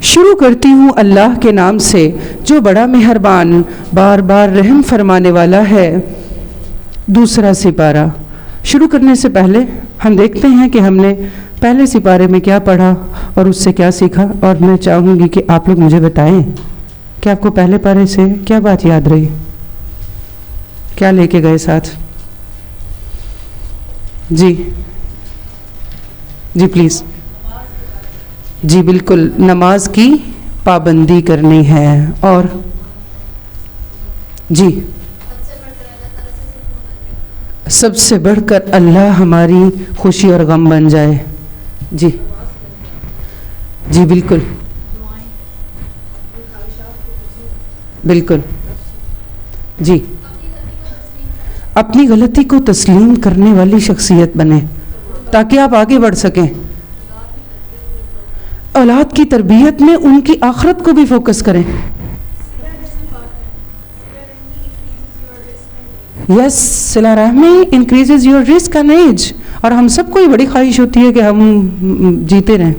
شروع کرتی ہوں اللہ کے نام سے جو بڑا مہربان بار بار رحم فرمانے والا ہے۔ دوسرا سپارہ شروع کرنے سے پہلے ہم دیکھتے ہیں کہ ہم نے پہلے سپارے میں کیا پڑھا اور اس سے کیا سیکھا، اور میں چاہوں گی کہ آپ لوگ مجھے بتائیں کہ آپ کو پہلے پارے سے کیا بات یاد رہی، کیا لے کے گئے ساتھ؟ جی پلیز۔ جی بالکل، نماز کی پابندی کرنی ہے، اور جی سب سے بڑھ کر اللہ ہماری خوشی اور غم بن جائے۔ جی بالکل بالکل۔ جی اپنی غلطی کو تسلیم کرنے والی شخصیت بنے تاکہ آپ آگے بڑھ سکیں، اولاد کی تربیت میں ان کی آخرت کو بھی فوکس کریں۔ یس، صلہ رحمی انکریزز یور رزق اینڈ ایج، اور ہم سب کو یہ بڑی خواہش ہوتی ہے کہ ہم جیتے رہیں۔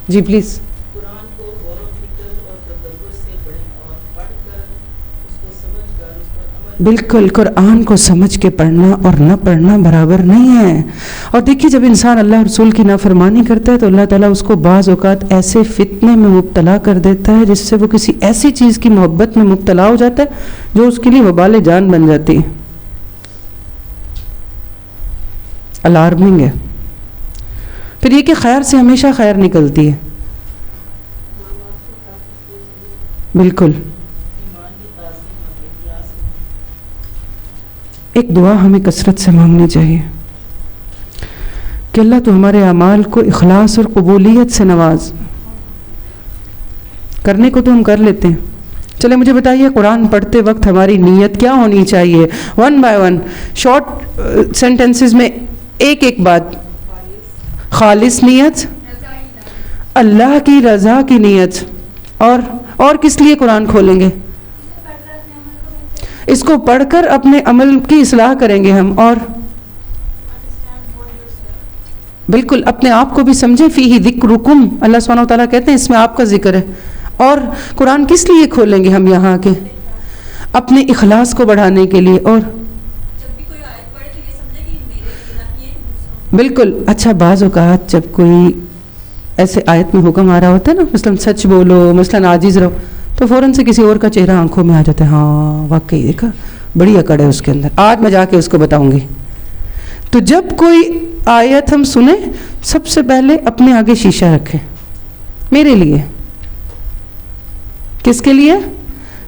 جی پلیز۔ قرآن کو غور و فکر اور تدبر سے پڑھیں اور پڑھ کر اس کو سمجھ کر اس پر عمل۔ بالکل، قرآن کو سمجھ کے پڑھنا اور نہ پڑھنا برابر نہیں ہے۔ اور دیکھیے، جب انسان اللہ رسول کی نافرمانی کرتا ہے تو اللہ تعالیٰ اس کو بعض اوقات ایسے فتنے میں مبتلا کر دیتا ہے جس سے وہ کسی ایسی چیز کی محبت میں مبتلا ہو جاتا ہے جو اس کے لیے وبال جان بن جاتی ہے۔ الارمنگ ہے۔ پھر یہ کہ خیر سے ہمیشہ خیر نکلتی ہے۔ بالکل۔ ایک دعا ہمیں کثرت سے مانگنی چاہیے کہ اللہ تو ہمارے اعمال کو اخلاص اور قبولیت سے نواز۔ کرنے کو تو ہم کر لیتے ہیں۔ چلے مجھے بتائیے، قرآن پڑھتے وقت ہماری نیت کیا ہونی چاہیے؟ One by one, short sentences میں ایک بات۔ خالص نیت، اللہ کی رضا کی نیت، اور کس لیے قرآن کھولیں گے؟ اس کو پڑھ کر اپنے عمل کی اصلاح کریں گے ہم، اور بالکل اپنے آپ کو بھی سمجھیں۔ فیہ ذکرکم، اللہ سبحانہ و تعالیٰ کہتے ہیں اس میں آپ کا ذکر ہے۔ اور قرآن کس لیے کھولیں گے ہم یہاں کے؟ اپنے اخلاص کو بڑھانے کے لیے، اور بالکل۔ اچھا، بعض اوقات جب کوئی ایسے آیت میں حکم آ رہا ہوتا ہے نا، مثلاً سچ بولو، مثلاً عاجز رہو، تو فوراً سے کسی اور کا چہرہ آنکھوں میں آ جاتا ہے۔ ہاں واقعی دیکھا، بڑی اکڑ ہے اس کے اندر، آج میں جا کے اس کو بتاؤں گی۔ تو جب کوئی آیت ہم سنیں، سب سے پہلے اپنے آگے شیشہ رکھیں، میرے لیے۔ کس کے لیے؟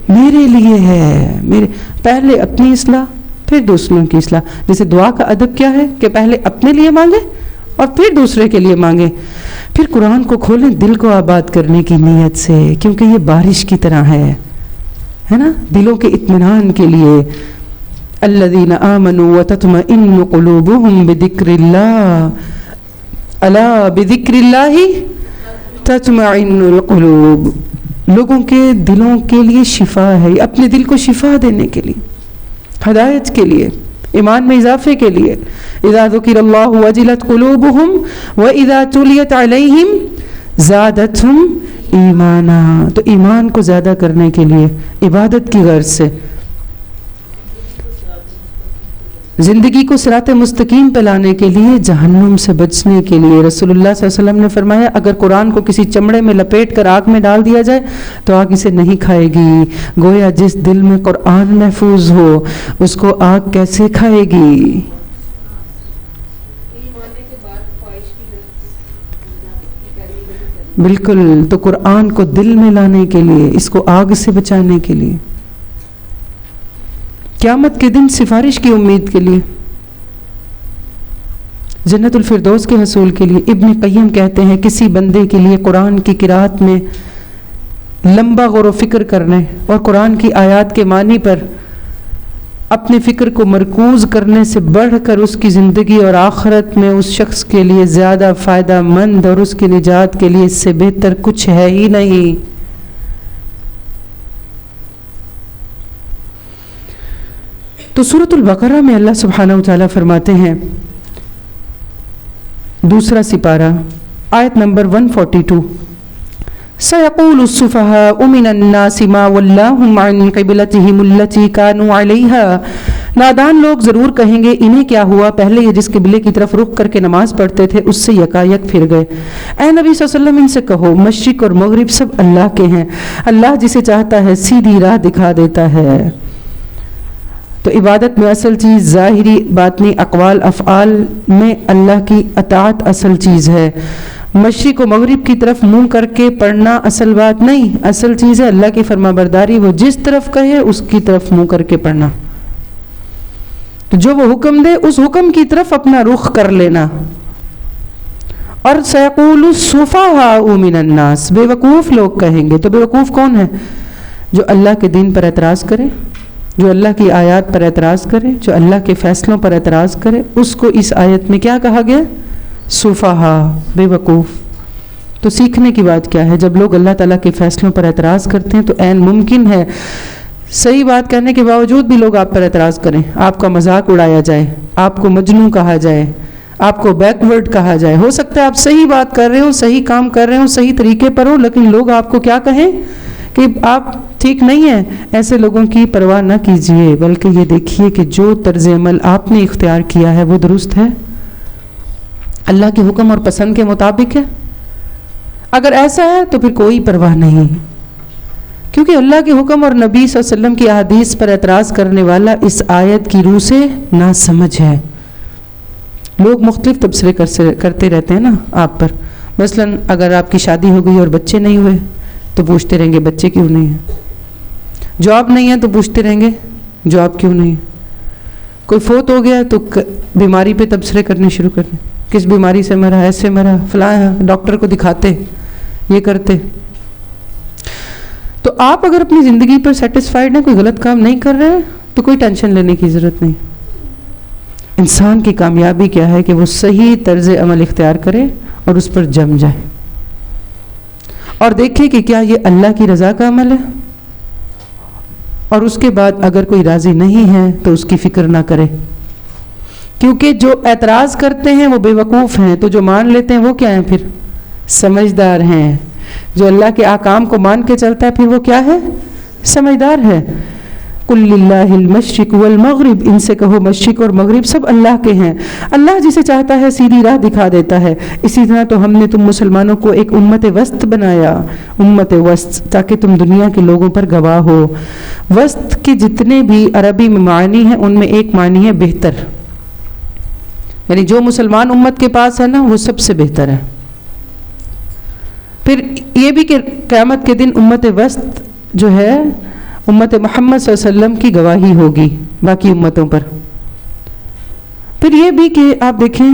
میرے لیے ہے۔ میرے پہلے اپنی اصلاح، پھر دوسروں کی اصلاح۔ جیسے دعا کا ادب کیا ہے کہ پہلے اپنے لیے مانگے اور پھر دوسرے کے لیے مانگے۔ پھر قرآن کو کھولیں دل کو آباد کرنے کی نیت سے، کیونکہ یہ بارش کی طرح ہے نا، دلوں کے اطمینان کے لیے۔ الذین آمنوا وتطمئن قلوبهم بذکر اللہ، الا بذکر اللہ تطمئن القلوب۔ لوگوں کے دلوں کے لیے شفا ہے، اپنے دل کو شفا دینے کے لیے، ہدایت کے لیے، ایمان میں اضافے کے لیے۔ اذا ذکر اللہ وجلت قلوبهم واذا تلیت علیہم زادتهم ایمانا۔ تو ایمان کو زیادہ کرنے کے لیے، عبادت کی غرض سے، زندگی کو صراط مستقیم پہ لانے کے لیے، جہنم سے بچنے کے لیے۔ رسول اللہ صلی اللہ علیہ وسلم نے فرمایا، اگر قرآن کو کسی چمڑے میں لپیٹ کر آگ میں ڈال دیا جائے تو آگ اسے نہیں کھائے گی۔ گویا جس دل میں قرآن محفوظ ہو اس کو آگ کیسے کھائے گی؟ بالکل۔ تو قرآن کو دل میں لانے کے لیے، اس کو آگ سے بچانے کے لیے، قیامت کے دن سفارش کی امید کے لیے، جنت الفردوس کے حصول کے لیے۔ ابن قیم کہتے ہیں کسی بندے کے لیے قرآن کی قرات میں لمبا غور و فکر کرنے اور قرآن کی آیات کے معنی پر اپنے فکر کو مرکوز کرنے سے بڑھ کر اس کی زندگی اور آخرت میں اس شخص کے لیے زیادہ فائدہ مند اور اس کی نجات کے لیے اس سے بہتر کچھ ہے ہی نہیں۔ تو سورۃ البقرہ میں اللہ سبحانہ وتعالیٰ فرماتے ہیں، دوسرا سپارہ آیت نمبر 142، سَيَقُولُ السُّفَهَاءُ مِنَ النَّاسِ مَا وَلَّاهُمْ عَنْ قِبْلَتِهِمُ الَّتِي كَانُوا عَلَيْهَا، نادان لوگ ضرور کہیں گے انہیں کیا ہوا، پہلے یہ جس قبلے کی طرف رخ کر کے نماز پڑھتے تھے اس سے یکایک پھر گئے۔ اے نبی صلی اللہ علیہ وسلم ان سے کہو مشرق اور مغرب سب اللہ کے ہیں، اللہ جسے چاہتا ہے سیدھی راہ دکھا دیتا ہے۔ تو عبادت میں اصل چیز ظاہری باطنی اقوال افعال میں اللہ کی اطاعت اصل چیز ہے۔ مشرق و مغرب کی طرف منہ کر کے پڑھنا اصل بات نہیں، اصل چیز ہے اللہ کی فرما برداری، وہ جس طرف کہے اس کی طرف منہ کر کے پڑھنا، تو جو وہ حکم دے اس حکم کی طرف اپنا رخ کر لینا۔ اور سیقول السفہاء من الناس، بے وقوف لوگ کہیں گے، تو بے وقوف کون ہے؟ جو اللہ کے دین پر اعتراض کرے، جو اللہ کی آیات پر اعتراض کرے، جو اللہ کے فیصلوں پر اعتراض کرے، اس کو اس آیت میں کیا کہا گیا؟ سفہاء، بے وقوف۔ تو سیکھنے کی بات کیا ہے؟ جب لوگ اللہ تعالیٰ کے فیصلوں پر اعتراض کرتے ہیں تو عین ممکن ہے صحیح بات کرنے کے باوجود بھی لوگ آپ پر اعتراض کریں، آپ کا مذاق اڑایا جائے، آپ کو مجنون کہا جائے، آپ کو بیکورڈ کہا جائے۔ ہو سکتا ہے آپ صحیح بات کر رہے ہو، صحیح کام کر رہے ہو، صحیح طریقے پر ہو، لیکن لوگ آپ کو کیا کہیں کہ آپ ٹھیک نہیں ہیں۔ ایسے لوگوں کی پرواہ نہ کیجئے، بلکہ یہ دیکھیے کہ جو طرز عمل آپ نے اختیار کیا ہے وہ درست ہے، اللہ کے حکم اور پسند کے مطابق ہے۔ اگر ایسا ہے تو پھر کوئی پرواہ نہیں، کیونکہ اللہ کے حکم اور نبی صلی اللہ علیہ وسلم کی احادیث پر اعتراض کرنے والا اس آیت کی روح سے ناسمجھ ہے۔ لوگ مختلف تبصرے کرتے رہتے ہیں نا آپ پر، مثلا اگر آپ کی شادی ہو گئی اور بچے نہیں ہوئے تو پوچھتے رہیں گے بچے کیوں نہیں ہیں، جاب نہیں ہے تو پوچھتے رہیں گے جاب کیوں نہیں ہے، کوئی فوت ہو گیا تو بیماری پہ تبصرے کرنے شروع کر دیں، کس بیماری سے مرا، ایسے مرا، فلاں، ڈاکٹر کو دکھاتے، یہ کرتے۔ تو آپ اگر اپنی زندگی پر سیٹسفائیڈ ہیں، کوئی غلط کام نہیں کر رہے ہیں، تو کوئی ٹینشن لینے کی ضرورت نہیں۔ انسان کی کامیابی کیا ہے کہ وہ صحیح طرز عمل اختیار کرے اور اس پر جم جائے، اور دیکھے کہ کیا یہ اللہ کی رضا کا عمل ہے، اور اس کے بعد اگر کوئی راضی نہیں ہے تو اس کی فکر نہ کرے، کیونکہ جو اعتراض کرتے ہیں وہ بے وقوف ہیں، تو جو مان لیتے ہیں وہ کیا ہیں؟ پھر سمجھدار ہیں۔ جو اللہ کے احکام کو مان کے چلتا ہے پھر وہ کیا ہے؟ سمجھدار ہے۔ قل للہ المشرق والمغرب، ان سے کہو مشرق اور مغرب سب اللہ کے ہیں، اللہ جسے چاہتا ہے سیدھی راہ دکھا دیتا ہے۔ اسی طرح تو ہم نے تم مسلمانوں کو ایک امت وسط بنایا، امت وسط، تاکہ تم دنیا کے لوگوں پر گواہ ہو۔ وسط کے جتنے بھی عربی میں معنی ہیں ان میں ایک معنی ہے بہتر، یعنی جو مسلمان امت کے پاس ہے نا وہ سب سے بہتر ہے۔ پھر یہ بھی کہ قیامت کے دن امت وسط جو ہے امت محمد صلی اللہ علیہ وسلم کی گواہی ہوگی باقی امتوں پر۔ پھر یہ بھی کہ آپ دیکھیں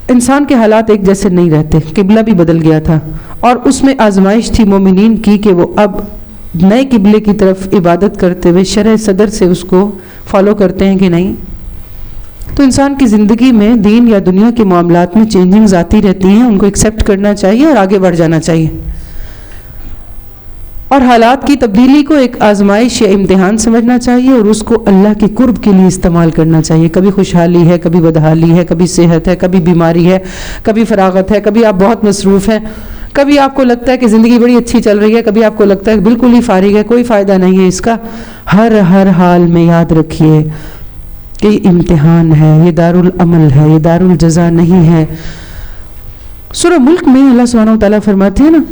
انسان کے حالات ایک جیسے نہیں رہتے، قبلہ بھی بدل گیا تھا، اور اس میں آزمائش تھی مومنین کی کہ وہ اب نئے قبلے کی طرف عبادت کرتے ہوئے شرع صدر سے اس کو فالو کرتے ہیں کہ نہیں۔ تو انسان کی زندگی میں دین یا دنیا کے معاملات میں چینجنگز آتی رہتی ہیں، ان کو ایکسیپٹ کرنا چاہیے اور آگے بڑھ جانا چاہیے، اور حالات کی تبدیلی کو ایک آزمائش یا امتحان سمجھنا چاہیے اور اس کو اللہ کے قرب کے لیے استعمال کرنا چاہیے۔ کبھی خوشحالی ہے، کبھی بدحالی ہے، کبھی صحت ہے، کبھی بیماری ہے، کبھی فراغت ہے، کبھی آپ بہت مصروف ہیں، کبھی آپ کو لگتا ہے کہ زندگی بڑی اچھی چل رہی ہے، کبھی آپ کو لگتا ہے کہ بالکل ہی فارغ ہے، کوئی فائدہ نہیں ہے اس کا۔ ہر حال میں یاد رکھیے کہ یہ امتحان ہے، یہ دارالعمل ہے، یہ دارالجزا نہیں ہے۔ سورہ ملک میں اللہ سبحانہ وتعالیٰ فرماتے ہیں نا،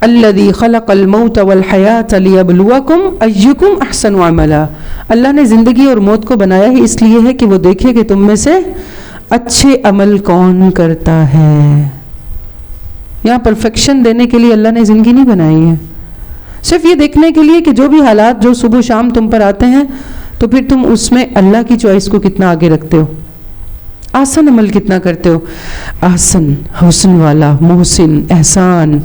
الذی خلق الموت والحیات لیبلوکم ایکم احسن عملا، اللہ نے زندگی اور موت کو بنایا ہی اس لیے ہے کہ وہ دیکھے کہ تم میں سے اچھے عمل کون کرتا ہے۔ یہاں پرفیکشن دینے کے لیے اللہ نے زندگی نہیں بنائی ہے، صرف یہ دیکھنے کے لیے کہ جو بھی حالات جو صبح شام تم پر آتے ہیں تو پھر تم اس میں اللہ کی چوائس کو کتنا آگے رکھتے ہو، آسن عمل کتنا کرتے ہو۔ آسن، حسن والا، محسن، احسان،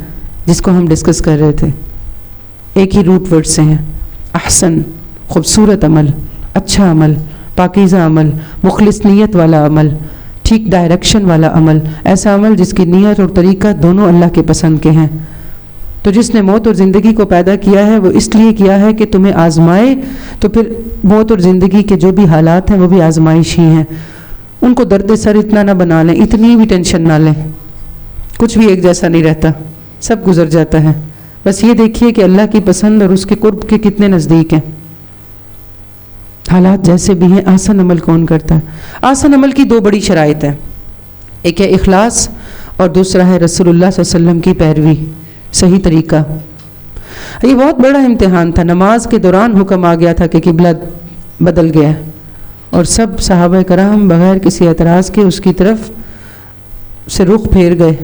جس کو ہم ڈسکس کر رہے تھے، ایک ہی روٹ ورڈ سے ہیں۔ احسن، خوبصورت عمل، اچھا عمل، پاکیزہ عمل، مخلص نیت والا عمل، ٹھیک ڈائریکشن والا عمل، ایسا عمل جس کی نیت اور طریقہ دونوں اللہ کے پسند کے ہیں۔ تو جس نے موت اور زندگی کو پیدا کیا ہے وہ اس لیے کیا ہے کہ تمہیں آزمائے، تو پھر موت اور زندگی کے جو بھی حالات ہیں وہ بھی آزمائش ہی ہیں، ان کو درد سر اتنا نہ بنا لیں، اتنی بھی ٹینشن نہ لیں، کچھ بھی ایک جیسا نہیں رہتا، سب گزر جاتا ہے. بس یہ دیکھیے کہ اللہ کی پسند اور اس کے قرب کے کتنے نزدیک ہیں. حالات جیسے بھی ہیں، آسان عمل کون کرتا ہے؟ آسان عمل کی 2 بڑی شرائط ہیں، ایک ہے اخلاص اور دوسرا ہے رسول اللہ صلی اللہ علیہ وسلم کی پیروی، صحیح طریقہ. یہ بہت بڑا امتحان تھا. نماز کے دوران حکم آ گیا تھا کہ قبلہ بدل گیا ہے، اور سب صحابہ کرام بغیر کسی اعتراض کے اس کی طرف سے رخ پھیر گئے.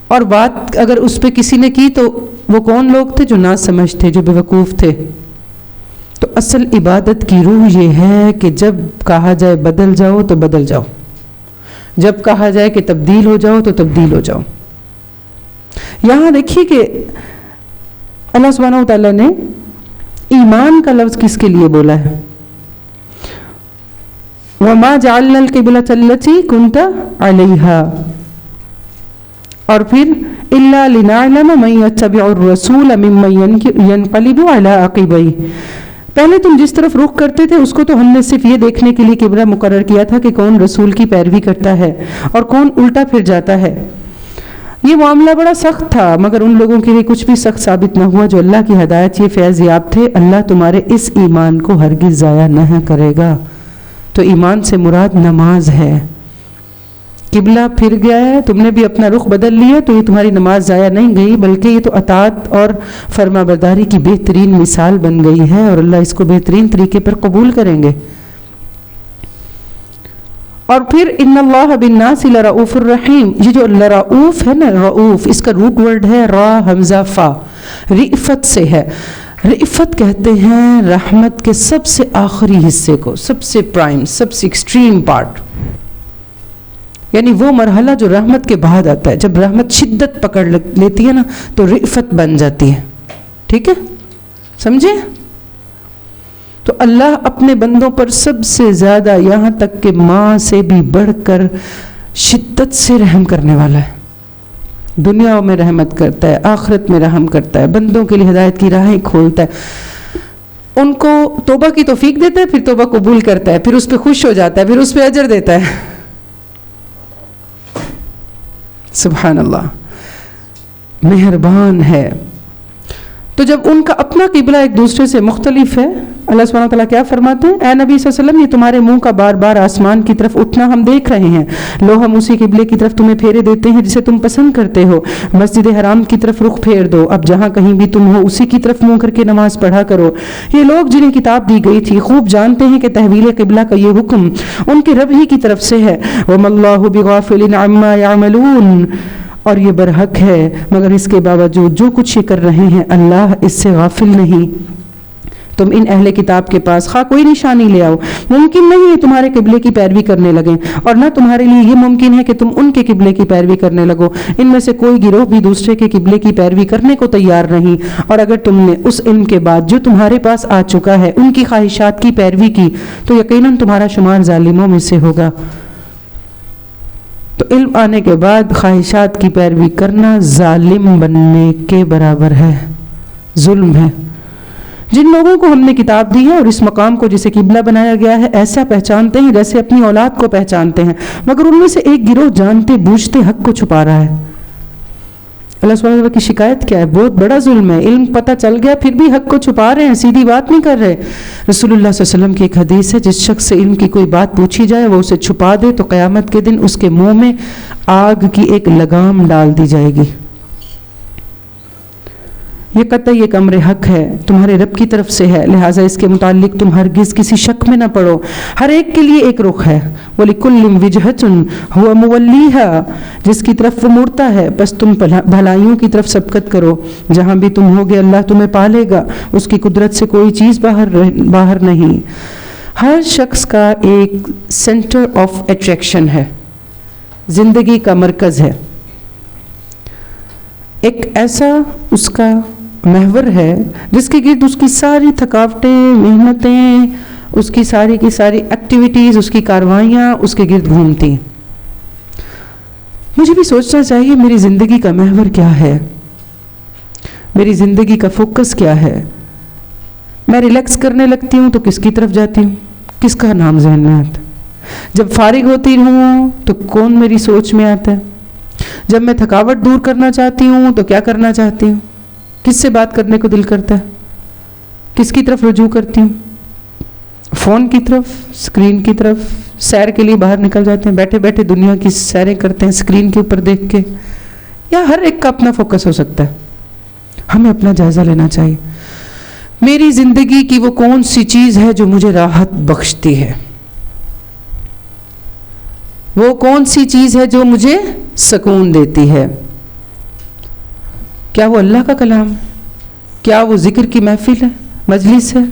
اور بات اگر اس پہ کسی نے کی تو وہ کون لوگ تھے؟ جو نہ سمجھ تھے، جو بیوقوف تھے. تو اصل عبادت کی روح یہ ہے کہ جب کہا جائے بدل جاؤ تو بدل جاؤ، جب کہا جائے کہ تبدیل ہو جاؤ تو تبدیل ہو جاؤ. یہاں دیکھیے کہ اللہ سبحانہ و تعالیٰ نے ایمان کا لفظ کس کے لیے بولا ہے؟ وَمَا جَعَلْنَا الْقِبْلَةَ الَّتِي كُنْتَ عَلَيْهَا، اور پھر إِلَّا لِنَعْلَمَ مَن يَتَّبِعُ الرَّسُولَ مِمَّن يَنقَلِبُ عَلَىٰ عَقِبَيْهِ. پہلے تم جس طرف رخ کرتے تھے اس کو تو ہم نے صرف یہ دیکھنے کے لیے قبلہ مقرر کیا تھا کہ کون رسول کی پیروی کرتا ہے اور کون الٹا پھر جاتا ہے. یہ معاملہ بڑا سخت تھا، مگر ان لوگوں کے لیے کچھ بھی سخت ثابت نہ ہوا جو اللہ کی ہدایت یہ فیض یاب تھے. اللہ تمہارے اس ایمان کو ہرگز ضائع نہ کرے گا. تو ایمان سے مراد نماز ہے. قبلہ پھر گیا ہے، تم نے بھی اپنا رخ بدل لیا، تو یہ تمہاری نماز ضائع نہیں گئی، بلکہ یہ تو اطاعت اور فرما برداری کی بہترین مثال بن گئی ہے، اور اللہ اس کو بہترین طریقے پر قبول کریں گے. اور پھر ان اللہ بالناس لرؤوف الرحیم. یہ جو لرؤوف ہے نا، رؤوف اس کا روٹ ورڈ ہے را حمزہ فا، رئفت سے ہے. رئفت کہتے ہیں رحمت کے سب سے آخری حصے کو، سب سے پرائم، سب سے ایکسٹریم پارٹ، یعنی وہ مرحلہ جو رحمت کے بعد آتا ہے. جب رحمت شدت پکڑ لیتی ہے نا تو رئفت بن جاتی ہے. ٹھیک ہے، سمجھے؟ تو اللہ اپنے بندوں پر سب سے زیادہ، یہاں تک کہ ماں سے بھی بڑھ کر شدت سے رحم کرنے والا ہے. دنیا میں رحمت کرتا ہے، آخرت میں رحم کرتا ہے، بندوں کے لیے ہدایت کی راہیں کھولتا ہے، ان کو توبہ کی توفیق دیتا ہے، پھر توبہ قبول کرتا ہے، پھر اس پہ خوش ہو جاتا ہے، پھر اس پہ اجر دیتا ہے. سبحان اللہ، مہربان ہے. تو جب ان کا اپنا قبلہ ایک دوسرے سے مختلف ہے، اللہ سبحانہ وتعالیٰ کیا فرماتے ہیں؟ اے نبی صلی اللہ علیہ وسلم، یہ تمہارے منہ کا بار بار آسمان کی طرف اٹھنا ہم دیکھ رہے ہیں. لو ہم اسی قبلے کی طرف تمہیں پھیرے دیتے ہیں جسے تم پسند کرتے ہو. مسجد حرام کی طرف رخ پھیر دو، اب جہاں کہیں بھی تم ہو اسی کی طرف منہ کر کے نماز پڑھا کرو. یہ لوگ جنہیں کتاب دی گئی تھی خوب جانتے ہیں کہ تحویل قبلہ کا یہ حکم ان کے رب ہی کی طرف سے ہے. وَمَا اللَّهُ بِغَافِلٍ عَمَّا يَعْمَلُونَ، اور یہ برحق ہے، مگر اس کے باوجود جو کچھ یہ کر رہے ہیں اللہ اس سے غافل نہیں. تم ان اہل کتاب کے پاس خواہ کوئی نشانی لے آؤ، ممکن نہیں ہے تمہارے قبلے کی پیروی کرنے لگیں، اور نہ تمہارے لیے یہ ممکن ہے کہ تم ان کے قبلے کی پیروی کرنے لگو. ان میں سے کوئی گروہ بھی دوسرے کے قبلے کی پیروی کرنے کو تیار نہیں، اور اگر تم نے اس علم کے بعد جو تمہارے پاس آ چکا ہے ان کی خواہشات کی پیروی کی تو یقیناً تمہارا شمار ظالموں میں سے ہوگا. تو علم آنے کے بعد خواہشات کی پیروی کرنا ظالم بننے کے برابر ہے، ظلم ہے. جن لوگوں کو ہم نے کتاب دی ہے اور اس مقام کو جسے قبلہ بنایا گیا ہے ایسا پہچانتے ہیں جیسے اپنی اولاد کو پہچانتے ہیں، مگر ان میں سے ایک گروہ جانتے بوجھتے حق کو چھپا رہا ہے. اللہ سبحانہ وتعالیٰ کی شکایت کیا ہے؟ بہت بڑا ظلم ہے. علم پتہ چل گیا پھر بھی حق کو چھپا رہے ہیں، سیدھی بات نہیں کر رہے. رسول اللہ صلی اللہ علیہ وسلم کی ایک حدیث ہے، جس شخص سے علم کی کوئی بات پوچھی جائے وہ اسے چھپا دے تو قیامت کے دن اس کے منہ میں آگ کی ایک لگام ڈال دی جائے گی. یہ قطعی ایک امر حق ہے، تمہارے رب کی طرف سے ہے، لہٰذا اس کے متعلق تم ہرگز کسی شک میں نہ پڑو. ہر ایک کے لیے ایک رخ ہے. وَلِكُلٍّ وِجْهَةٌ هُوَ مُوَلِّيهَا، جس کی طرف وہ مڑتا ہے بس تم بھلائیوں کی طرف سبقت کرو. جہاں بھی تم ہوگے اللہ تمہیں پالے گا، اس کی قدرت سے کوئی چیز باہر نہیں. ہر شخص کا ایک سینٹر آف اٹریکشن ہے، زندگی کا مرکز ہے، ایک ایسا اس کا محور ہے جس کے گرد اس کی ساری تھکاوٹیں، محنتیں، اس کی ساری ایکٹیویٹیز، اس کی کاروائیاں اس کے گرد گھومتی ہیں. مجھے بھی سوچنا چاہیے میری زندگی کا محور کیا ہے، میری زندگی کا فوکس کیا ہے. میں ریلیکس کرنے لگتی ہوں تو کس کی طرف جاتی ہوں، کس کا نام ذہن میں آتا ہے؟ جب فارغ ہوتی ہوں تو کون میری سوچ میں آتا ہے؟ جب میں تھکاوٹ دور کرنا چاہتی ہوں تو کیا کرنا چاہتی ہوں؟ کس سے بات کرنے کو دل کرتا ہے؟ کس کی طرف رجوع کرتی ہوں؟ فون کی طرف، اسکرین کی طرف؟ سیر کے لیے باہر نکل جاتے ہیں، بیٹھے بیٹھے دنیا کی سیریں کرتے ہیں اسکرین کے اوپر دیکھ کے، یا ہر ایک کا اپنا فوکس ہو سکتا ہے؟ ہمیں اپنا جائزہ لینا چاہیے. میری زندگی کی وہ کون سی چیز ہے جو مجھے راحت بخشتی ہے؟ وہ کون سی چیز ہے جو مجھے سکون دیتی ہے؟ کیا وہ اللہ کا کلام ہے؟ کیا وہ ذکر کی محفل ہے، مجلس ہے؟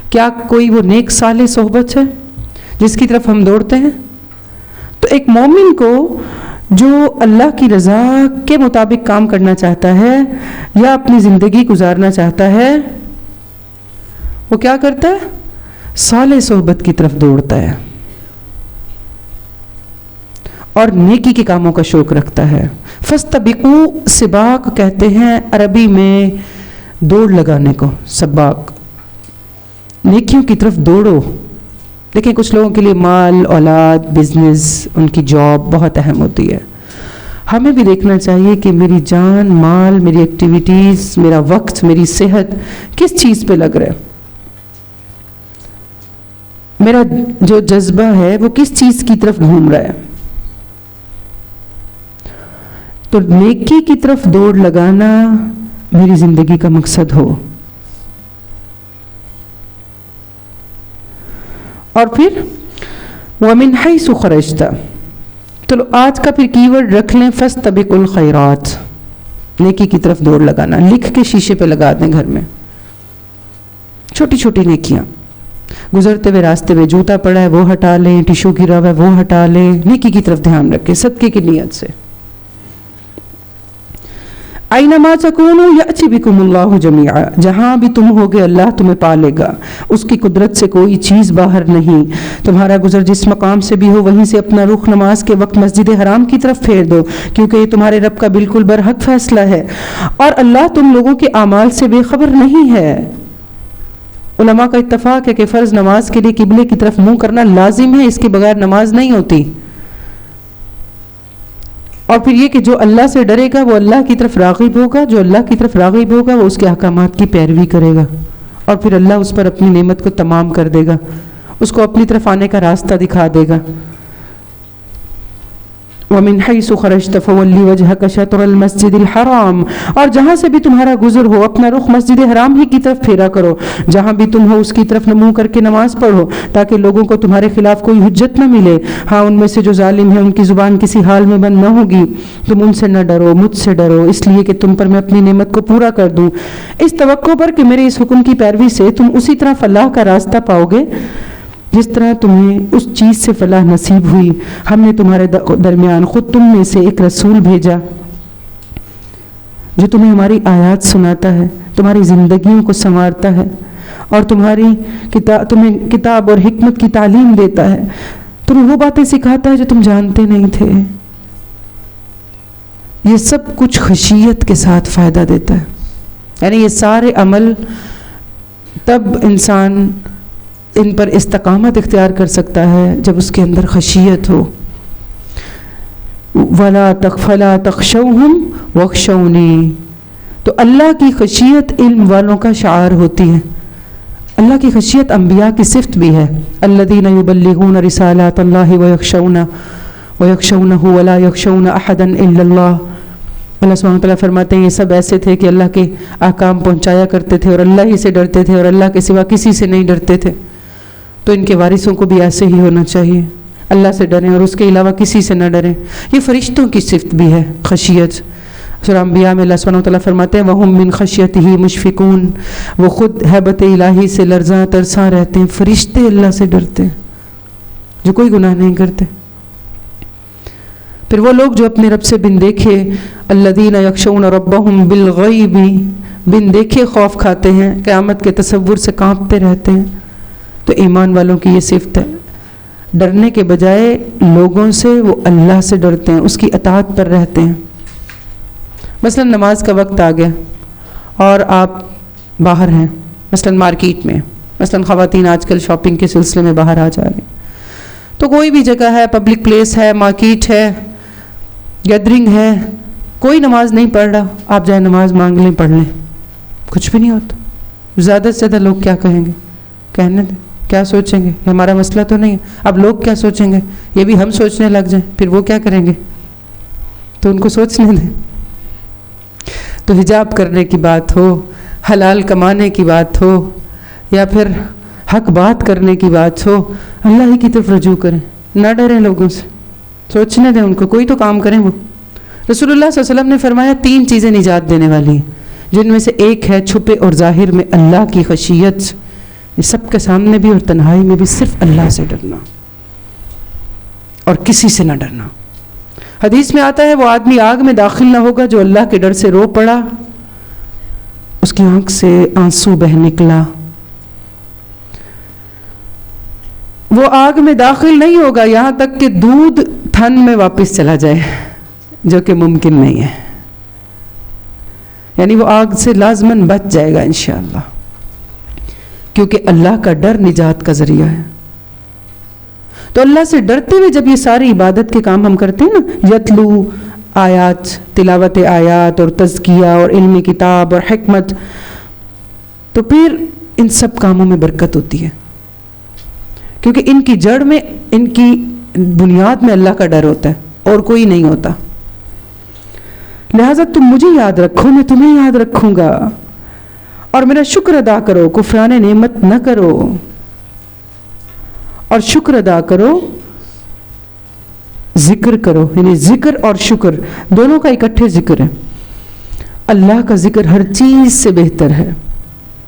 کیا کوئی وہ نیک صالح صحبت ہے جس کی طرف ہم دوڑتے ہیں؟ تو ایک مومن کو جو اللہ کی رضا کے مطابق کام کرنا چاہتا ہے یا اپنی زندگی گزارنا چاہتا ہے، وہ کیا کرتا ہے؟ صالح صحبت کی طرف دوڑتا ہے اور نیکی کے کاموں کا شوق رکھتا ہے. فاستبقوا، سباق کہتے ہیں عربی میں دوڑ لگانے کو. سباق، نیکیوں کی طرف دوڑو. دیکھیں کچھ لوگوں کے لیے مال، اولاد، بزنس، ان کی جاب بہت اہم ہوتی ہے. ہمیں بھی دیکھنا چاہیے کہ میری جان، مال، میری ایکٹیویٹیز، میرا وقت، میری صحت کس چیز پہ لگ رہا ہے، میرا جو جذبہ ہے وہ کس چیز کی طرف گھوم رہا ہے. تو نیکی کی طرف دوڑ لگانا میری زندگی کا مقصد ہو. اور پھر وَمِنْ حَيْثُ خَرَجْتَ، چلو آج کا پھر کی ورڈ رکھ لیں فَاسْتَبِقُوا الْخَيْرَاتِ. نیکی کی طرف دوڑ لگانا، لکھ کے شیشے پہ لگا دیں گھر میں. چھوٹی چھوٹی نیکیاں، گزرتے ہوئے راستے میں جوتا پڑا ہے وہ ہٹا لیں، ٹیشو گرا ہوا ہے وہ ہٹا لیں، نیکی کی طرف دھیان رکھیں صدقے کی نیت سے. اینما تکونوا یأتی بکم اللہ جمیعا، جہاں بھی تم ہوگے اللہ تمہیں پا لے گا. اس کی قدرت سے کوئی چیز باہر نہیں. تمہارا گزر جس مقام سے بھی ہو وہیں سے اپنا رخ نماز کے وقت مسجد حرام کی طرف پھیر دو، کیونکہ یہ تمہارے رب کا بالکل برحق فیصلہ ہے اور اللہ تم لوگوں کے اعمال سے بے خبر نہیں ہے. علماء کا اتفاق ہے کہ فرض نماز کے لیے قبلے کی طرف منہ کرنا لازم ہے، اس کے بغیر نماز نہیں ہوتی. اور پھر یہ کہ جو اللہ سے ڈرے گا وہ اللہ کی طرف راغب ہوگا، جو اللہ کی طرف راغب ہوگا وہ اس کے احکامات کی پیروی کرے گا اور پھر اللہ اس پر اپنی نعمت کو تمام کر دے گا، اس کو اپنی طرف آنے کا راستہ دکھا دے گا. وَمِنْ حَيْثُ خَرَجْتَ فَوَلِّ وَجْهَكَ شَطْرَ الْمَسْجِدِ الْحَرَامِ، اور جہاں سے بھی تمہارا گزر ہو اپنا رخ مسجد حرام ہی کی طرف پھیرا کرو. جہاں بھی تم ہو اس کی طرف منہ کر کے نماز پڑھو تاکہ لوگوں کو تمہارے خلاف کوئی حجت نہ ملے. ہاں ان میں سے جو ظالم ہیں ان کی زبان کسی حال میں بند نہ ہوگی. تم ان سے نہ ڈرو، مجھ سے ڈرو، اس لیے کہ تم پر میں اپنی نعمت کو پورا کر دوں، اس توقع پر کہ میرے اس حکم کی پیروی سے تم اسی طرح فلاح کا راستہ پاؤ گے جس طرح تمہیں اس چیز سے فلاح نصیب ہوئی. ہم نے تمہارے درمیان خود تم میں سے ایک رسول بھیجا جو تمہیں ہماری آیات سناتا ہے، تمہاری زندگیوں کو سنوارتا ہے اور تمہیں کتاب اور حکمت کی تعلیم دیتا ہے، تمہیں وہ باتیں سکھاتا ہے جو تم جانتے نہیں تھے. یہ سب کچھ خشیت کے ساتھ فائدہ دیتا ہے. یعنی یہ سارے عمل تب انسان ان پر استقامت اختیار کر سکتا ہے جب اس کے اندر خشیت ہو. وَلَا فَلَا تَخْشَوْهُمْ وَاخْشَوْنِي، تو اللہ کی خشیت علم والوں کا شعار ہوتی ہے. اللہ کی خشیت انبیاء کی صفت بھی ہے. الَّذِينَ يُبَلِّغُونَ رِسَالَاتَ اللَّهِ وَيَخْشَوْنَهُ وَلَا يَخْشَوْنَ أَحَدًا إِلَّا اللَّهِ. اللہ سبحانہ وتعالیٰ فرماتے ہیں یہ سب ایسے تھے کہ اللہ کے احکام پہنچایا کرتے تھے اور اللہ ہی سے ڈرتے تھے اور اللہ کے سوا کسی سے نہیں ڈرتے تھے. تو ان کے وارثوں کو بھی ایسے ہی ہونا چاہیے، اللہ سے ڈریں اور اس کے علاوہ کسی سے نہ ڈریں. یہ فرشتوں کی صفت بھی ہے خشیت. سورہ انبیاء میں اللہ سبحانہ وتعالیٰ فرماتے ہیں وَهُم مِّن خَشْيَتِهِ مُشْفِقُونَ، وہ خود ہیبت الہی سے لرزاں ترساں رہتے ہیں. فرشتے اللہ سے ڈرتے ہیں جو کوئی گناہ نہیں کرتے. پھر وہ لوگ جو اپنے رب سے بن دیکھے الَّذِينَ يَخْشَوْنَ رَبَّهُمْ بِالْغَيْبِ، بن دیکھے خوف کھاتے ہیں، قیامت کے تصور سے کانپتے رہتے ہیں. تو ایمان والوں کی یہ صفت ہے، ڈرنے کے بجائے لوگوں سے وہ اللہ سے ڈرتے ہیں، اس کی اطاعت پر رہتے ہیں. مثلا نماز کا وقت آ گیا اور آپ باہر ہیں، مثلا مارکیٹ میں، مثلا خواتین آج کل شاپنگ کے سلسلے میں باہر آ جا رہی ہیں، تو کوئی بھی جگہ ہے، پبلک پلیس ہے، مارکیٹ ہے، گیدرنگ ہے, کوئی نماز نہیں پڑھ رہا, آپ جائیں نماز مانگ لیں, پڑھ لیں, کچھ بھی نہیں ہوتا. زیادہ سے زیادہ لوگ کیا کہیں گے, کہنے دیں, کیا سوچیں گے, ہمارا مسئلہ تو نہیں ہے. اب لوگ کیا سوچیں گے, یہ بھی ہم سوچنے لگ جائیں, پھر وہ کیا کریں گے, تو ان کو سوچنے دیں. تو حجاب کرنے کی بات ہو, حلال کمانے کی بات ہو, یا پھر حق بات کرنے کی بات ہو, اللہ ہی کی طرف رجوع کریں, نہ ڈریں لوگوں سے, سوچنے دیں ان کو, کوئی تو کام کریں. وہ رسول اللہ صلی اللہ علیہ وسلم نے فرمایا 3 چیزیں نجات دینے والی ہیں, جن میں سے ایک ہے چھپے اور ظاہر میں اللہ کی خشیت, یہ سب کے سامنے بھی اور تنہائی میں بھی صرف اللہ سے ڈرنا اور کسی سے نہ ڈرنا. حدیث میں آتا ہے وہ آدمی آگ میں داخل نہ ہوگا جو اللہ کے ڈر سے رو پڑا, اس کی آنکھ سے آنسو بہ نکلا. وہ آگ میں داخل نہیں ہوگا یہاں تک کہ دودھ تھن میں واپس چلا جائے, جو کہ ممکن نہیں ہے. یعنی وہ آگ سے لازماً بچ جائے گا انشاءاللہ, کیونکہ اللہ کا ڈر نجات کا ذریعہ ہے. تو اللہ سے ڈرتے ہوئے جب یہ ساری عبادت کے کام ہم کرتے ہیں نا, یتلو آیات, تلاوت آیات اور تزکیہ اور علم کتاب اور حکمت, تو پھر ان سب کاموں میں برکت ہوتی ہے, کیونکہ ان کی جڑ میں, ان کی بنیاد میں اللہ کا ڈر ہوتا ہے اور کوئی نہیں ہوتا. لہٰذا تم مجھے یاد رکھو, میں تمہیں یاد رکھوں گا, اور میرا شکر ادا کرو, کفران نعمت نہ کرو, اور شکر ادا کرو, ذکر کرو. یعنی ذکر اور شکر دونوں کا اکٹھے ذکر ہے. اللہ کا ذکر ہر چیز سے بہتر ہے,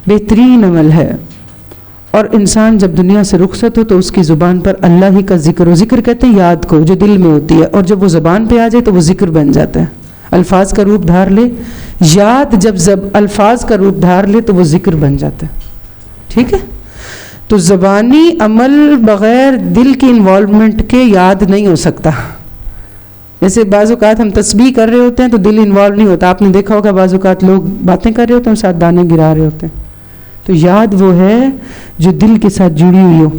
بہترین عمل ہے. اور انسان جب دنیا سے رخصت ہو تو اس کی زبان پر اللہ ہی کا ذکر ہو. ذکر کہتے ہیں یاد کو, جو دل میں ہوتی ہے, اور جب وہ زبان پہ آ جائے تو وہ ذکر بن جاتا ہے, الفاظ کا روپ دھار لے. یاد جب الفاظ کا روپ دھار لے تو وہ ذکر بن جاتا ہے. ٹھیک ہے, تو زبانی عمل بغیر دل کی انوالومنٹ کے یاد نہیں ہو سکتا. جیسے بعض اوقات ہم تسبیح کر رہے ہوتے ہیں تو دل انوالو نہیں ہوتا. آپ نے دیکھا ہوگا بعض اوقات لوگ باتیں کر رہے ہوتے ہیں ساتھ دانے گرا رہے ہوتے ہیں. تو یاد وہ ہے جو دل کے ساتھ جڑی ہوئی ہو.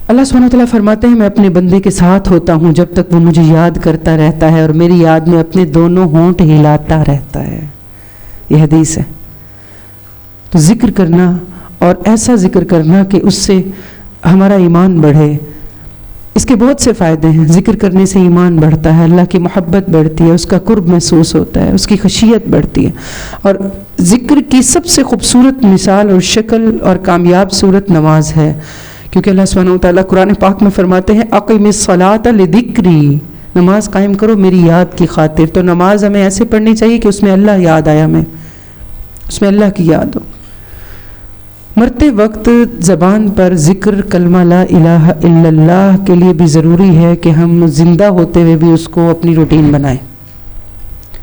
اللہ سبحانہ وتعالیٰ فرماتے ہیں میں اپنے بندے کے ساتھ ہوتا ہوں جب تک وہ مجھے یاد کرتا رہتا ہے, اور میری یاد میں اپنے دونوں ہونٹ ہلاتا رہتا ہے. یہ حدیث ہے. تو ذکر کرنا, اور ایسا ذکر کرنا کہ اس سے ہمارا ایمان بڑھے. اس کے بہت سے فائدے ہیں. ذکر کرنے سے ایمان بڑھتا ہے, اللہ کی محبت بڑھتی ہے, اس کا قرب محسوس ہوتا ہے, اس کی خشیت بڑھتی ہے. اور ذکر کی سب سے خوبصورت مثال اور شکل اور کامیاب صورت نماز ہے, کیونکہ اللہ سبحانہ وتعالیٰ قرآن پاک میں فرماتے ہیں اقیم الصلاۃ لذکری, نماز قائم کرو میری یاد کی خاطر. تو نماز ہمیں ایسے پڑھنی چاہیے کہ اس میں اللہ یاد آیا, ہمیں اس میں اللہ کی یاد ہو. مرتے وقت زبان پر ذکر کلمہ لا الہ الا اللہ کے لیے بھی ضروری ہے کہ ہم زندہ ہوتے ہوئے بھی اس کو اپنی روٹین بنائیں.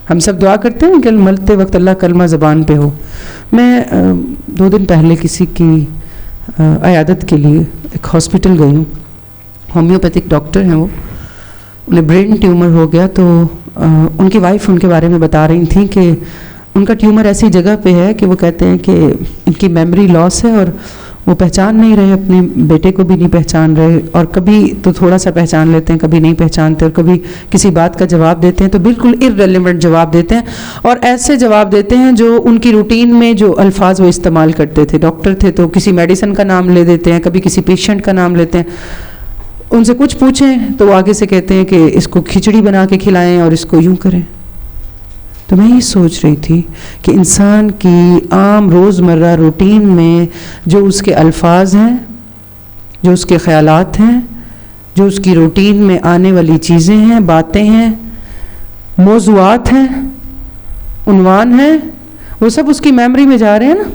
ہم سب دعا کرتے ہیں کہ مرتے وقت اللہ کلمہ زبان پہ ہو. میں 2 دن پہلے کسی کی عیادت کے لیے ایک ہاسپٹل گئی ہوں. ہومیوپیتھک ڈاکٹر ہیں, وہ انہیں برین ٹیومر ہو گیا. تو ان کی وائف ان کے بارے میں بتا رہی تھیں کہ ان کا ٹیومر ایسی جگہ پہ ہے کہ وہ کہتے ہیں کہ ان کی میموری لاس ہے, اور وہ پہچان نہیں رہے, اپنے بیٹے کو بھی نہیں پہچان رہے, اور کبھی تو تھوڑا سا پہچان لیتے ہیں, کبھی نہیں پہچانتے, اور کبھی کسی بات کا جواب دیتے ہیں تو بالکل ارریلیونٹ جواب دیتے ہیں, اور ایسے جواب دیتے ہیں جو ان کی روٹین میں جو الفاظ وہ استعمال کرتے تھے. ڈاکٹر تھے تو کسی میڈیسن کا نام لے دیتے ہیں, کبھی کسی پیشنٹ کا نام لیتے ہیں. ان سے کچھ پوچھیں تو وہ آگے سے کہتے ہیں کہ اس کو کھچڑی بنا کے کھلائیں اور اس کو یوں کریں. تو میں یہ سوچ رہی تھی کہ انسان کی عام روزمرہ روٹین میں جو اس کے الفاظ ہیں, جو اس کے خیالات ہیں, جو اس کی روٹین میں آنے والی چیزیں ہیں, باتیں ہیں, موضوعات ہیں, عنوان ہیں, وہ سب اس کی میموری میں جا رہے ہیں نا.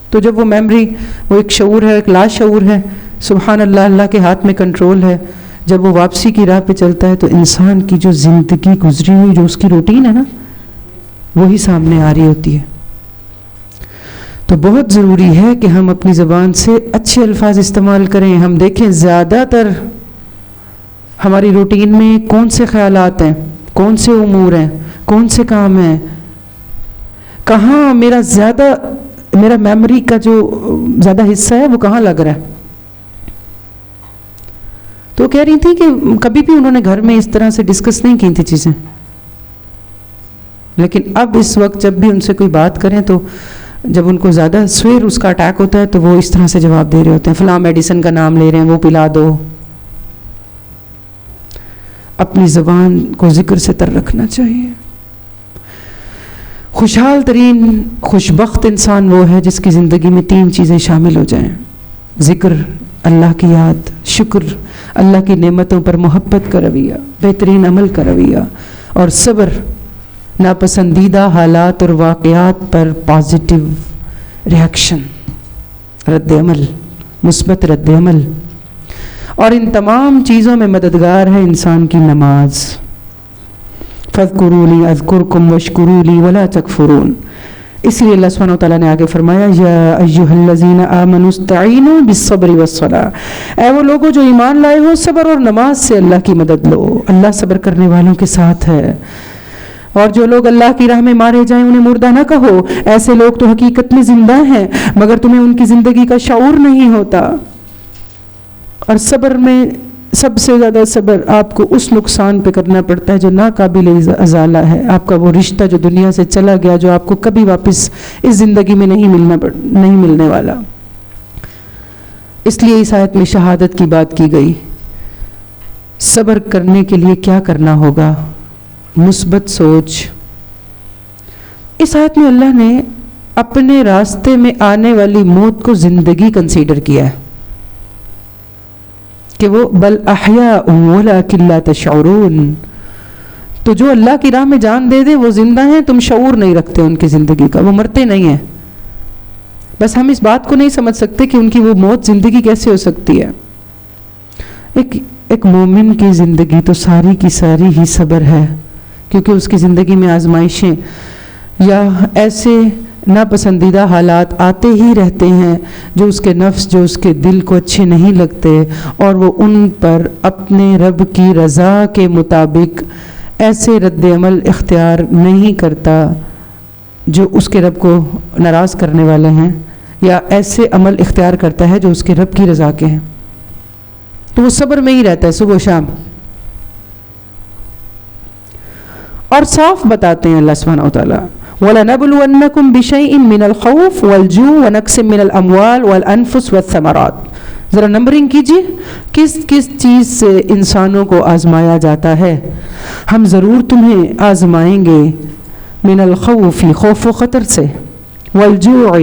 تو جب وہ میموری, وہ ایک شعور ہے, ایک لا شعور ہے, سبحان اللہ, اللہ کے ہاتھ میں کنٹرول ہے, جب وہ واپسی کی راہ پہ چلتا ہے تو انسان کی جو زندگی گزری ہوئی جو اس کی روٹین ہے نا, وہی سامنے آ رہی ہوتی ہے. تو بہت ضروری ہے کہ ہم اپنی زبان سے اچھے الفاظ استعمال کریں. ہم دیکھیں زیادہ تر ہماری روٹین میں کون سے خیالات ہیں, کون سے امور ہیں, کون سے کام ہیں, کہاں میرا میموری کا جو زیادہ حصہ ہے وہ کہاں لگ رہا ہے. تو کہہ رہی تھی کہ کبھی بھی انہوں نے گھر میں اس طرح سے ڈسکس نہیں کی تھی چیزیں، لیکن اب اس وقت جب بھی ان سے کوئی بات کریں تو جب ان کو زیادہ سویر اس کا اٹیک ہوتا ہے تو وہ اس طرح سے جواب دے رہے ہوتے ہیں، فلاں میڈیسن کا نام لے رہے ہیں، وہ پلا دو. اپنی زبان کو ذکر سے تر رکھنا چاہیے. خوشحال ترین خوشبخت انسان وہ ہے جس کی زندگی میں 3 چیزیں شامل ہو جائیں: ذکر، اللہ کی یاد، شکر، اللہ کی نعمتوں پر محبت کا رویہ، بہترین عمل کا رویہ، اور صبر، ناپسندیدہ حالات اور واقعات پر پازیٹیو ریاکشن، رد عمل، مثبت رد عمل. اور ان تمام چیزوں میں مددگار ہے انسان کی نماز. فَاذْكُرُونِي أَذْكُرْكُمْ وَاشْكُرُوا لِي وَلَا تَكْفُرُونَ. اس لیے اللہ سبحانہ وتعالیٰ نے آگے فرمایا یا ایھا الذین آمنوا استعینوا بالصبر والصلاۃ، اے وہ لوگوں جو ایمان لائے ہو، صبر اور نماز سے اللہ کی مدد لو، اللہ صبر کرنے والوں کے ساتھ ہے. اور جو لوگ اللہ کی راہ میں مارے جائیں انہیں مردہ نہ کہو، ایسے لوگ تو حقیقت میں زندہ ہیں مگر تمہیں ان کی زندگی کا شعور نہیں ہوتا. اور صبر میں سب سے زیادہ صبر آپ کو اس نقصان پہ کرنا پڑتا ہے جو ناقابل ازالہ ہے، آپ کا وہ رشتہ جو دنیا سے چلا گیا، جو آپ کو کبھی واپس اس زندگی میں نہیں ملنے والا. اس لیے اس آیت میں شہادت کی بات کی گئی. صبر کرنے کے لیے کیا کرنا ہوگا؟ مثبت سوچ. اس آیت میں اللہ نے اپنے راستے میں آنے والی موت کو زندگی کنسیڈر کیا ہے کہ وہ بل احیاء ولکن لا تشعرون. تو جو اللہ کی راہ میں جان دے دے وہ زندہ ہیں، تم شعور نہیں رکھتے ان کی زندگی کا، وہ مرتے نہیں ہیں. بس ہم اس بات کو نہیں سمجھ سکتے کہ ان کی وہ موت زندگی کیسے ہو سکتی ہے. ایک مومن کی زندگی تو ساری کی ساری ہی صبر ہے، کیونکہ اس کی زندگی میں آزمائشیں یا ایسے ناپسندیدہ حالات آتے ہی رہتے ہیں جو اس کے نفس، جو اس کے دل کو اچھے نہیں لگتے، اور وہ ان پر اپنے رب کی رضا کے مطابق ایسے رد عمل اختیار نہیں کرتا جو اس کے رب کو ناراض کرنے والے ہیں، یا ایسے عمل اختیار کرتا ہے جو اس کے رب کی رضا کے ہیں. تو وہ صبر میں ہی رہتا ہے صبح و شام. اور صاف بتاتے ہیں اللہ سبحانہ وتعالیٰ وَلَنَبْلُوَنَّكُمْ بِشَيْءٍ مِّنَ الْخَوْفِ وَالْجُوعِ وَنَقْصٍ مِّنَ الْأَمْوَالِ وَالْأَنفُسِ وَالثَّمَرَاتِ. ذرا نمبرنگ کیجیے، کس چیز سے انسانوں کو آزمایا جاتا ہے. ہم ضرور تمہیں آزمائیں گے. من الخوف، خوف و خطر سے، والجوع،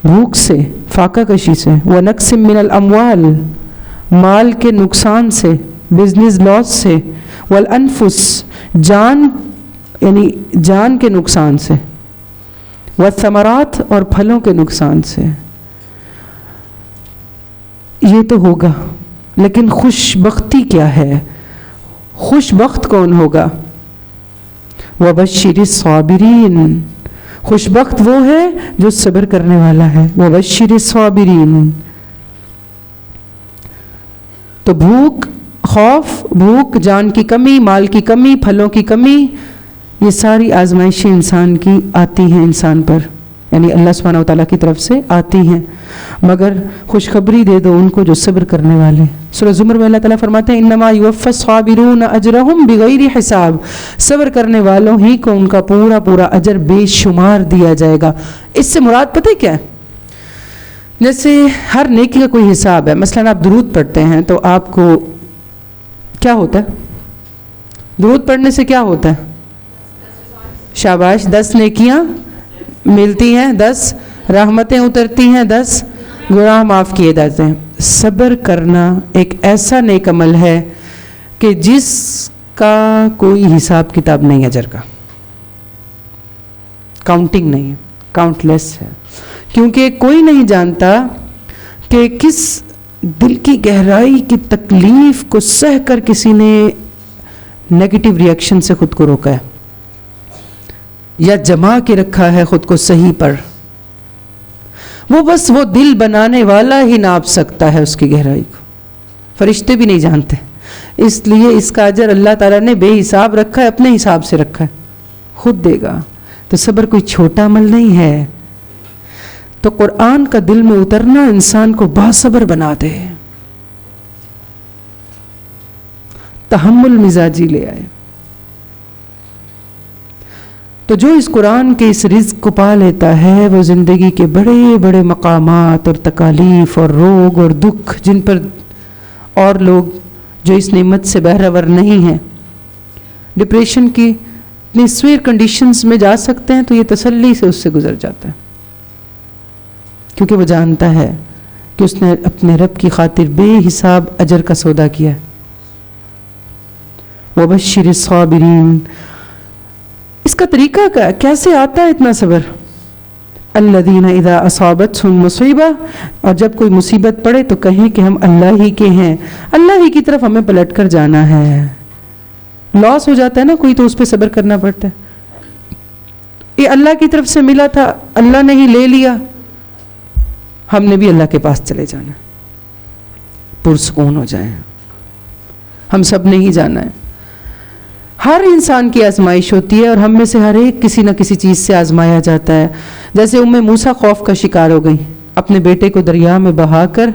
بھوک سے، فاقہ کشی سے، ونقص من الاموال، مال کے نقصان سے، بزنس لاس سے، والانفس، جان یعنی جان کے نقصان سے، والثمرات، اور پھلوں کے نقصان سے. یہ تو ہوگا، لیکن خوش بختی کیا ہے؟ خوش بخت کون ہوگا؟ وَبَشِّرِ الصَّابِرِينَ، خوش بخت وہ ہے جو صبر کرنے والا ہے. وَبَشِّرِ الصَّابِرِينَ. تو بھوک، خوف، بھوک، جان کی کمی، مال کی کمی، پھلوں کی کمی، یہ ساری آزمائشیں انسان کی آتی ہیں انسان پر، یعنی اللہ سبحانہ وتعالیٰ کی طرف سے آتی ہیں، مگر خوشخبری دے دو ان کو جو صبر کرنے والے. سورہ زمر میں اللہ تعالیٰ فرماتے ہیں انما یوفی الصابرون اجرہم بغیر حساب، صبر کرنے والوں ہی کو ان کا پورا پورا اجر بے شمار دیا جائے گا. اس سے مراد پتہ کیا ہے؟ جیسے ہر نیکی کا کوئی حساب ہے. مثلا آپ درود پڑھتے ہیں تو آپ کو کیا ہوتا ہے؟ درود پڑھنے سے کیا ہوتا ہے؟ شاباش، 10 نیکیاں ملتی ہیں، 10 رحمتیں اترتی ہیں، 10 گناہ معاف کیے جاتے ہیں. صبر کرنا ایک ایسا نیک عمل ہے کہ جس کا کوئی حساب کتاب نہیں اجر کا، کاؤنٹنگ نہیں ہے، کاؤنٹ لیس ہے. کیونکہ کوئی نہیں جانتا کہ کس دل کی گہرائی کی تکلیف کو سہ کر کسی نے نیگیٹو ریئیکشن سے خود کو روکا ہے، یا جما کے رکھا ہے خود کو صحیح پر. وہ بس وہ دل بنانے والا ہی ناپ سکتا ہے اس کی گہرائی کو، فرشتے بھی نہیں جانتے. اس لیے اس کا اجر اللہ تعالیٰ نے بے حساب رکھا ہے، اپنے حساب سے رکھا ہے، خود دے گا. تو صبر کوئی چھوٹا عمل نہیں ہے. تو قرآن کا دل میں اترنا انسان کو باصبر بنا دے. تحمل مزاجی لے آئے. تو جو اس قرآن کے اس رزق کو پا لیتا ہے وہ زندگی کے بڑے بڑے مقامات اور تکالیف اور روگ اور دکھ جن پر اور لوگ جو اس نعمت سے بہرہور نہیں ہیں ڈپریشن کی اتنی سویر کنڈیشنز میں جا سکتے ہیں، تو یہ تسلی سے اس سے گزر جاتا ہے، کیونکہ وہ جانتا ہے کہ اس نے اپنے رب کی خاطر بے حساب اجر کا سودا کیا ہے. وَبَشِّرِ الصَّابِرِينَ. اس کا طریقہ کیسے آتا ہے اتنا صبر؟ الَّذِينَ إِذَا أَصَابَتْهُمْ مُصِيبَةٌ. اور جب کوئی مصیبت پڑے تو کہیں کہ ہم اللہ ہی کے ہیں، اللہ ہی کی طرف ہمیں پلٹ کر جانا ہے. لاس ہو جاتا ہے نا کوئی تو اس پہ صبر کرنا پڑتا ہے. یہ اللہ کی طرف سے ملا تھا، اللہ نے ہی لے لیا، ہم نے بھی اللہ کے پاس چلے جانا، پرسکون ہو جائیں. ہم سب نے ہی جانا ہے. ہر انسان کی آزمائش ہوتی ہے اور ہم میں سے ہر ایک کسی نہ کسی چیز سے آزمایا جاتا ہے. جیسے موسیٰ خوف کا شکار ہو گئی، اپنے بیٹے کو دریا میں بہا کر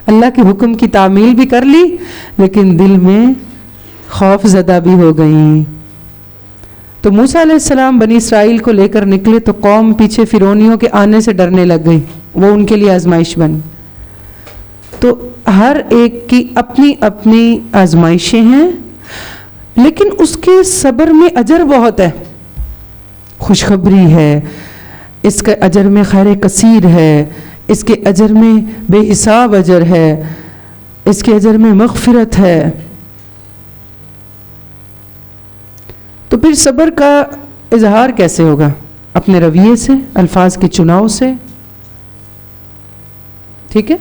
اللہ کے حکم کی تعمیل بھی کر لی، لیکن دل میں خوف زدہ بھی ہو گئی. تو موسیٰ علیہ السلام بنی اسرائیل کو لے کر نکلے تو قوم پیچھے فرعونیوں کے آنے سے ڈرنے لگ گئی، وہ ان کے لیے آزمائش بن. تو ہر ایک کی اپنی اپنی آزمائشیں ہیں، لیکن اس کے صبر میں اجر بہت ہے، خوشخبری ہے، اس کے اجر میں خیر کثیر ہے، اس کے اجر میں بے حساب اجر ہے، اس کے اجر میں مغفرت ہے. تو پھر صبر کا اظہار کیسے ہوگا؟ اپنے رویے سے، الفاظ کے چناؤ سے. ٹھیک ہے،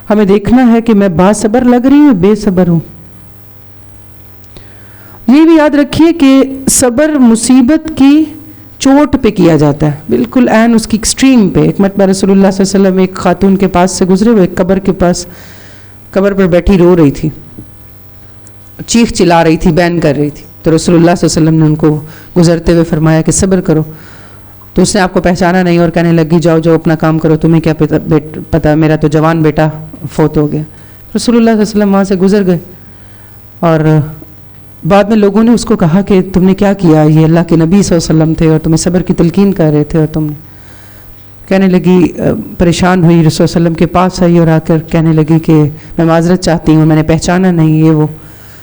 ہمیں دیکھنا ہے کہ میں باصبر لگ رہی ہوں، بے صبر ہوں. یہ بھی یاد رکھیے کہ صبر مصیبت کی چوٹ پہ کیا جاتا ہے، بالکل عین اس کی ایکسٹریم پہ. ایک مرتبہ رسول اللہ صلی اللہ علیہ وسلم ایک خاتون کے پاس سے گزرے، وہ ایک قبر کے پاس قبر پر بیٹھی رو رہی تھی، چیخ چلا رہی تھی، بین کر رہی تھی. تو رسول اللہ صلی اللہ علیہ وسلم نے ان کو گزرتے ہوئے فرمایا کہ صبر کرو. تو اس نے آپ کو پہچانا نہیں اور کہنے لگی جاؤ جاؤ اپنا کام کرو، تمہیں کیا پتا، میرا تو جوان بیٹا فوت ہو گیا. رسول اللہ صلی اللہ علیہ وسلم وہاں سے گزر گئے اور بعد میں لوگوں نے اس کو کہا کہ تم نے کیا کیا، یہ اللہ کے نبی صلی اللہ علیہ وسلم تھے اور تمہیں صبر کی تلقین کر رہے تھے، اور تم نے کہنے لگی، پریشان ہوئی، رسول اللہ علیہ وسلم کے پاس آئی اور آ کر کہنے لگی کہ میں معذرت چاہتی ہوں، میں نے پہچانا نہیں یہ وہ.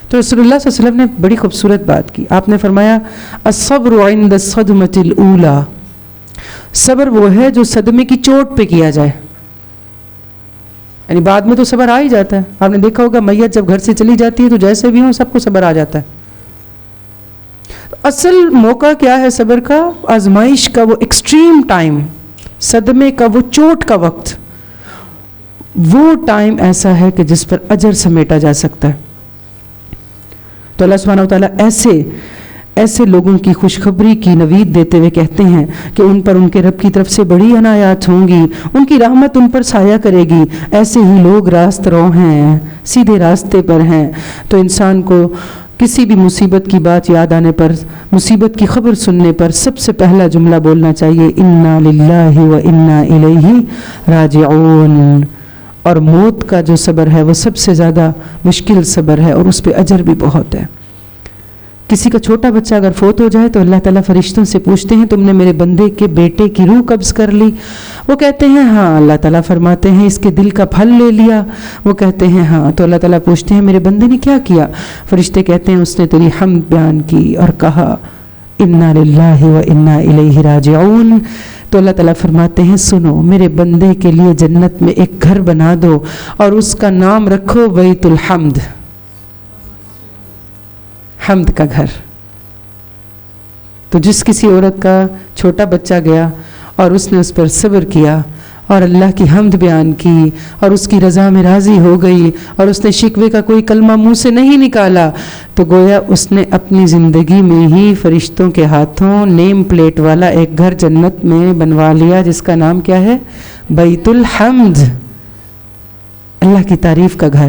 تو رسول اللہ صلی اللہ علیہ وسلم نے بڑی خوبصورت بات کی. آپ نے فرمایا الصبر عند الصدمۃ الاولی. صبر وہ ہے جو صدمے کی چوٹ پہ کیا جائے، یعنی بعد میں تو صبر آ ہی جاتا ہے. آپ نے دیکھا ہوگا میت جب گھر سے چلی جاتی ہے تو جیسے بھی ہوں سب کو صبر آ جاتا ہے. اصل موقع کیا ہے صبر کا؟ آزمائش کا وہ ایکسٹریم ٹائم، صدمے کا وہ چوٹ کا وقت، وہ ٹائم ایسا ہے کہ جس پر اجر سمیٹا جا سکتا ہے. تو اللہ سبحانہ وتعالیٰ ایسے لوگوں کی خوشخبری کی نوید دیتے ہوئے کہتے ہیں کہ ان پر ان کے رب کی طرف سے بڑی عنایات ہوں گی، ان کی رحمت ان پر سایہ کرے گی. ایسے ہی لوگ راست رو ہیں، سیدھے راستے پر ہیں. تو انسان کو کسی بھی مصیبت کی بات یاد آنے پر، مصیبت کی خبر سننے پر سب سے پہلا جملہ بولنا چاہیے انا للہ و انا الیہ راجعون. اور موت کا جو صبر ہے وہ سب سے زیادہ مشکل صبر ہے اور اس پہ اجر بھی بہت ہے. کسی کا چھوٹا بچہ اگر فوت ہو جائے تو اللہ تعالیٰ فرشتوں سے پوچھتے ہیں تم نے میرے بندے کے بیٹے کی روح قبض کر لی؟ وہ کہتے ہیں ہاں. اللہ تعالیٰ فرماتے ہیں اس کے دل کا پھل لے لیا؟ وہ کہتے ہیں ہاں. تو اللہ تعالیٰ پوچھتے ہیں میرے بندے نے کیا کیا؟ فرشتے کہتے ہیں اس نے تیری حمد بیان کی اور کہا انا للہ و انا الیہ راجعون. تو اللہ تعالیٰ فرماتے ہیں سنو، میرے بندے کے لیے جنت میں ایک گھر بنا دو اور اس کا نام رکھو بیت الحمد، حمد کا گھر. تو جس کسی عورت کا چھوٹا بچہ گیا اور اس نے اس پر صبر کیا اور اللہ کی حمد بیان کی اور اس کی رضا میں راضی ہو گئی اور اس نے شکوے کا کوئی کلمہ منہ سے نہیں نکالا، تو گویا اس نے اپنی زندگی میں ہی فرشتوں کے ہاتھوں نیم پلیٹ والا ایک گھر جنت میں بنوا لیا جس کا نام کیا ہے؟ بیت الحمد، اللہ کی تعریف کا گھر،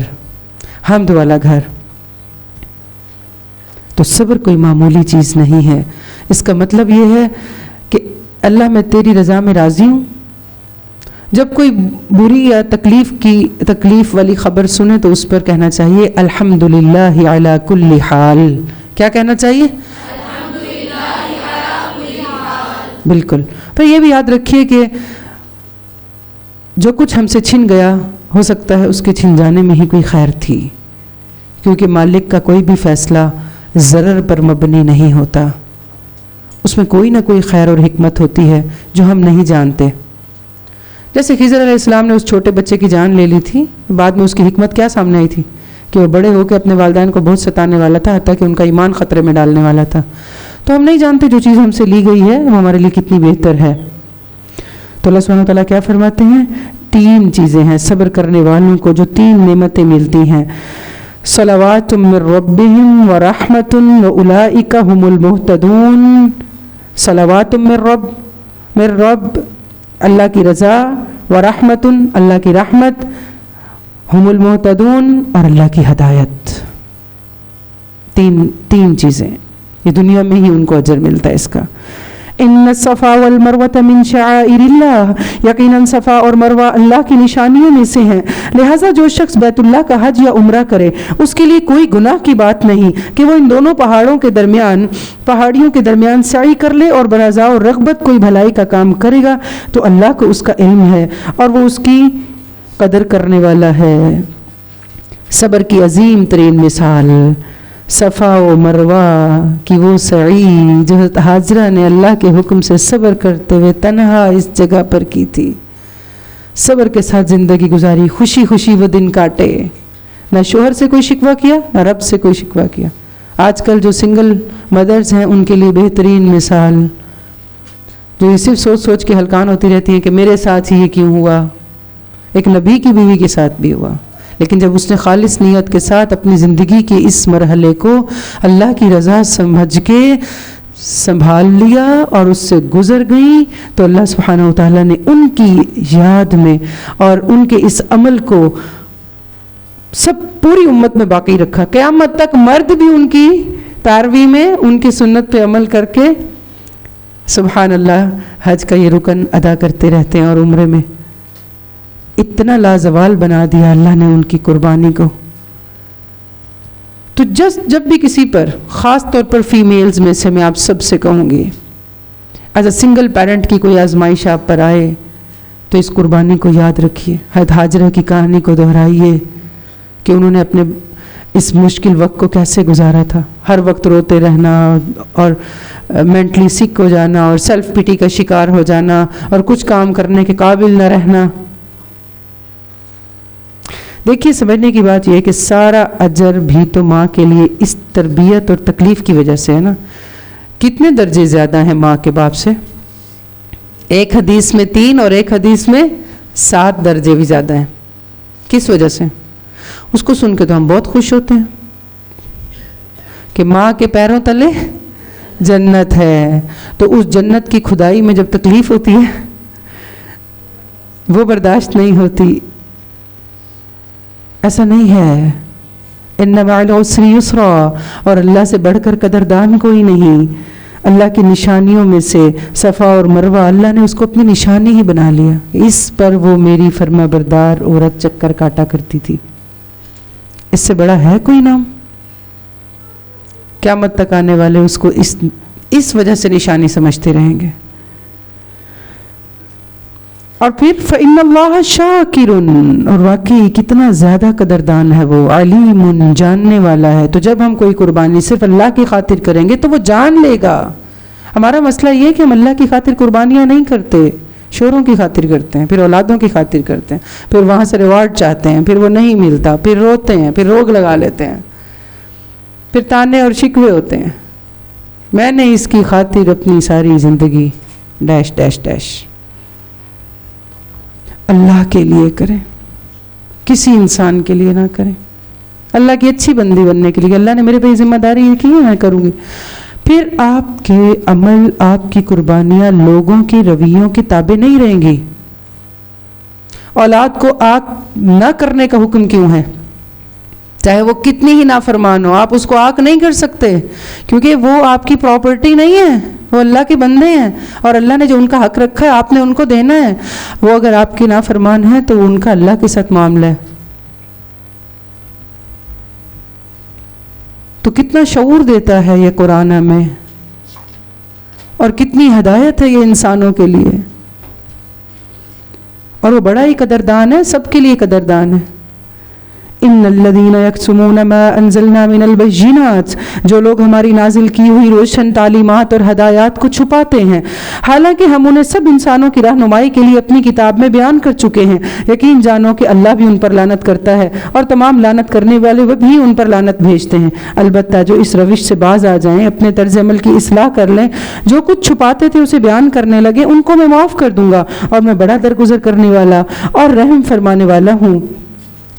حمد والا گھر. تو صبر کوئی معمولی چیز نہیں ہے. اس کا مطلب یہ ہے کہ اللہ میں تیری رضا میں راضی ہوں، جب کوئی بری یا تکلیف والی خبر سنے تو اس پر کہنا چاہیے الحمدللہ علی کل حال. کیا کہنا چاہیے؟ الحمدللہ علی کل حال. بالکل. پھر یہ بھی یاد رکھیے کہ جو کچھ ہم سے چھن گیا ہو سکتا ہے اس کے چھن جانے میں ہی کوئی خیر تھی، کیونکہ مالک کا کوئی بھی فیصلہ ضرر پر مبنی نہیں ہوتا، اس میں کوئی نہ کوئی خیر اور حکمت ہوتی ہے جو ہم نہیں جانتے. جیسے خضر علیہ السلام نے اس چھوٹے بچے کی جان لے لی تھی، بعد میں اس کی حکمت کیا سامنے آئی تھی کہ وہ بڑے ہو کے اپنے والدین کو بہت ستانے والا تھا، حتیٰ کہ ان کا ایمان خطرے میں ڈالنے والا تھا. تو ہم نہیں جانتے جو چیز ہم سے لی گئی ہے وہ ہمارے لیے کتنی بہتر ہے. تو اللہ سبحانہ وتعالیٰ کیا فرماتے ہیں؟ 3 چیزیں ہیں صبر کرنے والوں کو جو 3 نعمتیں ملتی ہیں. صلوات من ربهم ورحمۃ واولئک هم المہتدون. صلوات من رب اللہ کی رضا، ورحمۃ اللہ کی رحمت، ہم المہتدون اور اللہ کی ہدایت. 3 چیزیں یہ دنیا میں ہی ان کو اجر ملتا ہے اس کا. ان الصفا والمروہ من شعائر اللہ، یقیناً صفا اور مروہ اللہ کی نشانیوں میں سے ہیں، لہٰذا جو شخص بیت اللہ کا حج یا عمرہ کرے اس کے لیے کوئی گناہ کی بات نہیں کہ وہ ان دونوں پہاڑیوں کے درمیان سعی کر لے، اور برضا اور رغبت کوئی بھلائی کا کام کرے گا تو اللہ کو اس کا علم ہے اور وہ اس کی قدر کرنے والا ہے. صبر کی عظیم ترین مثال صفا و مروہ کی وہ سعی جو حضرت حاجرہ نے اللہ کے حکم سے صبر کرتے ہوئے تنہا اس جگہ پر کی تھی. صبر کے ساتھ زندگی گزاری، خوشی خوشی وہ دن کاٹے، نہ شوہر سے کوئی شکوہ کیا نہ رب سے کوئی شکوہ کیا. آج کل جو سنگل مدرز ہیں ان کے لیے بہترین مثال، جو یہ صرف سوچ کے ہلکان ہوتی رہتی ہیں کہ میرے ساتھ ہی یہ کیوں ہوا. ایک نبی کی بیوی کے ساتھ بھی ہوا، لیکن جب اس نے خالص نیت کے ساتھ اپنی زندگی کے اس مرحلے کو اللہ کی رضا سمجھ کے سنبھال لیا اور اس سے گزر گئی تو اللہ سبحانہ وتعالیٰ نے ان کی یاد میں اور ان کے اس عمل کو سب پوری امت میں باقی رکھا. قیامت تک مرد بھی ان کی پیروی میں ان کی سنت پہ عمل کر کے سبحان اللہ حج کا یہ رکن ادا کرتے رہتے ہیں، اور عمرے میں اتنا لازوال بنا دیا اللہ نے ان کی قربانی کو. تو جب بھی کسی پر، خاص طور پر فیمیلز میں سے میں آپ سب سے کہوں گی، ایز اے سنگل پیرنٹ کی کوئی آزمائش آپ پر آئے تو اس قربانی کو یاد رکھیے. حضرت حاجرہ کی کہانی کو دہرائیے کہ انہوں نے اپنے اس مشکل وقت کو کیسے گزارا تھا. ہر وقت روتے رہنا اور مینٹلی سک ہو جانا اور سیلف پٹی کا شکار ہو جانا اور کچھ کام کرنے کے قابل نہ رہنا. دیکھیے سمجھنے کی بات یہ ہے کہ سارا اجر بھی تو ماں کے لیے اس تربیت اور تکلیف کی وجہ سے ہے نا. کتنے درجے زیادہ ہیں ماں کے باپ سے؟ ایک حدیث میں 3 اور ایک حدیث میں 7 درجے بھی زیادہ ہیں. کس وجہ سے؟ اس کو سن کے تو ہم بہت خوش ہوتے ہیں کہ ماں کے پیروں تلے جنت ہے، تو اس جنت کی کھدائی میں جب تکلیف ہوتی ہے وہ برداشت نہیں ہوتی. ایسا نہیں ہے. ان مع العسر یسرا، اور اللہ سے بڑھ کر قدردان کوئی نہیں. اللہ کی نشانیوں میں سے صفا اور مروہ اللہ نے اس کو اپنی نشانی ہی بنا لیا. اس پر وہ میری فرما بردار عورت چکر کاٹا کرتی تھی. اس سے بڑا ہے کوئی نام؟ قیامت تک آنے والے اس کو اس وجہ سے نشانی سمجھتے رہیں گے. اور پھر فإن اللہ شاکر، اور واقعی کتنا زیادہ قدردان ہے وہ، علیم جاننے والا ہے. تو جب ہم کوئی قربانی صرف اللہ کی خاطر کریں گے تو وہ جان لے گا. ہمارا مسئلہ یہ ہے کہ ہم اللہ کی خاطر قربانیاں نہیں کرتے، شوروں کی خاطر کرتے ہیں، پھر اولادوں کی خاطر کرتے ہیں، پھر وہاں سے ریوارڈ چاہتے ہیں، پھر وہ نہیں ملتا، پھر روتے ہیں، پھر روگ لگا لیتے ہیں، پھر تانے اور شکوے ہوتے ہیں. میں نے اس کی خاطر اپنی ساری زندگی ڈیش ڈیش ڈیش. اللہ کے لیے کریں، کسی انسان کے لیے نہ کریں. اللہ کی اچھی بندی بننے کے لیے اللہ نے میرے پہ ذمہ داری یہ کی ہے، میں کروں گی. پھر آپ کے عمل، آپ کی قربانیاں لوگوں کے رویوں کے تابع نہیں رہیں گی. اولاد کو آنکھ نہ کرنے کا حکم کیوں ہے؟ چاہے وہ کتنی ہی نافرمان ہو، آپ اس کو آنکھ نہیں کر سکتے کیونکہ وہ آپ کی پراپرٹی نہیں ہے، وہ اللہ کے بندے ہیں اور اللہ نے جو ان کا حق رکھا ہے آپ نے ان کو دینا ہے. وہ اگر آپ کی نافرمان ہیں تو ان کا اللہ کے ساتھ معاملہ ہے. تو کتنا شعور دیتا ہے یہ قرآن ہمیں اور کتنی ہدایت ہے یہ انسانوں کے لیے. اور وہ بڑا ہی قدردان ہے, سب کے لیے قدردان ہے. ان الذین یکتمون ما انزلنا من البینات, جو لوگ ہماری نازل کی ہوئی روشن تعلیمات اور ہدایات کو چھپاتے ہیں, حالانکہ ہم انہیں سب انسانوں کی رہنمائی کے لیے اپنی کتاب میں بیان کر چکے ہیں. یقین جانو کہ اللہ بھی ان پر لعنت کرتا ہے اور تمام لعنت کرنے والے وہ بھی ان پر لعنت بھیجتے ہیں. البتہ جو اس روش سے باز آ جائیں, اپنے طرز عمل کی اصلاح کر لیں, جو کچھ چھپاتے تھے اسے بیان کرنے لگے, ان کو میں معاف کر دوں گا اور میں بڑا درگزر کرنے والا اور رحم فرمانے والا ہوں.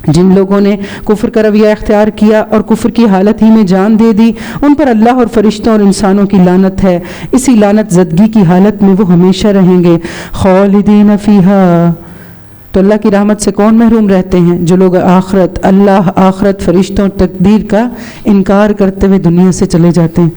جن لوگوں نے کفر کا رویہ اختیار کیا اور کفر کی حالت ہی میں جان دے دی, ان پر اللہ اور فرشتوں اور انسانوں کی لعنت ہے. اسی لعنت زدگی کی حالت میں وہ ہمیشہ رہیں گے. خالدین فیہا, تو اللہ کی رحمت سے کون محروم رہتے ہیں؟ جو لوگ آخرت, اللہ, آخرت, فرشتوں, تقدیر کا انکار کرتے ہوئے دنیا سے چلے جاتے ہیں,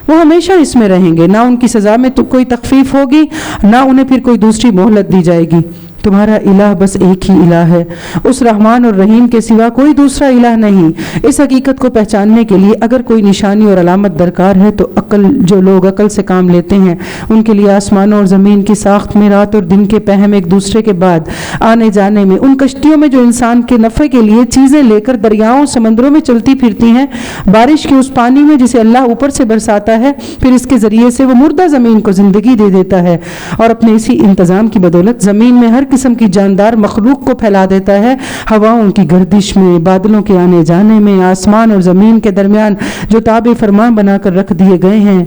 وہ ہمیشہ اس میں رہیں گے. نہ ان کی سزا میں تو کوئی تخفیف ہوگی, نہ انہیں پھر کوئی دوسری مہلت دی جائے گی. تمہارا الہ بس ایک ہی الہ ہے, اس رحمان اور رحیم کے سوا کوئی دوسرا الہ نہیں. اس حقیقت کو پہچاننے کے لیے اگر کوئی نشانی اور علامت درکار ہے تو جو لوگ عقل سے کام لیتے ہیں ان کے لیے آسمانوں اور زمین کی ساخت میں رات اور دن کے پہم ایک دوسرے کے بعد آنے جانے میں, ان کشتیوں میں جو انسان کے نفع کے لیے چیزیں لے کر دریاؤں سمندروں میں چلتی پھرتی ہیں, بارش کے اس پانی میں جسے اللہ اوپر سے برساتا ہے, پھر اس کے ذریعے سے وہ مردہ زمین کو زندگی دے دیتا ہے اور اپنے اسی انتظام کی بدولت زمین میں ہر قسم کی جاندار مخلوق کو پھیلا دیتا ہے. ہواؤں کی گردش میں, بادلوں کے آنے جانے میں, آسمان اور زمین کے درمیان جو تابع فرمان بنا کر رکھ دیے گئے ہیں,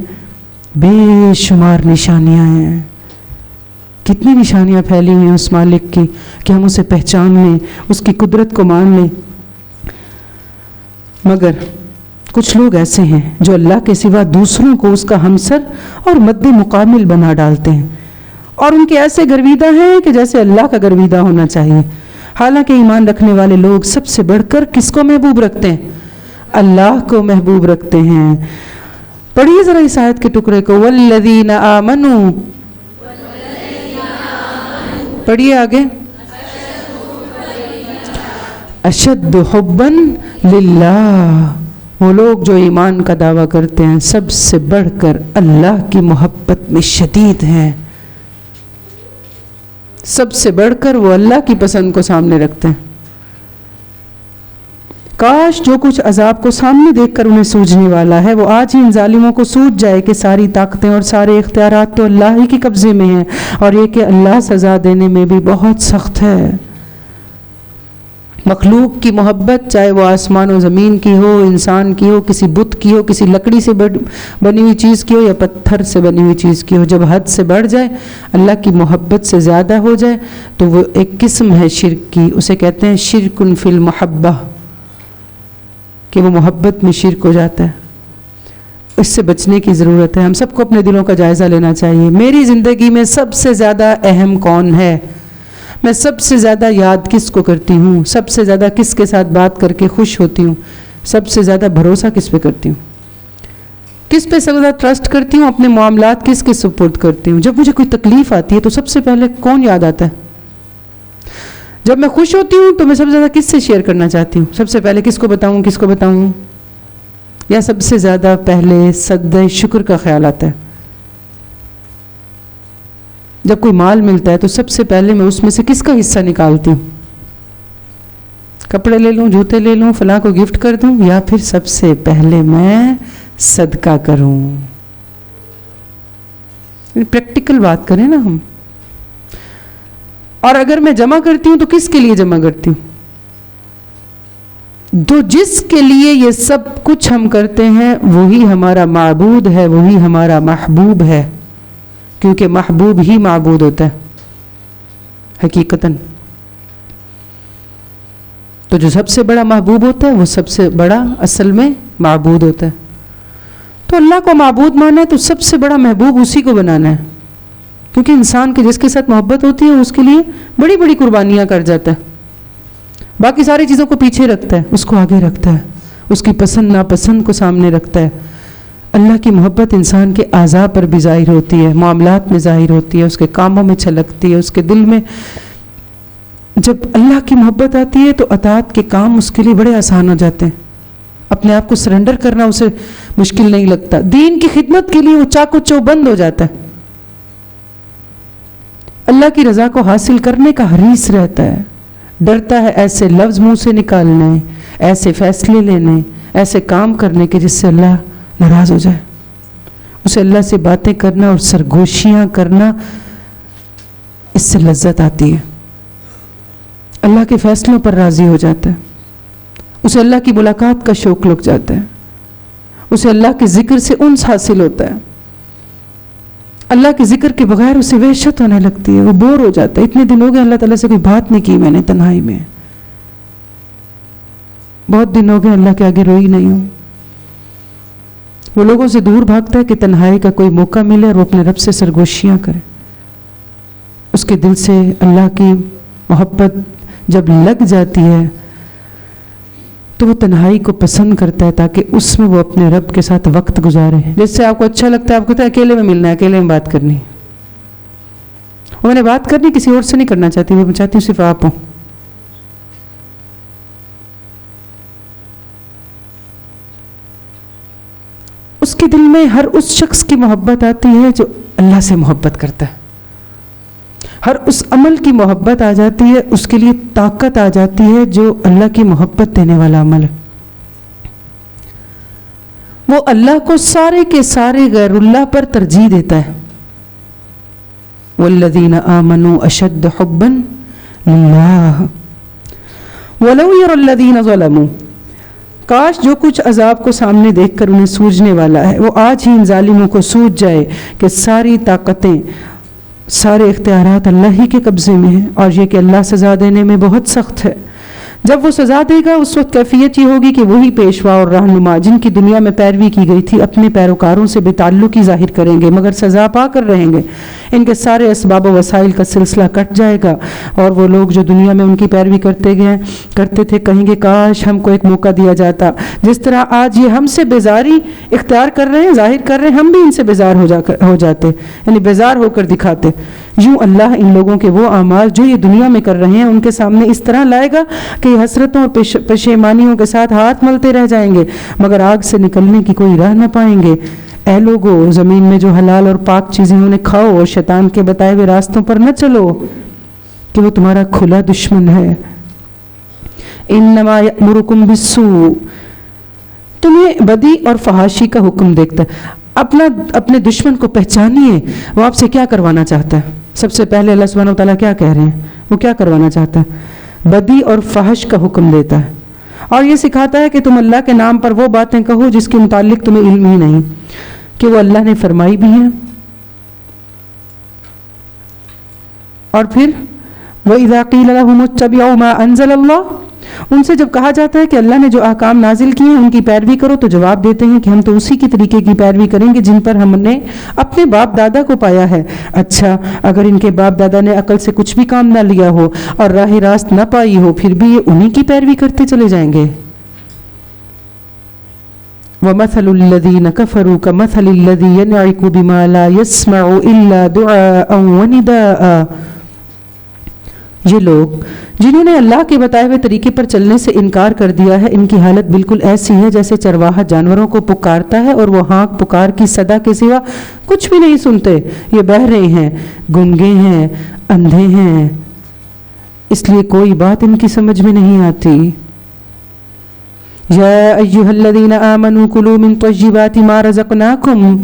بے شمار نشانیاں ہیں. کتنی نشانیاں پھیلی ہیں اس مالک کی کہ ہم اسے پہچان لیں, اس کی قدرت کو مان لیں. مگر کچھ لوگ ایسے ہیں جو اللہ کے سوا دوسروں کو اس کا ہمسر اور مد مقابل بنا ڈالتے ہیں, اور ان کے ایسے گرویدہ ہیں کہ جیسے اللہ کا گرویدہ ہونا چاہیے. حالانکہ ایمان رکھنے والے لوگ سب سے بڑھ کر کس کو محبوب رکھتے ہیں؟ اللہ کو محبوب رکھتے ہیں. پڑھیے ذرا اس آیت کے ٹکڑے کو, والذین آمنوا, پڑھیے آگے, اشد حبا للہ, وہ لوگ جو ایمان کا دعویٰ کرتے ہیں سب سے بڑھ کر اللہ کی محبت میں شدید ہیں, سب سے بڑھ کر وہ اللہ کی پسند کو سامنے رکھتے ہیں. کاش جو کچھ عذاب کو سامنے دیکھ کر انہیں سوجنے والا ہے وہ آج ہی ان ظالموں کو سوج جائے کہ ساری طاقتیں اور سارے اختیارات تو اللہ ہی کے قبضے میں ہیں, اور یہ کہ اللہ سزا دینے میں بھی بہت سخت ہے. مخلوق کی محبت, چاہے وہ آسمان و زمین کی ہو, انسان کی ہو, کسی بت کی ہو, کسی لکڑی سے بنی ہوئی چیز کی ہو یا پتھر سے بنی ہوئی چیز کی ہو, جب حد سے بڑھ جائے, اللہ کی محبت سے زیادہ ہو جائے تو وہ ایک قسم ہے شرک کی, اسے کہتے ہیں شرک فی المحبہ, کہ وہ محبت میں شرک ہو جاتا ہے. اس سے بچنے کی ضرورت ہے. ہم سب کو اپنے دلوں کا جائزہ لینا چاہیے. میری زندگی میں سب سے زیادہ اہم کون ہے؟ میں سب سے زیادہ یاد کس کو کرتی ہوں؟ سب سے زیادہ کس کے ساتھ بات کر کے خوش ہوتی ہوں؟ سب سے زیادہ بھروسہ کس پہ کرتی ہوں؟ کس پہ سب سے زیادہ ٹرسٹ کرتی ہوں؟ اپنے معاملات کس کے سپورٹ کرتی ہوں؟ جب مجھے کوئی تکلیف آتی ہے تو سب سے پہلے کون یاد آتا ہے؟ جب میں خوش ہوتی ہوں تو میں سب سے زیادہ کس سے شیئر کرنا چاہتی ہوں؟ سب سے پہلے کس کو بتاؤں؟ کس کو بتاؤں؟ یا سب سے زیادہ پہلے سجدہ شکر کا خیال آتا ہے؟ جب کوئی مال ملتا ہے تو سب سے پہلے میں اس میں سے کس کا حصہ نکالتی ہوں؟ کپڑے لے لوں، جوتے لے لوں، فلاں کو گفٹ کر دوں، یا پھر سب سے پہلے میں صدقہ کروں؟ پریکٹیکل بات کریں نا ہم. اور اگر میں جمع کرتی ہوں تو کس کے لیے جمع کرتی ہوں؟ تو جس کے لیے یہ سب کچھ ہم کرتے ہیں وہی ہمارا معبود ہے، وہی ہمارا محبوب ہے، کیونکہ محبوب ہی معبود ہوتا ہے حقیقتاً. تو جو سب سے بڑا محبوب ہوتا ہے وہ سب سے بڑا اصل میں معبود ہوتا ہے. تو اللہ کو معبود مانا ہے تو سب سے بڑا محبوب اسی کو بنانا ہے، کیونکہ انسان کے جس کے ساتھ محبت ہوتی ہے اس کے لیے بڑی بڑی قربانیاں کر جاتا ہے، باقی ساری چیزوں کو پیچھے رکھتا ہے، اس کو آگے رکھتا ہے، اس کی پسند ناپسند کو سامنے رکھتا ہے. اللہ کی محبت انسان کے اعضاء پر بھی ظاہر ہوتی ہے، معاملات میں ظاہر ہوتی ہے، اس کے کاموں میں چھلکتی ہے، اس کے دل میں جب اللہ کی محبت آتی ہے تو اطاعت کے کام اس کے لیے بڑے آسان ہو جاتے ہیں، اپنے آپ کو سرنڈر کرنا اسے مشکل نہیں لگتا، دین کی خدمت کے لیے وہ چاقو چوبند ہو جاتا ہے، اللہ کی رضا کو حاصل کرنے کا حریص رہتا ہے، ڈرتا ہے ایسے لفظ منہ سے نکالنے، ایسے فیصلے لینے، ایسے کام کرنے کے جس سے اللہ ناراض ہو جائے، اسے اللہ سے باتیں کرنا اور سرگوشیاں کرنا اس سے لذت آتی ہے، اللہ کے فیصلوں پر راضی ہو جاتا ہے، اسے اللہ کی ملاقات کا شوق لگ جاتا ہے، اسے اللہ کے ذکر سے انس حاصل ہوتا ہے، اللہ کے ذکر کے بغیر اسے وحشت ہونے لگتی ہے، وہ بور ہو جاتا ہے، اتنے دن ہو گئے اللہ تعالیٰ سے کوئی بات نہیں کی میں نے تنہائی میں، بہت دن ہو گئے اللہ کے آگے روئی نہیں ہوں، وہ لوگوں سے دور بھاگتا ہے کہ تنہائی کا کوئی موقع ملے اور وہ اپنے رب سے سرگوشیاں کرے، اس کے دل سے اللہ کی محبت جب لگ جاتی ہے تو وہ تنہائی کو پسند کرتا ہے تاکہ اس میں وہ اپنے رب کے ساتھ وقت گزارے، جس سے آپ کو اچھا لگتا ہے، آپ کو کہتا ہے اکیلے میں ملنا ہے، اکیلے میں بات کرنی، اور میں نے بات کرنی کسی اور سے نہیں کرنا چاہتی، میں چاہتی ہوں صرف آپ ہوں، اس کے دل میں ہر اس شخص کی محبت آتی ہے جو اللہ سے محبت کرتا ہے، ہر اس عمل کی محبت آ جاتی ہے، اس کے لیے طاقت آ جاتی ہے جو اللہ کی محبت دینے والا عمل ہے، وہ اللہ کو سارے کے سارے غیر اللہ پر ترجیح دیتا ہے، والذین آمنوا اشد حبا للہ ولو یری الذین ظلموا، کاش جو کچھ عذاب کو سامنے دیکھ کر انہیں سوجنے والا ہے وہ آج ہی ان ظالموں کو سوج جائے کہ ساری طاقتیں سارے اختیارات اللہ ہی کے قبضے میں ہیں، اور یہ کہ اللہ سزا دینے میں بہت سخت ہے، جب وہ سزا دے گا اس وقت کیفیت یہ ہوگی کہ وہی پیشوا اور رہنما جن کی دنیا میں پیروی کی گئی تھی اپنے پیروکاروں سے بے تعلقی ظاہر کریں گے مگر سزا پا کر رہیں گے، ان کے سارے اسباب و وسائل کا سلسلہ کٹ جائے گا، اور وہ لوگ جو دنیا میں ان کی پیروی کرتے تھے کہیں گے کاش ہم کو ایک موقع دیا جاتا، جس طرح آج یہ ہم سے بیزاری اختیار کر رہے ہیں، ظاہر کر رہے ہیں، ہم بھی ان سے بیزار ہو جاتے، یعنی بیزار ہو کر دکھاتے، یوں اللہ ان لوگوں کے وہ اعمال جو یہ دنیا میں کر رہے ہیں ان کے سامنے اس طرح لائے گا کہ یہ حسرتوں اور پشیمانیوں کے ساتھ ہاتھ ملتے رہ جائیں گے مگر آگ سے نکلنے کی کوئی راہ نہ پائیں گے، اے لوگو زمین میں جو حلال اور پاک چیزیں انہیں کھاؤ اور شیطان کے بتائے ہوئے راستوں پر نہ چلو کہ وہ تمہارا کھلا دشمن ہے، انما یأمرکم بالسوء، تمہیں بدی اور فحاشی کا حکم دیکھتا ہے، اپنے دشمن کو پہچانیے، وہ آپ سے کیا کروانا چاہتا ہے، سب سے پہلے اللہ سبحانہ وتعالیٰ کیا کہہ رہے ہیں، وہ کیا کروانا چاہتا ہے، بدی اور فحش کا حکم دیتا ہے، اور یہ سکھاتا ہے کہ تم اللہ کے نام پر وہ باتیں کہو جس کے متعلق تمہیں علم ہی نہیں کہ وہ اللہ نے فرمائی بھی ہیں، اور پھر وَإِذَا قِيلَ لَهُمُ اتَّبِعُوا مَا أَنزَلَ اللَّهُ، ان سے جب کہا جاتا ہے کہ اللہ نے جو احکام نازل کیے ہیں ان کی پیروی کرو تو جواب دیتے ہیں کہ ہم تو اسی کی طریقے کی پیروی کریں گے جن پر ہم نے اپنے باپ دادا کو پایا ہے، اچھا اگر ان کے باپ دادا نے عقل سے کچھ بھی کام نہ لیا ہو اور راہ راست نہ پائی ہو پھر بھی یہ انہی کی پیروی کرتے چلے جائیں گے، وَمَثَلُ الَّذِينَ كَفَرُوا كَمَثَلِ الَّذِي يَنْعِقُ بِمَا لَا يَسْمَعُ إِلَّا دُعَاءً وَنِدَاءً، یہ لوگ جنہوں نے اللہ کے بتائے ہوئے طریقے پر چلنے سے انکار کر دیا ہے ان کی حالت بالکل ایسی ہے جیسے چرواہا جانوروں کو پکارتا ہے اور وہ ہانک پکار کی صدا کے سوا کچھ بھی نہیں سنتے، یہ بہرے ہیں، گنگے ہیں، اندھے ہیں، اس لیے کوئی بات ان کی سمجھ میں نہیں آتی، یا ایھا الذین آمنوا کلوا من طیبات ما رزقناکم،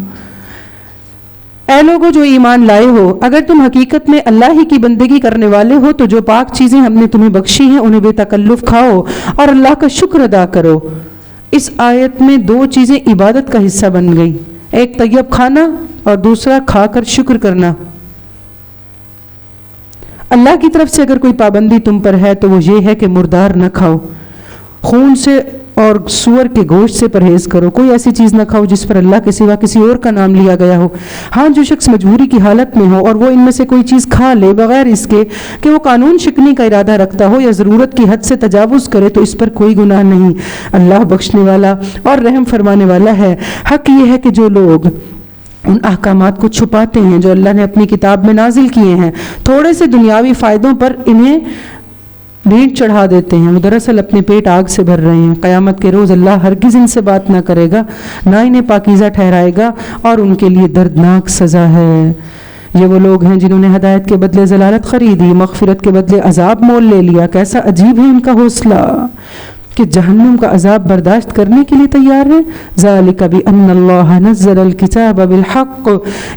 اے لوگو جو ایمان لائے ہو اگر تم حقیقت میں اللہ ہی کی بندگی کرنے والے ہو تو جو پاک چیزیں ہم نے تمہیں بخشی ہیں انہیں بے تکلف کھاؤ اور اللہ کا شکر ادا کرو، اس آیت میں دو چیزیں عبادت کا حصہ بن گئی، ایک طیب کھانا اور دوسرا کھا کر شکر کرنا، اللہ کی طرف سے اگر کوئی پابندی تم پر ہے تو وہ یہ ہے کہ مردار نہ کھاؤ، خون سے اور سور کے گوشت سے پرہیز کرو، کوئی ایسی چیز نہ کھاؤ جس پر اللہ کے سوا کسی اور کا نام لیا گیا ہو۔ ہاں جو شخص مجبوری کی حالت میں ہو اور وہ ان میں سے کوئی چیز کھا لے بغیر اس کے کہ وہ قانون شکنی کا ارادہ رکھتا ہو یا ضرورت کی حد سے تجاوز کرے تو اس پر کوئی گناہ نہیں، اللہ بخشنے والا اور رحم فرمانے والا ہے۔ حق یہ ہے کہ جو لوگ ان احکامات کو چھپاتے ہیں جو اللہ نے اپنی کتاب میں نازل کیے ہیں، تھوڑے سے دنیاوی فائدوں پر انہیں بھیٹ چڑھا دیتے ہیں، وہ دراصل اپنے پیٹ آگ سے بھر رہے ہیں۔ قیامت کے روز اللہ ہرگز ان سے بات نہ کرے گا، نہ انہیں پاکیزہ ٹھہرائے گا، اور ان کے لیے دردناک سزا ہے۔ یہ وہ لوگ ہیں جنہوں نے ہدایت کے بدلے ضلالت خریدی، مغفرت کے بدلے عذاب مول لے لیا۔ کیسا عجیب ہے ان کا حوصلہ کہ جہنم کا عذاب برداشت کرنے کے لیے تیار ہے۔ ذالک بأن اللہ نزل الکتاب بالحق،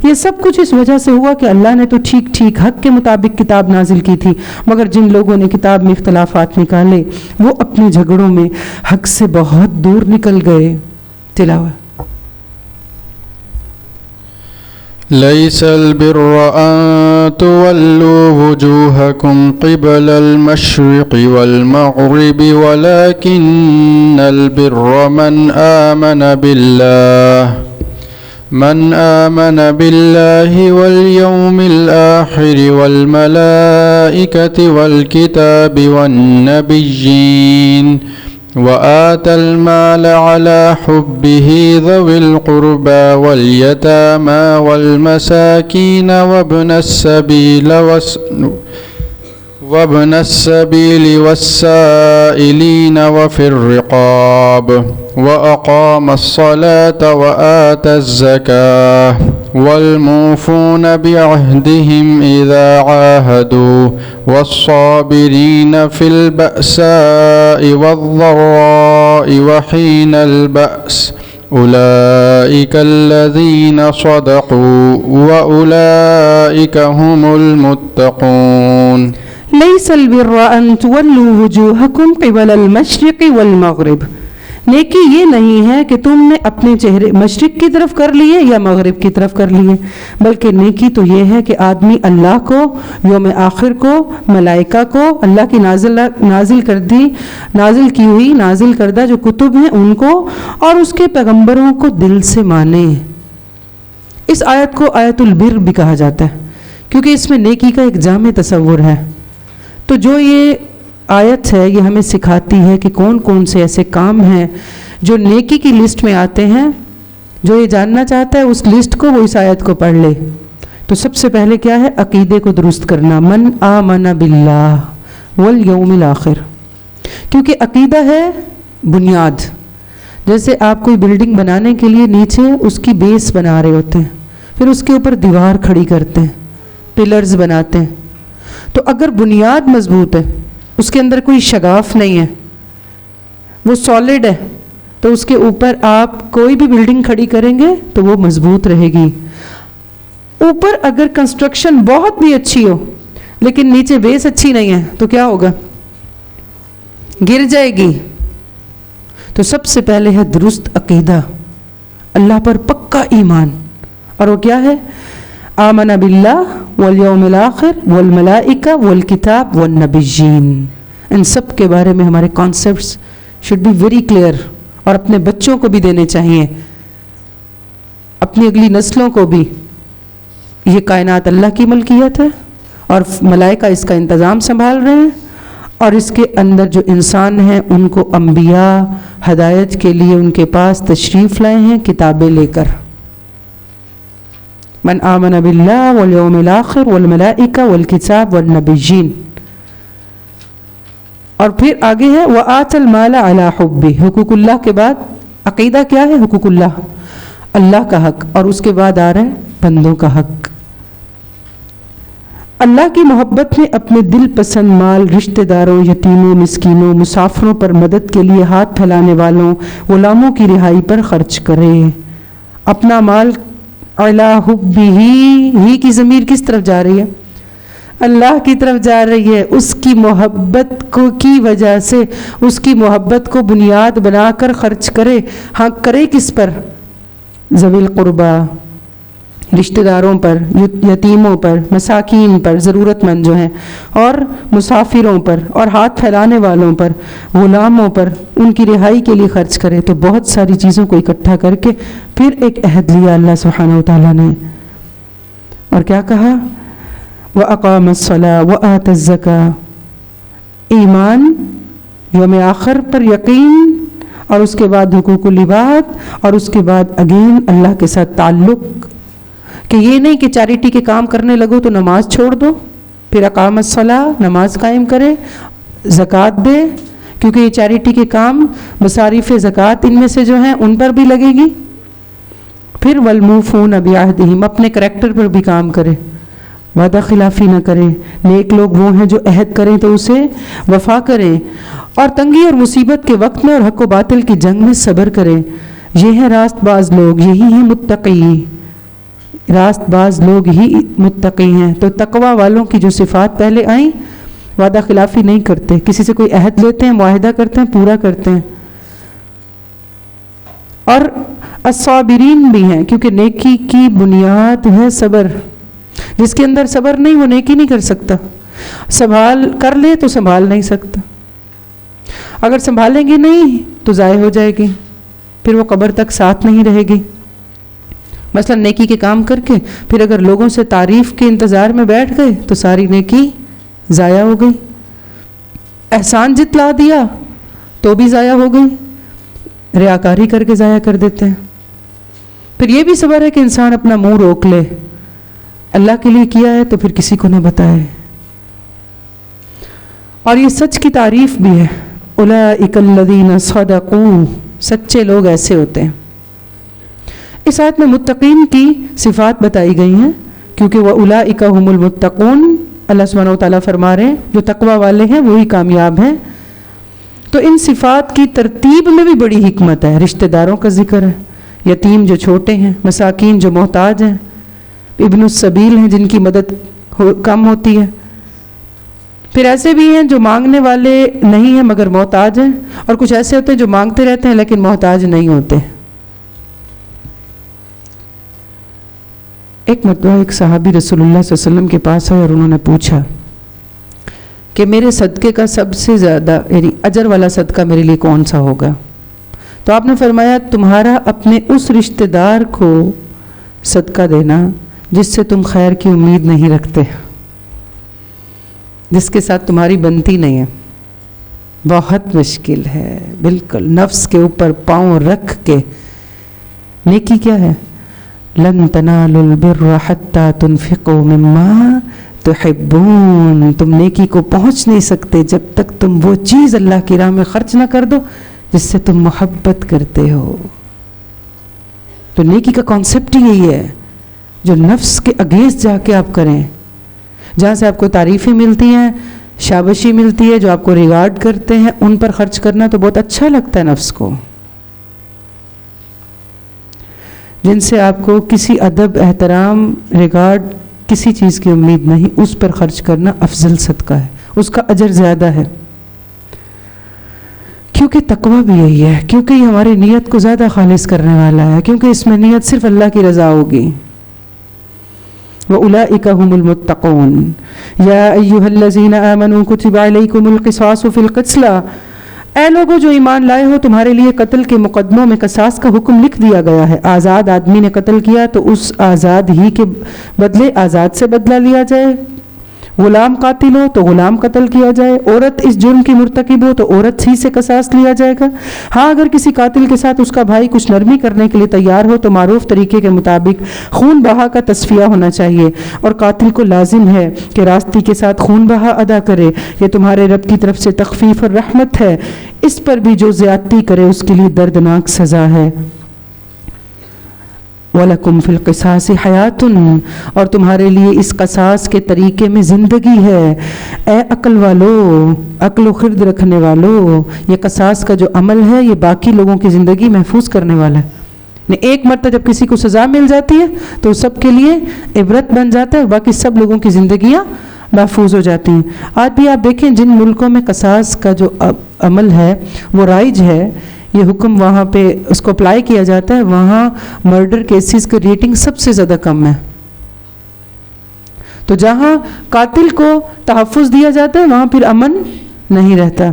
یہ سب کچھ اس وجہ سے ہوا کہ اللہ نے تو ٹھیک ٹھیک حق کے مطابق کتاب نازل کی تھی، مگر جن لوگوں نے کتاب میں اختلافات نکالے وہ اپنے جھگڑوں میں حق سے بہت دور نکل گئے۔ تلاوت۔ ليس البر أن تولوا وجوهكم قبل المشرق والمغرب ولكن البر من آمن بالله واليوم الآخر والملائكة والكتاب والنبيين وآتى المال على حبه ذوي القربى واليتامى والمساكين وابن السبيل والسائلين وفي الرقاب وأقام الصلاة وآتى الزكاة والموفون بعهدهم إذا عاهدوا والصابرين في البأساء والضراء وحين البأس أولئك الذين صدقوا وأولئك هم المتقون۔ ليس البر أن تولوا وجوهكم قبل المشرق والمغرب، نیکی یہ نہیں ہے کہ تم نے اپنے چہرے مشرق کی طرف کر لیے یا مغرب کی طرف کر لیے، بلکہ نیکی تو یہ ہے کہ آدمی اللہ کو، یوم آخر کو، ملائکہ کو، اللہ کی نازل کردہ جو کتب ہیں ان کو اور اس کے پیغمبروں کو دل سے مانے۔ اس آیت کو آیت البر بھی کہا جاتا ہے کیونکہ اس میں نیکی کا ایک جامع تصور ہے۔ تو جو یہ آیت ہے یہ ہمیں سکھاتی ہے کہ کون کون سے ایسے کام ہیں جو نیکی کی لسٹ میں آتے ہیں۔ جو یہ جاننا چاہتا ہے اس لسٹ کو وہ اس آیت کو پڑھ لے۔ تو سب سے پہلے کیا ہے؟ عقیدے کو درست کرنا، من آمن باللہ والیوم الآخر، کیونکہ عقیدہ ہے بنیاد۔ جیسے آپ کوئی بلڈنگ بنانے کے لیے نیچے اس کی بیس بنا رہے ہوتے ہیں، پھر اس کے اوپر دیوار کھڑی کرتے ہیں، پلرز بناتے ہیں۔ تو اگر بنیاد مضبوط ہے، اس کے اندر کوئی شگاف نہیں ہے، وہ سالڈ ہے، تو اس کے اوپر آپ کوئی بھی بلڈنگ کھڑی کریں گے تو وہ مضبوط رہے گی۔ اوپر اگر کنسٹرکشن بہت بھی اچھی ہو لیکن نیچے بیس اچھی نہیں ہے تو کیا ہوگا؟ گر جائے گی۔ تو سب سے پہلے ہے درست عقیدہ، اللہ پر پکا ایمان، اور وہ کیا ہے؟ آمن باللہ والیوم الآخر والملائکہ والکتاب والنبیین۔ ان سب کے بارے میں ہمارے concepts should be very clear, اور اپنے بچوں کو بھی دینے چاہیے، اپنی اگلی نسلوں کو بھی۔ یہ کائنات اللہ کی ملکیت ہے اور ملائکہ اس کا انتظام سنبھال رہے ہیں، اور اس کے اندر جو انسان ہیں ان کو انبیاء ہدایت کے لیے ان کے پاس تشریف لائے ہیں کتابیں لے کر۔ من آمن باللہ والیوم الآخر والملائکہ والکتاب والنبیین۔ اور پھر آگے ہے وآت المال علی حبہ، حقوق اللہ کے بعد عقیدہ کیا ہے؟ حقوق اللہ، اللہ کا حق، اور اس کے بعد آ رہا ہے بندوں کا حق۔ اللہ کی محبت میں اپنے دل پسند مال رشتہ داروں، یتیموں، مسکینوں، مسافروں پر مدد کے لیے ہاتھ پھیلانے والوں، غلاموں کی رہائی پر خرچ کرے۔ اپنا مال علی حبہ، ہی کی ضمیر کس طرف جا رہی ہے؟ اللہ کی طرف جا رہی ہے۔ اس کی محبت کی وجہ سے اس کی محبت کو بنیاد بنا کر خرچ کرے۔ ہاں کرے کس پر؟ ذوی القربہ، رشتہ داروں پر، یتیموں پر، مساکین پر، ضرورت مند جو ہیں، اور مسافروں پر، اور ہاتھ پھیلانے والوں پر، غلاموں پر، ان کی رہائی کے لیے خرچ کرے۔ تو بہت ساری چیزوں کو اکٹھا کر کے پھر ایک عہد لیا اللہ سبحانہ و تعالیٰ نے، اور کیا کہا؟ وَأَقَامَ الصَّلَاةَ وَآتَى الزَّكَاةَ، ایمان، یوم آخر پر یقین، اور اس کے بعد حقوق العباد، اور اس کے بعد اگین اللہ کے ساتھ تعلق، کہ یہ نہیں کہ چیریٹی کے کام کرنے لگو تو نماز چھوڑ دو، پھر اقام الصلاۃ، نماز قائم کرے، زکوٰۃ دے، کیونکہ یہ چیریٹی کے کام مصارف زکوٰۃ ان میں سے جو ہیں ان پر بھی لگے گی۔ پھر والموفون بعہدہم، اپنے کریکٹر پر بھی کام کرے، وعدہ خلافی نہ کرے۔ نیک لوگ وہ ہیں جو عہد کریں تو اسے وفا کریں، اور تنگی اور مصیبت کے وقت میں اور حق و باطل کی جنگ میں صبر کریں۔ یہ ہیں راست باز لوگ، یہی ہیں متقی، راست باز لوگ ہی متقی ہیں۔ تو تقوی والوں کی جو صفات پہلے آئیں، وعدہ خلافی نہیں کرتے، کسی سے کوئی عہد لیتے ہیں، معاہدہ کرتے ہیں، پورا کرتے ہیں، اور الصابرین بھی ہیں، کیونکہ نیکی کی بنیاد ہے صبر۔ جس کے اندر صبر نہیں وہ نیکی نہیں کر سکتا، سنبھال کر لے تو سنبھال نہیں سکتا، اگر سنبھالیں گے نہیں تو ضائع ہو جائے گی، پھر وہ قبر تک ساتھ نہیں رہے گی۔ مثلا نیکی کے کام کر کے پھر اگر لوگوں سے تعریف کے انتظار میں بیٹھ گئے تو ساری نیکی ضائع ہو گئی، احسان جتلا دیا تو بھی ضائع ہو گئی، ریاکاری کر کے ضائع کر دیتے ہیں۔ پھر یہ بھی صبر ہے کہ انسان اپنا منہ روک لے، اللہ کے لیے کیا ہے تو پھر کسی کو نہ بتائے، اور یہ سچ کی تعریف بھی ہے، اولئک الذین صدقوا، سچے لوگ ایسے ہوتے ہیں۔ اس آیت میں متقین کی صفات بتائی گئی ہیں، کیونکہ وَأُولَئِكَ هُمُ الْمُتَّقُونَ، اللہ سبحانہ وتعالیٰ فرما رہے ہیں جو تقوی والے ہیں وہی کامیاب ہیں۔ تو ان صفات کی ترتیب میں بھی بڑی حکمت ہے، رشتہ داروں کا ذکر ہے، یتیم جو چھوٹے ہیں، مساکین جو محتاج ہیں، ابن السبیل ہیں جن کی مدد کم ہوتی ہے، پھر ایسے بھی ہیں جو مانگنے والے نہیں ہیں مگر محتاج ہیں، اور کچھ ایسے ہوتے ہیں جو مانگتے رہتے ہیں لیکن محتاج نہیں ہوتے۔ ایک مرتبہ ایک صحابی رسول اللہ صلی اللہ علیہ وسلم کے پاس آئے اور انہوں نے پوچھا کہ میرے صدقے کا سب سے زیادہ یعنی اجر والا صدقہ میرے لیے کون سا ہوگا؟ تو آپ نے فرمایا تمہارا اپنے اس رشتہ دار کو صدقہ دینا جس سے تم خیر کی امید نہیں رکھتے، جس کے ساتھ تمہاری بنتی نہیں ہے۔ بہت مشکل ہے، بالکل نفس کے اوپر پاؤں رکھ کے۔ نیکی کیا ہے؟ لن تنالوا البر حتى تنفقوا مما تحبون، تم نیکی کو پہنچ نہیں سکتے جب تک تم وہ چیز اللہ کی راہ میں خرچ نہ کر دو جس سے تم محبت کرتے ہو۔ تو نیکی کا کانسیپٹ یہی ہے، جو نفس کے اگینسٹ جا کے آپ کریں، جہاں سے آپ کو تعریفیں ملتی ہیں، شاباشی ملتی ہے، جو آپ کو ریگارڈ کرتے ہیں، ان پر خرچ کرنا تو بہت اچھا لگتا ہے نفس کو۔ جن سے آپ کو کسی ادب، احترام، ریگارڈ، کسی چیز کی امید نہیں، اس پر خرچ کرنا افضل صدقہ ہے، اس کا اجر زیادہ ہے۔ کیونکہ تقویٰ بھی یہی ہے، کیونکہ یہ ہماری نیت کو زیادہ خالص کرنے والا ہے، کیونکہ اس میں نیت صرف اللہ کی رضا ہوگی۔ وَأُولَئِكَ هُمُ الْمُتَّقُونَ يَا أَيُّهَا الَّذِينَ آمَنُوا كُتِبَ عَلَيْكُمُ الْقِصَاصُ فِي الْقِتْلَى، اے لوگو جو ایمان لائے ہو تمہارے لیے قتل کے مقدموں میں قصاص کا حکم لکھ دیا گیا ہے۔ آزاد آدمی نے قتل کیا تو اس آزاد ہی کے بدلے آزاد سے بدلہ لیا جائے، غلام قاتل ہو تو غلام قتل کیا جائے، عورت اس جرم کی مرتکب ہو تو عورت ہی سے قصاص لیا جائے گا۔ ہاں اگر کسی قاتل کے ساتھ اس کا بھائی کچھ نرمی کرنے کے لیے تیار ہو تو معروف طریقے کے مطابق خون بہا کا تصفیہ ہونا چاہیے، اور قاتل کو لازم ہے کہ راستی کے ساتھ خون بہا ادا کرے، یہ تمہارے رب کی طرف سے تخفیف اور رحمت ہے۔ اس پر بھی جو زیادتی کرے اس کے لیے دردناک سزا ہے۔ وَلَكُمْ فِي الْقِصَاصِ حَيَاتٌ، اور تمہارے لیے اس قصاص کے طریقے میں زندگی ہے۔ اے عقل والو، عقل و خرد رکھنے والو، یہ قصاص کا جو عمل ہے یہ باقی لوگوں کی زندگی محفوظ کرنے والا ہے۔ ایک مرتبہ جب کسی کو سزا مل جاتی ہے تو سب کے لیے عبرت بن جاتا ہے، باقی سب لوگوں کی زندگیاں محفوظ ہو جاتی ہیں۔ آج بھی آپ دیکھیں جن ملکوں میں قصاص کا جو عمل ہے وہ رائج ہے، یہ حکم وہاں پہ اس کو اپلائی کیا جاتا ہے، وہاں مرڈر کیسز کی ریٹنگ سب سے زیادہ کم ہے. تو جہاں قاتل کو تحفظ دیا جاتا ہے وہاں پھر امن نہیں رہتا.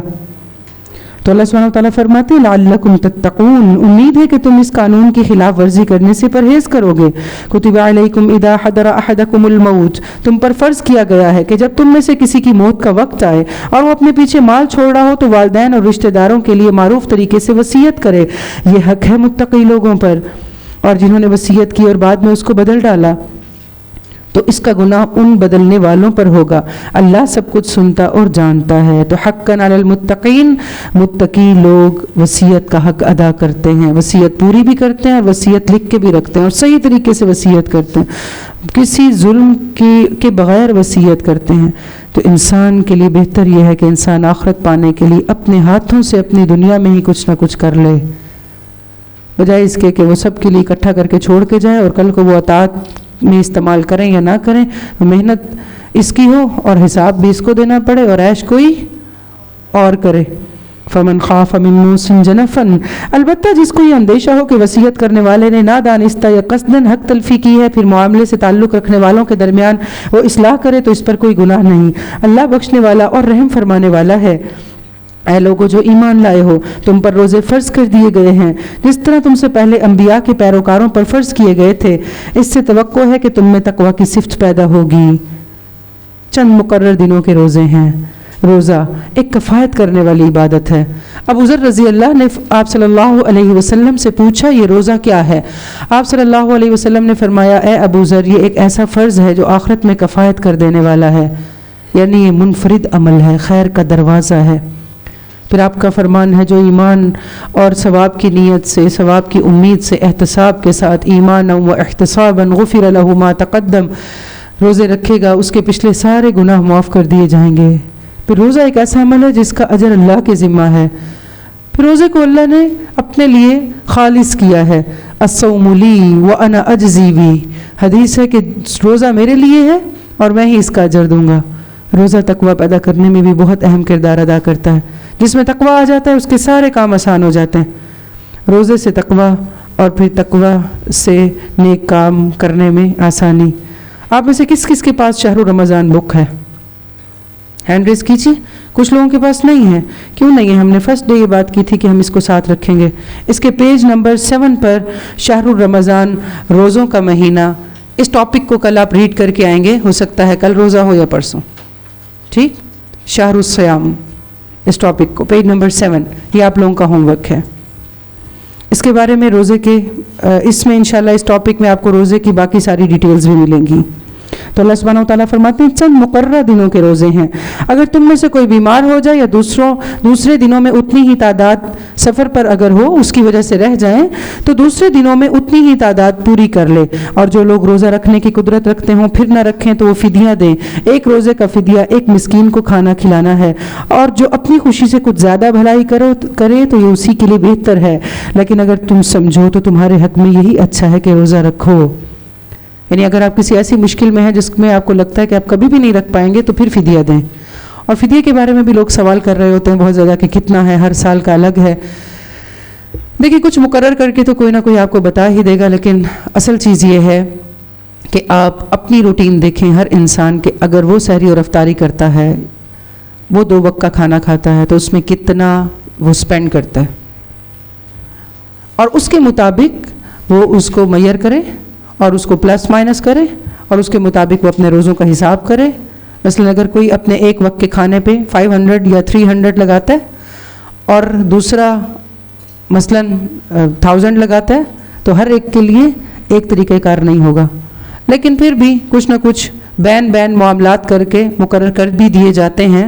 تو اللہ سبحانہ وتعالیٰ فرماتے ہیں لعلکم تتقون، امید ہے کہ تم اس قانون کی خلاف ورزی کرنے سے پرہیز کرو گے. کتب علیکم اذا حضر احدکم الموت، تم پر فرض کیا گیا ہے کہ جب تم میں سے کسی کی موت کا وقت آئے اور وہ اپنے پیچھے مال چھوڑ رہا ہو تو والدین اور رشتہ داروں کے لیے معروف طریقے سے وصیت کرے. یہ حق ہے متقی لوگوں پر، اور جنہوں نے وصیت کی اور بعد میں اس کو بدل ڈالا تو اس کا گناہ ان بدلنے والوں پر ہوگا. اللہ سب کچھ سنتا اور جانتا ہے. تو حقاً علی المتقین، متقی لوگ وصیت کا حق ادا کرتے ہیں، وصیت پوری بھی کرتے ہیں اور وصیت لکھ کے بھی رکھتے ہیں اور صحیح طریقے سے وصیت کرتے ہیں، کسی ظلم کے بغیر وصیت کرتے ہیں. تو انسان کے لیے بہتر یہ ہے کہ انسان آخرت پانے کے لیے اپنے ہاتھوں سے اپنی دنیا میں ہی کچھ نہ کچھ کر لے، بجائے اس کے کہ وہ سب کے لیے اکٹھا کر کے چھوڑ کے جائے اور کل کو وہ اطاعت میں استعمال کریں یا نہ کریں، محنت اس کی ہو اور حساب بھی اس کو دینا پڑے اور عیش کوئی اور کرے. فمن خاف من موص جنفا، البتہ جس کو یہ اندیشہ ہو کہ وصیت کرنے والے نے نادانستہ یا قصداً حق تلفی کی ہے، پھر معاملے سے تعلق رکھنے والوں کے درمیان وہ اصلاح کرے تو اس پر کوئی گناہ نہیں. اللہ بخشنے والا اور رحم فرمانے والا ہے. اے لوگو جو ایمان لائے ہو، تم پر روزے فرض کر دیے گئے ہیں جس طرح تم سے پہلے انبیاء کے پیروکاروں پر فرض کیے گئے تھے. اس سے توقع ہے کہ تم میں تقویٰ کی صفت پیدا ہوگی. چند مقرر دنوں کے روزے ہیں. روزہ ایک کفایت کرنے والی عبادت ہے. ابو ذر رضی اللہ نے آپ صلی اللہ علیہ وسلم سے پوچھا یہ روزہ کیا ہے؟ آپ صلی اللہ علیہ وسلم نے فرمایا اے ابو ذر، یہ ایک ایسا فرض ہے جو آخرت میں کفایت کر دینے والا ہے، یعنی یہ منفرد عمل ہے، خیر کا دروازہ ہے. پھر آپ کا فرمان ہے جو ایمان اور ثواب کی نیت سے، ثواب کی امید سے، احتساب کے ساتھ ایمانا و احتسابا غفر له ما تقدم روزے رکھے گا اس کے پچھلے سارے گناہ معاف کر دیے جائیں گے. پھر روزہ ایک ایسا عمل ہے جس کا اجر اللہ کے ذمہ ہے. پھر روزے کو اللہ نے اپنے لیے خالص کیا ہے. الصوم لی وانا اجزی بی، حدیث ہے کہ روزہ میرے لیے ہے اور میں ہی اس کا اجر دوں گا. روزہ تقویٰ پیدا کرنے میں بھی بہت اہم کردار ادا کرتا ہے. جس میں تقویٰ آ جاتا ہے اس کے سارے کام آسان ہو جاتے ہیں. روزے سے تقویٰ اور پھر تقویٰ سے نیک کام کرنے میں آسانی. آپ میں سے کس کس کے پاس شہر رمضان بک ہے؟ ہینڈ ریز کیجیے. کچھ لوگوں کے پاس نہیں ہے. کیوں نہیں ہے؟ ہم نے فرسٹ ڈے یہ بات کی تھی کہ ہم اس کو ساتھ رکھیں گے. اس کے پیج نمبر 7 پر شہر رمضان، روزوں کا مہینہ، اس ٹاپک کو کل آپ ریڈ کر کے آئیں گے. ہو سکتا ہے کل روزہ ہو یا پرسوں. ٹھیک، شہر الصیام، اس ٹاپک کو پیج نمبر 7 یہ آپ لوگوں کا ہوم ورک ہے. اس کے بارے میں روزے کے اس میں انشاءاللہ اس ٹاپک میں آپ کو روزے کی باقی ساری ڈیٹیلز بھی ملیں گی. تو اللہ سبحانہ وتعالیٰ فرماتے ہیں چند مقررہ دنوں کے روزے ہیں. اگر تم میں سے کوئی بیمار ہو جائے یا دوسرے دنوں میں اتنی ہی تعداد سفر پر اگر ہو اس کی وجہ سے رہ جائیں تو دوسرے دنوں میں اتنی ہی تعداد پوری کر لے. اور جو لوگ روزہ رکھنے کی قدرت رکھتے ہوں پھر نہ رکھیں تو وہ فدیہ دیں. ایک روزے کا فدیہ ایک مسکین کو کھانا کھلانا ہے. اور جو اپنی خوشی سے کچھ زیادہ بھلائی کرے تو یہ اسی کے لیے بہتر ہے. لیکن اگر تم سمجھو تو تمہارے حق میں یہی اچھا ہے کہ روزہ رکھو. یعنی اگر آپ کسی ایسی مشکل میں ہیں جس میں آپ کو لگتا ہے کہ آپ کبھی بھی نہیں رکھ پائیں گے تو پھر فدیہ دیں. اور فدیے کے بارے میں بھی لوگ سوال کر رہے ہوتے ہیں بہت زیادہ کہ کتنا ہے، ہر سال کا الگ ہے. دیکھیے کچھ مقرر کر کے تو کوئی نہ کوئی آپ کو بتا ہی دے گا، لیکن اصل چیز یہ ہے کہ آپ اپنی روٹین دیکھیں. ہر انسان کے اگر وہ سحری اور افطاری کرتا ہے، وہ 2 وقت کا کھانا کھاتا ہے تو اس میں کتنا وہ سپینڈ کرتا ہے اور اس کے مطابق وہ اس کو میئر کرے اور اس کو پلس مائنس کرے اور اس کے مطابق وہ اپنے روزوں کا حساب کرے. مثلا اگر کوئی اپنے ایک وقت کے کھانے پہ 500 یا 300 لگاتا ہے اور دوسرا مثلا 1000 لگاتا ہے تو ہر ایک کے لیے ایک طریقہ کار نہیں ہوگا. لیکن پھر بھی کچھ نہ کچھ بین معاملات کر کے مقرر کر بھی دیے جاتے ہیں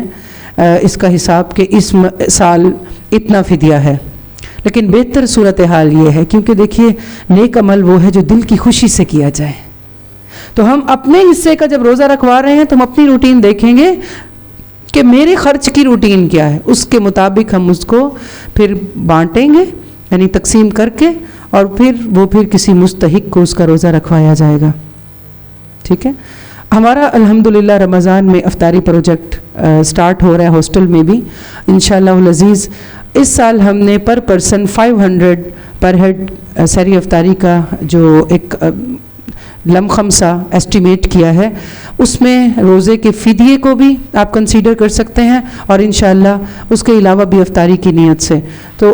اس کا حساب کہ اس سال اتنا فدیہ ہے. لیکن بہتر صورتحال یہ ہے، کیونکہ دیکھیے نیک عمل وہ ہے جو دل کی خوشی سے کیا جائے. تو ہم اپنے حصے کا جب روزہ رکھوا رہے ہیں تو ہم اپنی روٹین دیکھیں گے کہ میرے خرچ کی روٹین کیا ہے، اس کے مطابق ہم اس کو پھر بانٹیں گے، یعنی تقسیم کر کے، اور پھر کسی مستحق کو اس کا روزہ رکھوایا جائے گا. ٹھیک ہے. ہمارا الحمدللہ رمضان میں افطاری پروجیکٹ سٹارٹ ہو رہا ہے ہاسٹل میں بھی انشاءاللہ العزیز. اس سال ہم نے پر پرسن 500 پر ہیڈ سحری افطاری کا جو ایک لمحم سا ایسٹیمیٹ کیا ہے، اس میں روزے کے فدیے کو بھی آپ کنسیڈر کر سکتے ہیں، اور انشاءاللہ اس کے علاوہ بھی افطاری کی نیت سے. تو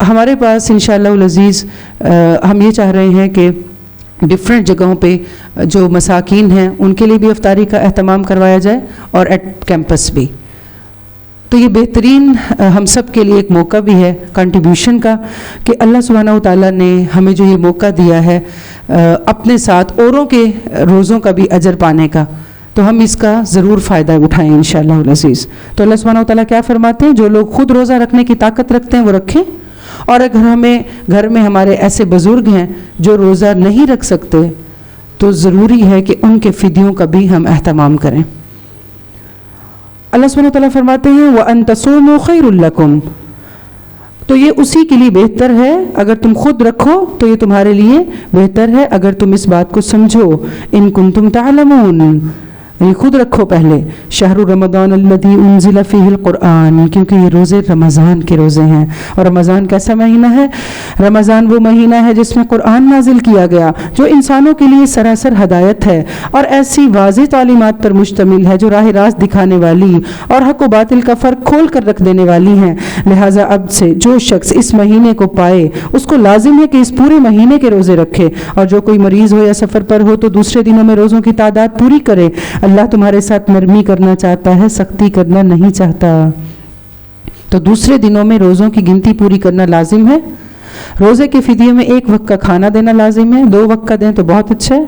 ہمارے پاس انشاءاللہ العزیز ہم یہ چاہ رہے ہیں کہ ڈفرینٹ جگہوں پہ جو مساکین ہیں ان کے لیے بھی افطاری کا اہتمام کروایا جائے، اور ایٹ کیمپس بھی. تو یہ بہترین ہم سب کے لیے ایک موقع بھی ہے کنٹریبیوشن کا، کہ اللہ سبحانہ وتعالیٰ نے ہمیں جو یہ موقع دیا ہے اپنے ساتھ اوروں کے روزوں کا بھی اجر پانے کا، تو ہم اس کا ضرور فائدہ اٹھائیں انشاءاللہ العزیز. تو اللہ سبحانہ وتعالیٰ کیا فرماتے ہیں؟ جو لوگ خود روزہ رکھنے کی طاقت رکھتے ہیں وہ رکھیں، اور اگر گھر میں ہمارے ایسے بزرگ ہیں جو روزہ نہیں رکھ سکتے تو ضروری ہے کہ ان کے فدیوں کا بھی ہم اہتمام کریں. اللہ سبحانہ وتعالیٰ فرماتے ہیں وَأَن تَصُومُوا خَيْرٌ لَكُمْ، تو یہ اسی کے لیے بہتر ہے. اگر تم خود رکھو تو یہ تمہارے لیے بہتر ہے اگر تم اس بات کو سمجھو. ان کنتم تعلمون، یہ خود رکھو پہلے. شہر رمضان الذی انزل فیہ القرآن، کیونکہ یہ روزے رمضان کے روزے ہیں. اور رمضان کیسا مہینہ ہے؟ رمضان وہ مہینہ ہے جس میں قرآن نازل کیا گیا، جو انسانوں کے لیے سراسر ہدایت ہے اور ایسی واضح تعلیمات پر مشتمل ہے جو راہ راست دکھانے والی اور حق و باطل کا فرق کھول کر رکھ دینے والی ہیں. لہٰذا اب سے جو شخص اس مہینے کو پائے اس کو لازم ہے کہ اس پورے مہینے کے روزے رکھے، اور جو کوئی مریض ہو یا سفر پر ہو تو دوسرے دنوں میں روزوں کی تعداد پوری کرے. اللہ تمہارے ساتھ نرمی کرنا چاہتا ہے، سختی کرنا نہیں چاہتا. تو دوسرے دنوں میں روزوں کی گنتی پوری کرنا لازم ہے. روزے کے فدیے میں 1 وقت کا کھانا دینا لازم ہے، 2 وقت کا دیں تو بہت اچھا ہے.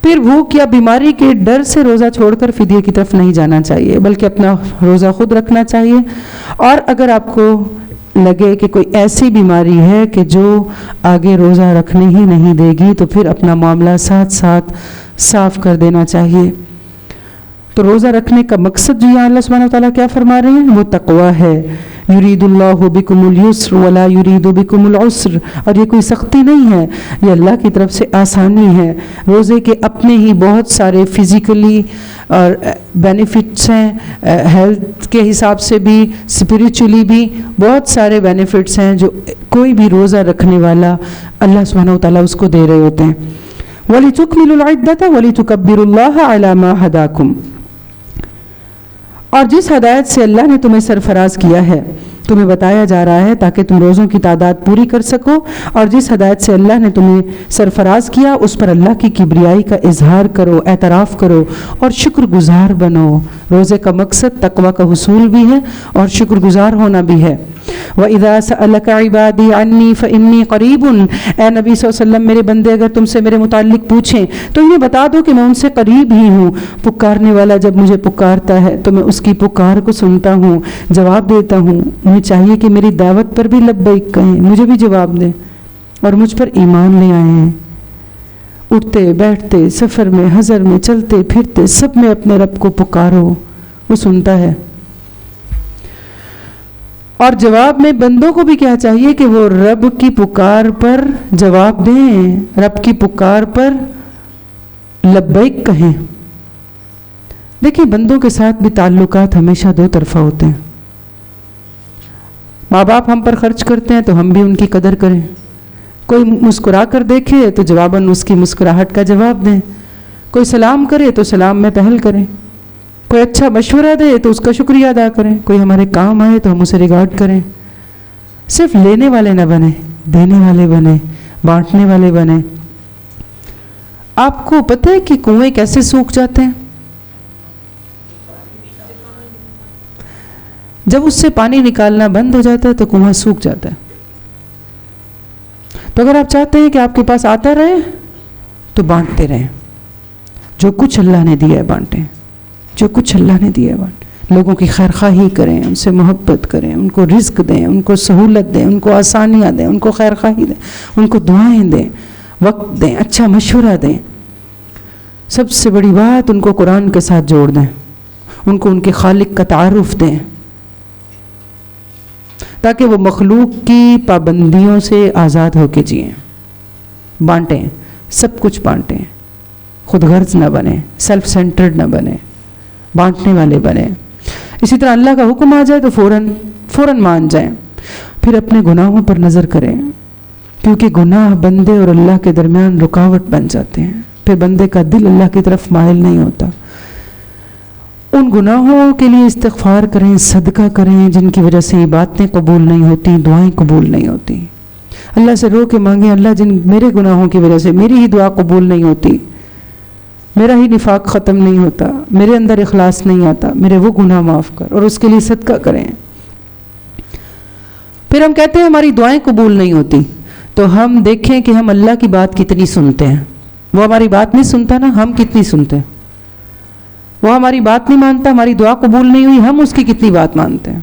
پھر بھوک یا بیماری کے ڈر سے روزہ چھوڑ کر فدیے کی طرف نہیں جانا چاہیے، بلکہ اپنا روزہ خود رکھنا چاہیے. اور اگر آپ کو لگے کہ کوئی ایسی بیماری ہے کہ جو آگے روزہ رکھنے ہی نہیں دے گی تو پھر اپنا معاملہ ساتھ ساتھ صاف کر دینا چاہیے. تو روزہ رکھنے کا مقصد جو یہاں اللہ سبحانہ وتعالیٰ کیا فرما رہے ہیں وہ تقویٰ ہے. یرید اللہ بکم الیسر ولا یرید بکم العسر، اور یہ کوئی سختی نہیں ہے، یہ اللہ کی طرف سے آسانی ہے. روزے کے اپنے ہی بہت سارے فزیکلی اور بینیفٹس ہیں، ہیلتھ کے حساب سے بھی، اسپریچولی بھی بہت سارے بینیفٹس ہیں جو کوئی بھی روزہ رکھنے والا اللہ سبحانہ وتعالیٰ اس کو دے رہے ہوتے ہیں. وَلِتُكْمِلُوا الْعِدَّةَ وَلِتُكَبِّرُوا اللَّهَ عَلَى مَا هَدَاكُمْ، اور جس ہدایت سے اللہ نے تمہیں سرفراز کیا ہے تمہیں بتایا جا رہا ہے تاکہ تم روزوں کی تعداد پوری کر سکو، اور جس ہدایت سے اللہ نے تمہیں سرفراز کیا اس پر اللہ کی کبریائی کا اظہار کرو، اعتراف کرو اور شکر گزار بنو. روزے کا مقصد تقویٰ کا حصول بھی ہے اور شکر گزار ہونا بھی ہے. وَإِذَا سَأَلَكَ عِبَادِي عَنِّي فَإِنِّي قَرِيبٌ، اے نبی صلی اللہ علیہ وسلم میرے بندے اگر تم سے میرے متعلق پوچھیں تو انہیں بتا دو کہ میں ان سے قریب ہی ہوں. پکارنے والا جب مجھے پکارتا ہے تو میں اس کی پکار کو سنتا ہوں، جواب دیتا ہوں. مجھے چاہیے کہ میری دعوت پر بھی لبیک کہیں، مجھے بھی جواب دیں اور مجھ پر ایمان لے آئے ہیں. اٹھتے بیٹھتے، سفر میں، حضر میں، چلتے پھرتے، سب میں اپنے رب کو پکارو، وہ سنتا ہے. اور جواب میں بندوں کو بھی کیا چاہیے کہ وہ رب کی پکار پر جواب دیں، رب کی پکار پر لبیک کہیں. دیکھیں بندوں کے ساتھ بھی تعلقات ہمیشہ 2 طرفہ ہوتے ہیں. ماں باپ ہم پر خرچ کرتے ہیں تو ہم بھی ان کی قدر کریں. کوئی مسکرا کر دیکھے تو جواباً اس کی مسکراہٹ کا جواب دیں. کوئی سلام کرے تو سلام میں پہل کریں. کوئی اچھا مشورہ دے تو اس کا شکریہ ادا کریں. کوئی ہمارے کام آئے تو ہم اسے ریگارڈ کریں. صرف لینے والے نہ بنے، دینے والے بنے، بانٹنے والے بنے. آپ کو پتہ ہے کہ کنویں کیسے سوکھ جاتے ہیں؟ جب اس سے پانی نکالنا بند ہو جاتا ہے تو کنواں سوکھ جاتا ہے. تو اگر آپ چاہتے ہیں کہ آپ کے پاس آتا رہے تو بانٹتے رہیں. جو کچھ اللہ نے دیا ہے بانٹیں، جو کچھ اللہ نے دیا ہے بانٹیں. لوگوں کی خیر خواہی کریں، ان سے محبت کریں، ان کو رزق دیں، ان کو سہولت دیں، ان کو آسانیاں دیں، ان کو خیر خواہی دیں، ان کو دعائیں دیں، وقت دیں، اچھا مشورہ دیں. سب سے بڑی بات ان کو قرآن کے ساتھ جوڑ دیں، ان کو ان کے خالق کا تعارف دیں تاکہ وہ مخلوق کی پابندیوں سے آزاد ہو کے جئیں. بانٹیں، سب کچھ بانٹیں. خود غرض نہ بنیں، سیلف سینٹرڈ نہ بنیں، بانٹنے والے بنیں. اسی طرح اللہ کا حکم آ جائے تو فوراً مان جائیں. پھر اپنے گناہوں پر نظر کریں، کیونکہ گناہ بندے اور اللہ کے درمیان رکاوٹ بن جاتے ہیں، پھر بندے کا دل اللہ کی طرف مائل نہیں ہوتا۔ ان گناہوں کے لیے استغفار کریں، صدقہ کریں جن کی وجہ سے باتیں قبول نہیں ہوتی، دعائیں قبول نہیں ہوتی۔ اللہ سے رو کے مانگیں، اللہ جن میرے گناہوں کی وجہ سے میری ہی دعا قبول نہیں ہوتی، میرا ہی نفاق ختم نہیں ہوتا، میرے اندر اخلاص نہیں آتا، میرے وہ گناہ معاف کر، اور اس کے لیے صدقہ کریں۔ پھر ہم کہتے ہیں ہماری دعائیں قبول نہیں ہوتی، تو ہم دیکھیں کہ ہم اللہ کی بات کتنی سنتے ہیں۔ وہ ہماری بات نہیں سنتا نا، ہم کتنی سنتے ہیں۔ وہ ہماری بات نہیں مانتا، ہماری دعا قبول نہیں ہوئی، ہم اس کی کتنی بات مانتے ہیں۔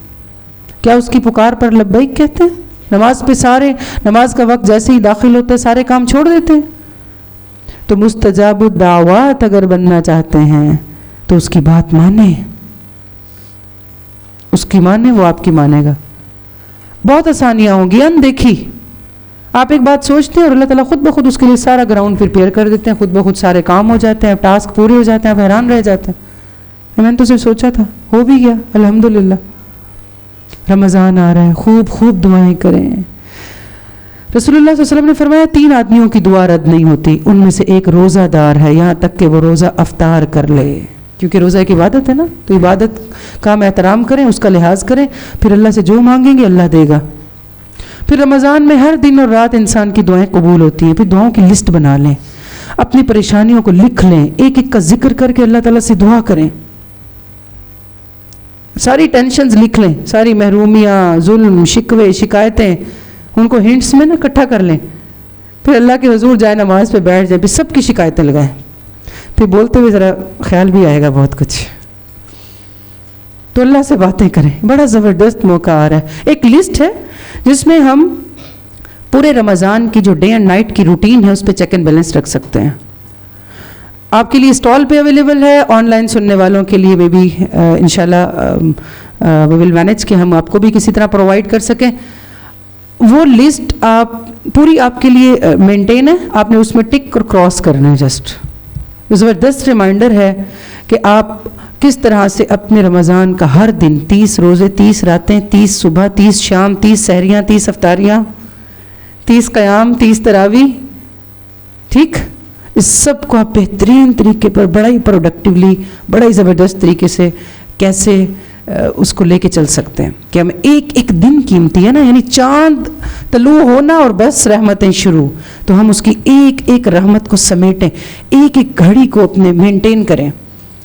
کیا اس کی پکار پر لبیک کہتے ہیں؟ نماز پہ سارے، نماز کا وقت جیسے ہی داخل ہوتا ہے سارے کام چھوڑ دیتے ہیں۔ تو مستجاب الدعوات اگر بننا چاہتے ہیں تو اس کی بات مانیں، اس کی مانیں، وہ آپ کی مانے گا۔ بہت آسانیاں ہوں گی، اندیکھی۔ آپ ایک بات سوچتے ہیں اور اللہ تعالیٰ خود بخود اس کے لیے سارا گراؤنڈ پریپیئر کر دیتے ہیں، خود بخود سارے کام ہو جاتے ہیں، ٹاسک پورے ہو جاتے ہیں، آپ حیران رہ جاتے ہیں، میں نے تو صرف سوچا تھا، ہو بھی گیا الحمدللہ۔ رمضان آ رہا ہے، خوب خوب دعائیں کریں۔ رسول اللہ صلی اللہ علیہ وسلم نے فرمایا 3 آدمیوں کی دعا رد نہیں ہوتی، ان میں سے ایک روزہ دار ہے یہاں تک کہ وہ روزہ افطار کر لے، کیونکہ روزہ ایک عبادت ہے نا، تو عبادت کا ہم احترام کریں، اس کا لحاظ کریں، پھر اللہ سے جو مانگیں گے اللہ دے گا۔ پھر رمضان میں ہر دن اور رات انسان کی دعائیں قبول ہوتی ہیں۔ پھر دعاؤں کی لسٹ بنا لیں، اپنی پریشانیوں کو لکھ لیں، ایک ایک کا ذکر کر کے اللہ تعالیٰ سے دعا کریں، ساری ٹینشنز لکھ لیں، ساری محرومیاں، ظلم، شکوے، شکایتیں، ان کو ہنٹس میں نہ اکٹھا کر لیں، پھر اللہ کے حضور جائے نماز پہ بیٹھ جائیں، پھر سب کی شکایتیں لگائیں، پھر بولتے ہوئے ذرا خیال بھی آئے گا بہت کچھ، تو اللہ سے باتیں کریں۔ بڑا زبردست موقع آ رہا ہے۔ ایک لسٹ ہے جس میں ہم پورے رمضان کی جو ڈے اینڈ نائٹ کی روٹین ہے اس پہ چیک اینڈ بیلنس رکھ سکتے ہیں۔ آپ کے لیے اسٹال پہ اویلیبل ہے، آن لائن سننے والوں کے لیے بھی انشاءاللہ وی ول مینیج کہ ہم آپ کو بھی کسی طرح پرووائڈ کر سکیں۔ وہ لسٹ آپ پوری آپ کے لیے مینٹین ہے، آپ نے اس میں ٹک اور کراس کرنا ہے۔ جسٹ زبردست ریمائنڈر ہے کہ آپ کس طرح سے اپنے رمضان کا ہر دن 30 روزے، 30 راتیں، 30 صبح، 30 شام، 30 سحریاں، 30 افطاریاں، 30 قیام، 30 تراویح، ٹھیک، اس سب کو آپ بہترین طریقے پر بڑا ہی پروڈکٹیولی، بڑا ہی زبردست طریقے سے کیسے اس کو لے کے چل سکتے ہیں کہ ہم ایک ایک دن قیمتی ہے نا، یعنی چاند طلوع ہونا اور بس رحمتیں شروع، تو ہم اس کی ایک ایک رحمت کو سمیٹیں، ایک ایک گھڑی کو اپنے مینٹین کریں۔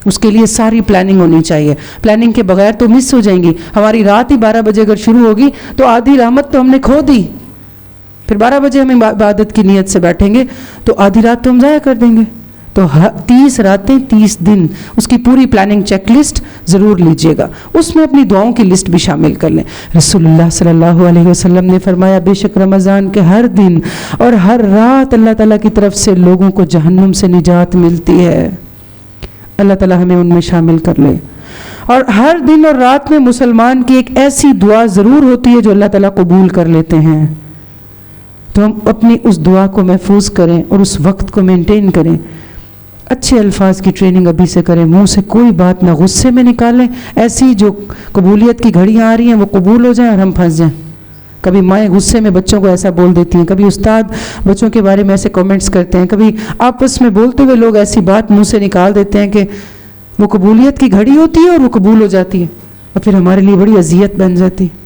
اس کے لیے ساری پلاننگ ہونی چاہیے، پلاننگ کے بغیر تو مس ہو جائیں گی۔ ہماری رات ہی 12 بجے اگر شروع ہوگی تو آدھی رحمت تو ہم نے کھو دی، پھر 12 بجے ہم عبادت کی نیت سے بیٹھیں گے تو آدھی رات تو ہم ضائع کر دیں گے۔ تو 30 راتیں 30 دن اس کی پوری پلاننگ چیک لسٹ ضرور لیجئے گا، اس میں اپنی دعاؤں کی لسٹ بھی شامل کر لیں۔ رسول اللہ صلی اللہ علیہ وسلم نے فرمایا بے شک رمضان کے ہر دن اور ہر رات اللہ تعالیٰ کی طرف سے لوگوں کو جہنم سے نجات ملتی ہے۔ اللہ تعالیٰ ہمیں ان میں شامل کر لے۔ اور ہر دن اور رات میں مسلمان کی ایک ایسی دعا ضرور ہوتی ہے جو اللہ تعالیٰ قبول کر لیتے ہیں، تو ہم اپنی اس دعا کو محفوظ کریں اور اس وقت کو مینٹین کریں۔ اچھے الفاظ کی ٹریننگ ابھی سے کریں، منہ سے کوئی بات نہ غصے میں نکالیں، ایسی جو قبولیت کی گھڑیاں آ رہی ہیں وہ قبول ہو جائیں اور ہم پھنس جائیں۔ کبھی مائیں غصے میں بچوں کو ایسا بول دیتی ہیں، کبھی استاد بچوں کے بارے میں ایسے کامنٹس کرتے ہیں، کبھی آپس میں بولتے ہوئے لوگ ایسی بات منہ سے نکال دیتے ہیں کہ وہ قبولیت کی گھڑی ہوتی ہے اور وہ قبول ہو جاتی ہے اور پھر ہمارے لیے بڑی اذیت بن جاتی ہے۔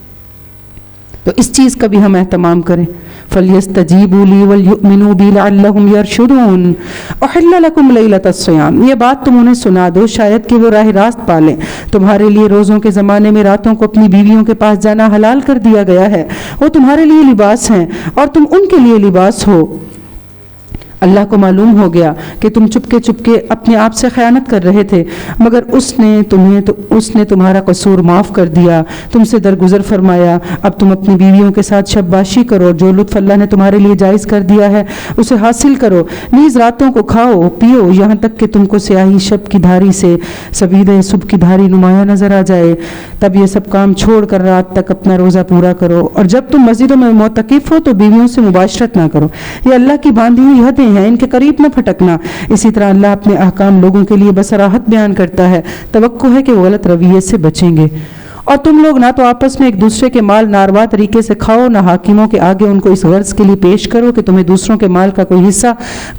تو اس چیز کا بھی ہم اہتمام کریں۔ فَلْيَسْتَجِيبُوا لِي وَلْيُؤْمِنُوا بِي لَعَلَّهُمْ يَرْشُدُونَ أُحِلَّ لَكُمْ لَيْلَةَ الصِّيَامِ، یہ بات تم انہیں سنا دو شاید کہ وہ راہ راست پالیں۔ تمہارے لیے روزوں کے زمانے میں راتوں کو اپنی بیویوں کے پاس جانا حلال کر دیا گیا ہے، وہ تمہارے لیے لباس ہیں اور تم ان کے لیے لباس ہو۔ اللہ کو معلوم ہو گیا کہ تم چپکے اپنے آپ سے خیانت کر رہے تھے، مگر اس نے تمہارا قصور معاف کر دیا، تم سے درگزر فرمایا۔ اب تم اپنی بیویوں کے ساتھ شب باشی کرو، جو لطف اللہ نے تمہارے لیے جائز کر دیا ہے اسے حاصل کرو، نیز راتوں کو کھاؤ پیو یہاں تک کہ تم کو سیاہی شب کی دھاری سے سویدہ صبح کی دھاری نمایاں نظر آ جائے، تب یہ سب کام چھوڑ کر رات تک اپنا روزہ پورا کرو، اور جب تم مسجدوں میں معتکف ہو تو بیویوں سے مباشرت نہ کرو، یہ اللہ کی باندھی ہوئی حدیں ہیں، ان کے قریب نہ پھٹکنا۔ اسی طرح اللہ اپنے احکام لوگوں کے لیے بصراحت بیان کرتا ہے، توقع ہے کہ وہ غلط رویے سے بچیں گے۔ اور تم لوگ نہ تو آپس میں ایک دوسرے کے مال ناروا طریقے سے کھاؤ، نہ حاکموں کے آگے ان کو اس غرض کے لیے پیش کرو کہ تمہیں دوسروں کے مال کا کوئی حصہ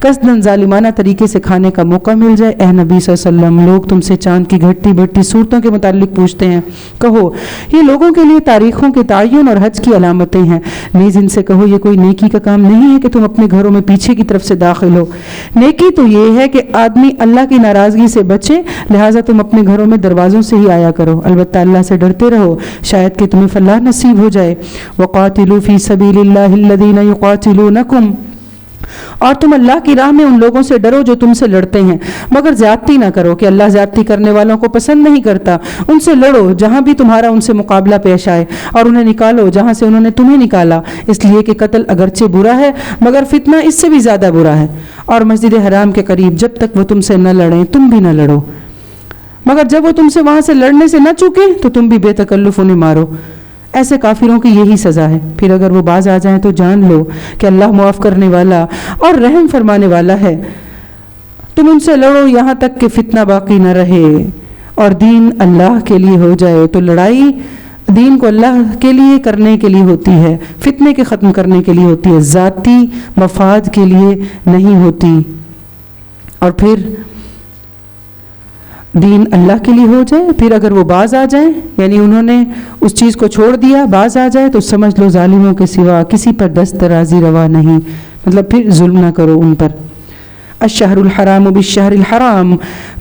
قصداً ظالمانہ طریقے سے کھانے کا موقع مل جائے۔ اے نبی صلی اللہ علیہ وسلم، لوگ تم سے چاند کی گھٹتی بڑھتی صورتوں کے متعلق پوچھتے ہیں، کہو یہ لوگوں کے لیے تاریخوں کے تعین اور حج کی علامتیں ہیں، نیز ان سے کہو یہ کوئی نیکی کا کام نہیں ہے کہ تم اپنے گھروں میں پیچھے کی طرف سے داخل ہو، نیکی تو یہ ہے کہ آدمی اللہ کی ناراضگی سے بچے، لہٰذا تم اپنے گھروں میں دروازوں سے ہی آیا کرو، البتہ اللہ سے ڈرتے رہو شاید کہ تمہیں فلاح نصیب ہو جائے۔ وَقَاتِلُوا فِي سَبِيلِ اللَّهِ الَّذِينَ يُقَاتِلُونَكُمْ، اور تم اللہ کی راہ میں ان لوگوں سے ڈرو جو تم سے لڑتے ہیں، مگر زیادتی نہ کرو کہ اللہ زیادتی کرنے والوں کو پسند نہیں کرتا، ان سے لڑو جہاں بھی تمہارا ان سے مقابلہ پیش آئے، اور انہیں نکالو جہاں سے انہوں نے تمہیں نکالا، اس لیے کہ قتل اگرچہ برا ہے مگر فتنہ اس سے بھی زیادہ برا ہے، اور مسجد حرام کے قریب جب تک وہ تم سے نہ لڑیں تم بھی نہ لڑو، مگر جب وہ تم سے وہاں سے لڑنے سے نہ چوکے تو تم بھی بے تکلف انہیں مارو، ایسے کافروں کی یہی سزا ہے۔ پھر اگر وہ باز آ جائیں تو جان لو کہ اللہ معاف کرنے والا اور رحم فرمانے والا ہے، تم ان سے لڑو یہاں تک کہ فتنہ باقی نہ رہے اور دین اللہ کے لیے ہو جائے۔ تو لڑائی دین کو اللہ کے لیے کرنے کے لیے ہوتی ہے، فتنے کے ختم کرنے کے لیے ہوتی ہے، ذاتی مفاد کے لیے نہیں ہوتی۔ اور پھر دین اللہ کے لیے ہو جائے، پھر اگر وہ باز آ جائیں، یعنی انہوں نے اس چیز کو چھوڑ دیا، باز آ جائے، تو سمجھ لو ظالموں کے سوا کسی پر دست درازی روا نہیں، مطلب پھر ظلم نہ کرو ان پر۔ الشہر الحرام بالشہر الحرام،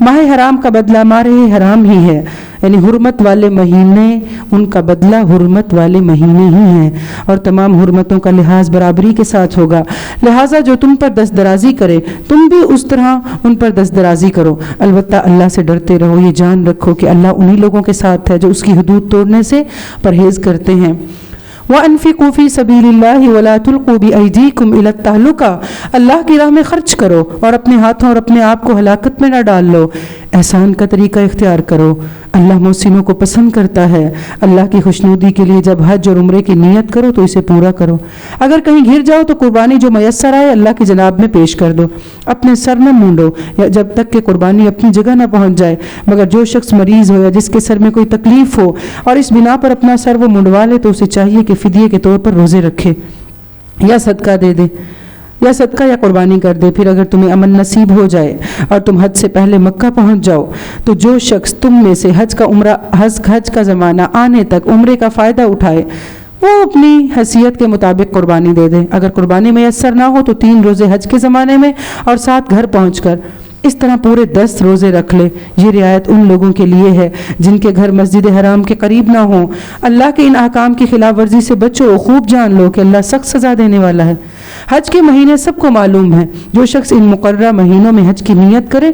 ماہ حرام کا بدلہ ماہ حرام ہی ہے، یعنی حرمت والے مہینے ان کا بدلہ حرمت والے مہینے ہی ہیں، اور تمام حرمتوں کا لحاظ برابری کے ساتھ ہوگا، لہٰذا جو تم پر دست درازی کرے تم بھی اس طرح ان پر دست درازی کرو، البتہ اللہ سے ڈرتے رہو، یہ جان رکھو کہ اللہ انہی لوگوں کے ساتھ ہے جو اس کی حدود توڑنے سے پرہیز کرتے ہیں۔ وَأَنفِقُوا فِي سَبِيلِ اللَّهِ وَلَا تُلْقُوا بِأَيْدِيكُمْ إِلَى التَّهْلُكَةِ، اللہ کی راہ میں خرچ کرو اور اپنے ہاتھوں اور اپنے آپ کو ہلاکت میں نہ ڈال لو، احسان کا طریقہ اختیار کرو، اللہ محسنوں کو پسند کرتا ہے۔ اللہ کی خوشنودی کے لیے جب حج اور عمرے کی نیت کرو تو اسے پورا کرو، اگر کہیں گر جاؤ تو قربانی جو میسر آئے اللہ کی جناب میں پیش کر دو، اپنے سر نہ مونڈو یا جب تک کہ قربانی اپنی جگہ نہ پہنچ جائے، مگر جو شخص مریض ہو یا جس کے سر میں کوئی تکلیف ہو اور اس بنا پر اپنا سر وہ منڈوا لے تو اسے چاہیے کہ فدیے کے طور پر روزے رکھے یا صدقہ دے دے، یا صدقہ یا قربانی کر دے۔ پھر اگر تمہیں امن نصیب ہو جائے اور تم حج سے پہلے مکہ پہنچ جاؤ تو جو شخص تم میں سے حج کا زمانہ آنے تک عمرے کا فائدہ اٹھائے وہ اپنی حیثیت کے مطابق قربانی دے دے، اگر قربانی میسر نہ ہو تو 3 روزے حج کے زمانے میں اور 7 گھر پہنچ کر، اس طرح پورے 10 روزے رکھ لے۔ یہ رعایت ان لوگوں کے لیے ہے جن کے گھر مسجد حرام کے قریب نہ ہوں۔ اللہ کے ان احکام کی خلاف ورزی سے بچو، خوب جان لو کہ اللہ سخت سزا دینے والا ہے۔ حج کے مہینے سب کو معلوم ہے، جو شخص ان مقررہ مہینوں میں حج کی نیت کرے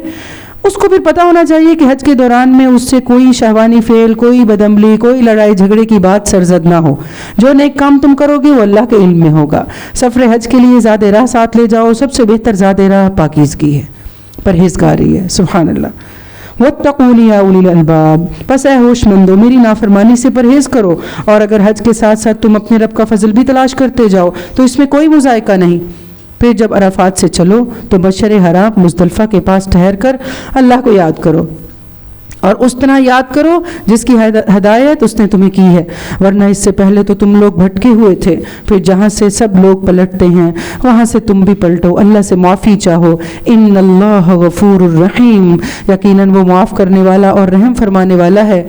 اس کو پھر پتہ ہونا چاہیے کہ حج کے دوران میں اس سے کوئی شہوانی فعل، کوئی بدعملی، کوئی لڑائی جھگڑے کی بات سرزد نہ ہو۔ جو نیک کام تم کرو گے وہ اللہ کے علم میں ہوگا۔ سفر حج کے لیے زاد راہ ساتھ لے جاؤ، سب سے بہتر زاد راہ پاکیزگی ہے، پرہیزگاری ہے۔ سبحان اللہ۔ وَاتَّقُونِ يَا أُولِي الْأَلْبَابِ، پس اے ہوش مندو میری نافرمانی سے پرہیز کرو، اور اگر حج کے ساتھ ساتھ تم اپنے رب کا فضل بھی تلاش کرتے جاؤ تو اس میں کوئی مذائقہ نہیں۔ پھر جب عرفات سے چلو تو مشعر حرام مزدلفہ کے پاس ٹھہر کر اللہ کو یاد کرو، اور اس طرح یاد کرو جس کی ہدایت اس نے تمہیں کی ہے، ورنہ اس سے پہلے تو تم لوگ بھٹکے ہوئے تھے۔ پھر جہاں سے سب لوگ پلٹتے ہیں وہاں سے تم بھی پلٹو، اللہ سے معافی چاہو، ان اللہ غفور الرحیم، یقیناً وہ معاف کرنے والا اور رحم فرمانے والا ہے۔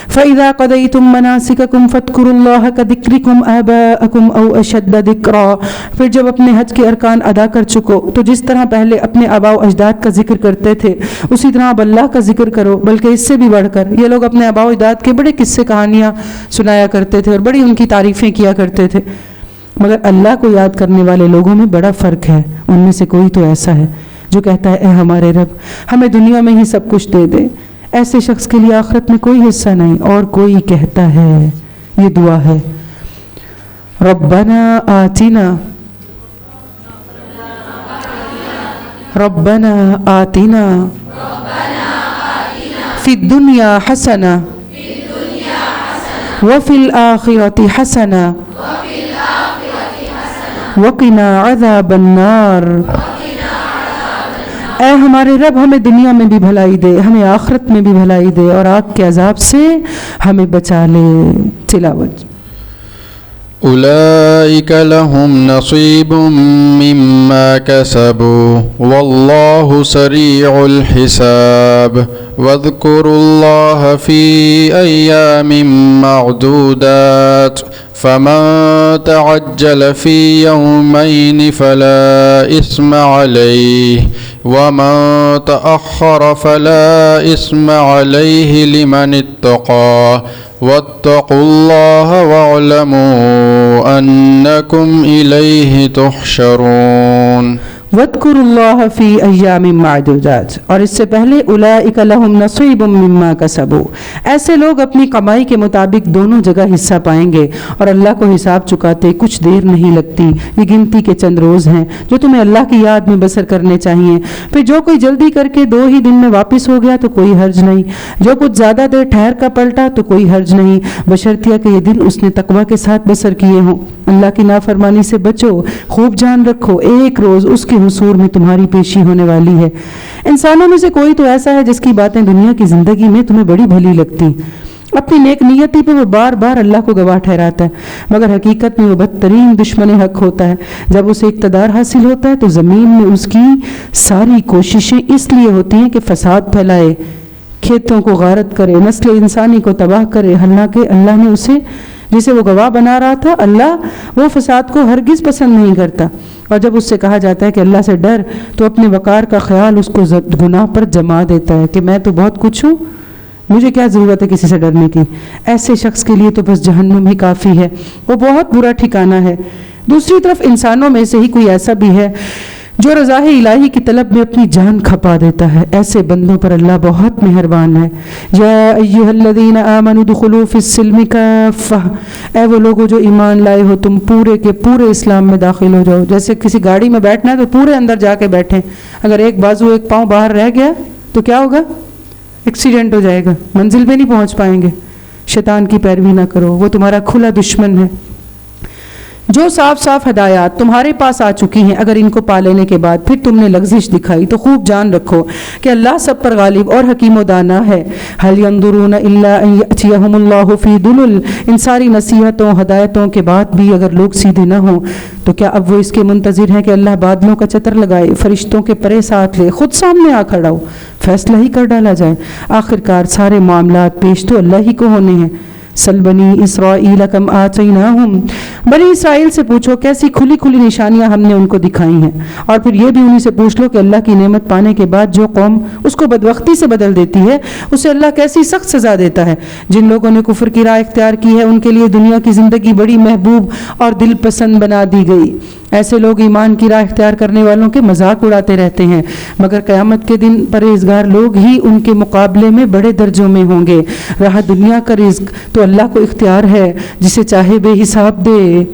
فَإِذَا قَضَيْتُم مَّنَاسِكَكُمْ فاذْكُرُوا اللَّهَ كَذِكْرِكُمْ آبَاءَكُمْ أَوْ أَشَدَّ ذِكْرًا، پھر جب اپنے حج کے ارکان ادا کر چکو تو جس طرح پہلے اپنے آباء و اجداد کا ذکر کرتے تھے اسی طرح اب اللہ کا ذکر کرو، بلکہ اس سے بھی بڑھ کر۔ یہ لوگ اپنے آباء و اجداد کے بڑے قصے کہانیاں سنایا کرتے تھے اور بڑی ان کی تعریفیں کیا کرتے تھے، مگر اللہ کو یاد کرنے والے لوگوں میں بڑا فرق ہے۔ ان میں سے کوئی تو ایسا ہے جو کہتا ہے اے ہمارے رب ہمیں دنیا میں ہی سب کچھ دے دے، ایسے شخص کے لیے آخرت میں کوئی حصہ نہیں۔ اور کوئی کہتا ہے، یہ دعا ہے، ربنا آتنا فی الدنیا حسنہ وفی الآخرۃ حسنہ وقنا عذاب النار اے ہمارے رب ہمیں دنیا میں بھی بھلائی دے، ہمیں آخرت میں بھی بھلائی دے، اور آگ کے عذاب سے ہمیں بچا لے۔ تلاوت۔ أولئك لهم نصيب مما كسبوا والله سريع الحساب واذكروا الله في أيام معدودات فمن تعجل في يومين فلا إثم عليه ومن تأخر فلا إثم عليه لمن اتقى واتقوا الله واعلموا أنكم إليه تحشرون۔ وَاذْكُرُوا اللَّهَ فِي أَيَّامٍ مَّعْدُودَاتٍ، اور اس سے پہلے اولئک لہم نصیب مما کسبوا، ایسے لوگ اپنی کمائی کے مطابق دونوں جگہ حصہ پائیں گے، اور اللہ کو حساب چکاتے کچھ دیر نہیں لگتی، یہ گنتی کے چند روز ہیں جو تمہیں اللہ کی یاد میں بسر کرنے چاہیے۔ پھر جو کوئی جلدی کر کے 2 ہی دن میں واپس ہو گیا تو کوئی حرج نہیں، جو کچھ زیادہ دیر ٹھہر کر پلٹا تو کوئی حرج نہیں، بشرطیہ کہ یہ دن اس نے تقوی کے ساتھ بسر کیے ہوں۔ اللہ کی نافرمانی سے بچو، خوب جان رکھو ایک روز اس کے حضور میں تمہاری پیشی ہونے والی ہے۔ انسانوں میں سے کوئی تو ایسا ہے جس کی باتیں دنیا کی زندگی میں تمہیں بڑی بھلی لگتی، اپنی نیک نیتی پہ وہ بار بار اللہ کو گواہ ٹھہراتا ہے، مگر حقیقت میں وہ بدترین دشمن حق ہوتا ہے۔ جب اسے اقتدار حاصل ہوتا ہے تو زمین میں اس کی ساری کوششیں اس لیے ہوتی ہیں کہ فساد پھیلائے، کھیتوں کو غارت کرے، نسل انسانی کو تباہ کرے، حالانکہ اللہ نے اسے جسے وہ گواہ بنا رہا تھا، اللہ وہ فساد کو ہرگز پسند نہیں کرتا۔ اور جب اس سے کہا جاتا ہے کہ اللہ سے ڈر، تو اپنے وقار کا خیال اس کو گناہ پر جما دیتا ہے کہ میں تو بہت کچھ ہوں، مجھے کیا ضرورت ہے کسی سے ڈرنے کی۔ ایسے شخص کے لیے تو بس جہنم ہی کافی ہے، وہ بہت برا ٹھکانہ ہے۔ دوسری طرف انسانوں میں سے ہی کوئی ایسا بھی ہے جو رضا الہی کی طلب میں اپنی جان کھپا دیتا ہے، ایسے بندوں پر اللہ بہت مہربان ہے۔ یا ایھا الذین آمنوا ادخلوا فی السلم کافہ، اے وہ لوگوں جو ایمان لائے ہو تم پورے کے پورے اسلام میں داخل ہو جاؤ۔ جیسے کسی گاڑی میں بیٹھنا ہے تو پورے اندر جا کے بیٹھیں، اگر ایک بازو ایک پاؤں باہر رہ گیا تو کیا ہوگا؟ ایکسیڈنٹ ہو جائے گا، منزل پہ نہیں پہنچ پائیں گے۔ شیطان کی پیروی نہ کرو، وہ تمہارا کھلا دشمن ہے۔ جو صاف صاف ہدایات تمہارے پاس آ چکی ہیں، اگر ان کو پا لینے کے بعد پھر تم نے لغزش دکھائی تو خوب جان رکھو کہ اللہ سب پر غالب اور حکیم و دانا ہے۔ هل ينظرون الا ان ياتيهم الله في ظلل، ان ساری نصیحتوں ہدایتوں کے بعد بھی اگر لوگ سیدھے نہ ہوں تو کیا اب وہ اس کے منتظر ہیں کہ اللہ بادلوں کا چتر لگائے، فرشتوں کے پرے ساتھ لے، خود سامنے آ کھڑا ہو، فیصلہ ہی کر ڈالا جائے۔ آخرکار سارے معاملات پیش تو اللہ ہی کو ہونے ہیں۔ سل بنی اسرائیل کم آتیناہم، بنی اسرائیل سے پوچھو کیسی کھلی کھلی نشانیاں ہم نے ان کو دکھائی ہیں، اور پھر یہ بھی انہی سے پوچھ لو کہ اللہ کی نعمت پانے کے بعد جو قوم اس کو بدبختی سے بدل دیتی ہے اسے اللہ کیسی سخت سزا دیتا ہے۔ جن لوگوں نے کفر کی راہ اختیار کی ہے ان کے لیے دنیا کی زندگی بڑی محبوب اور دل پسند بنا دی گئی۔ ایسے لوگ ایمان کی راہ اختیار کرنے والوں کے مذاق اڑاتے رہتے ہیں، مگر قیامت کے دن پرہیزگار لوگ ہی ان کے مقابلے میں بڑے درجوں میں ہوں گے۔ رہا دنیا کا رزق تو اللہ کو اختیار ہے، جسے چاہے بے حساب دے۔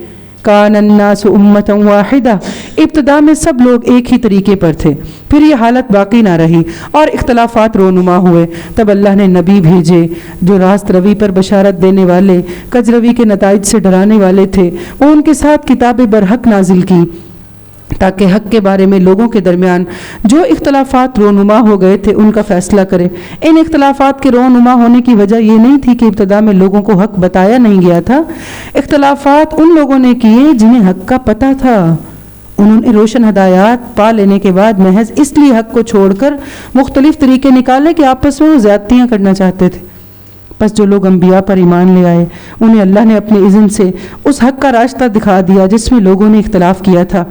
کان الناس امۃ واحدہ، ابتدا میں سب لوگ ایک ہی طریقے پر تھے، پھر یہ حالت باقی نہ رہی اور اختلافات رونما ہوئے، تب اللہ نے نبی بھیجے جو راست روی پر بشارت دینے والے، کج روی کے نتائج سے ڈرانے والے تھے۔ وہ ان کے ساتھ کتاب برحق نازل کی تاکہ حق کے بارے میں لوگوں کے درمیان جو اختلافات رونما ہو گئے تھے ان کا فیصلہ کرے۔ ان اختلافات کے رونما ہونے کی وجہ یہ نہیں تھی کہ ابتدا میں لوگوں کو حق بتایا نہیں گیا تھا، اختلافات ان لوگوں نے کیے جنہیں حق کا پتہ تھا۔ انہوں نے روشن ہدایات پا لینے کے بعد محض اس لیے حق کو چھوڑ کر مختلف طریقے نکالے کہ آپس میں وہ زیادتیاں کرنا چاہتے تھے۔ بس جو لوگ انبیاء پر ایمان لے آئے انہیں اللہ نے اپنے اذن سے اس حق کا راستہ دکھا دیا جس میں لوگوں نے اختلاف کیا تھا۔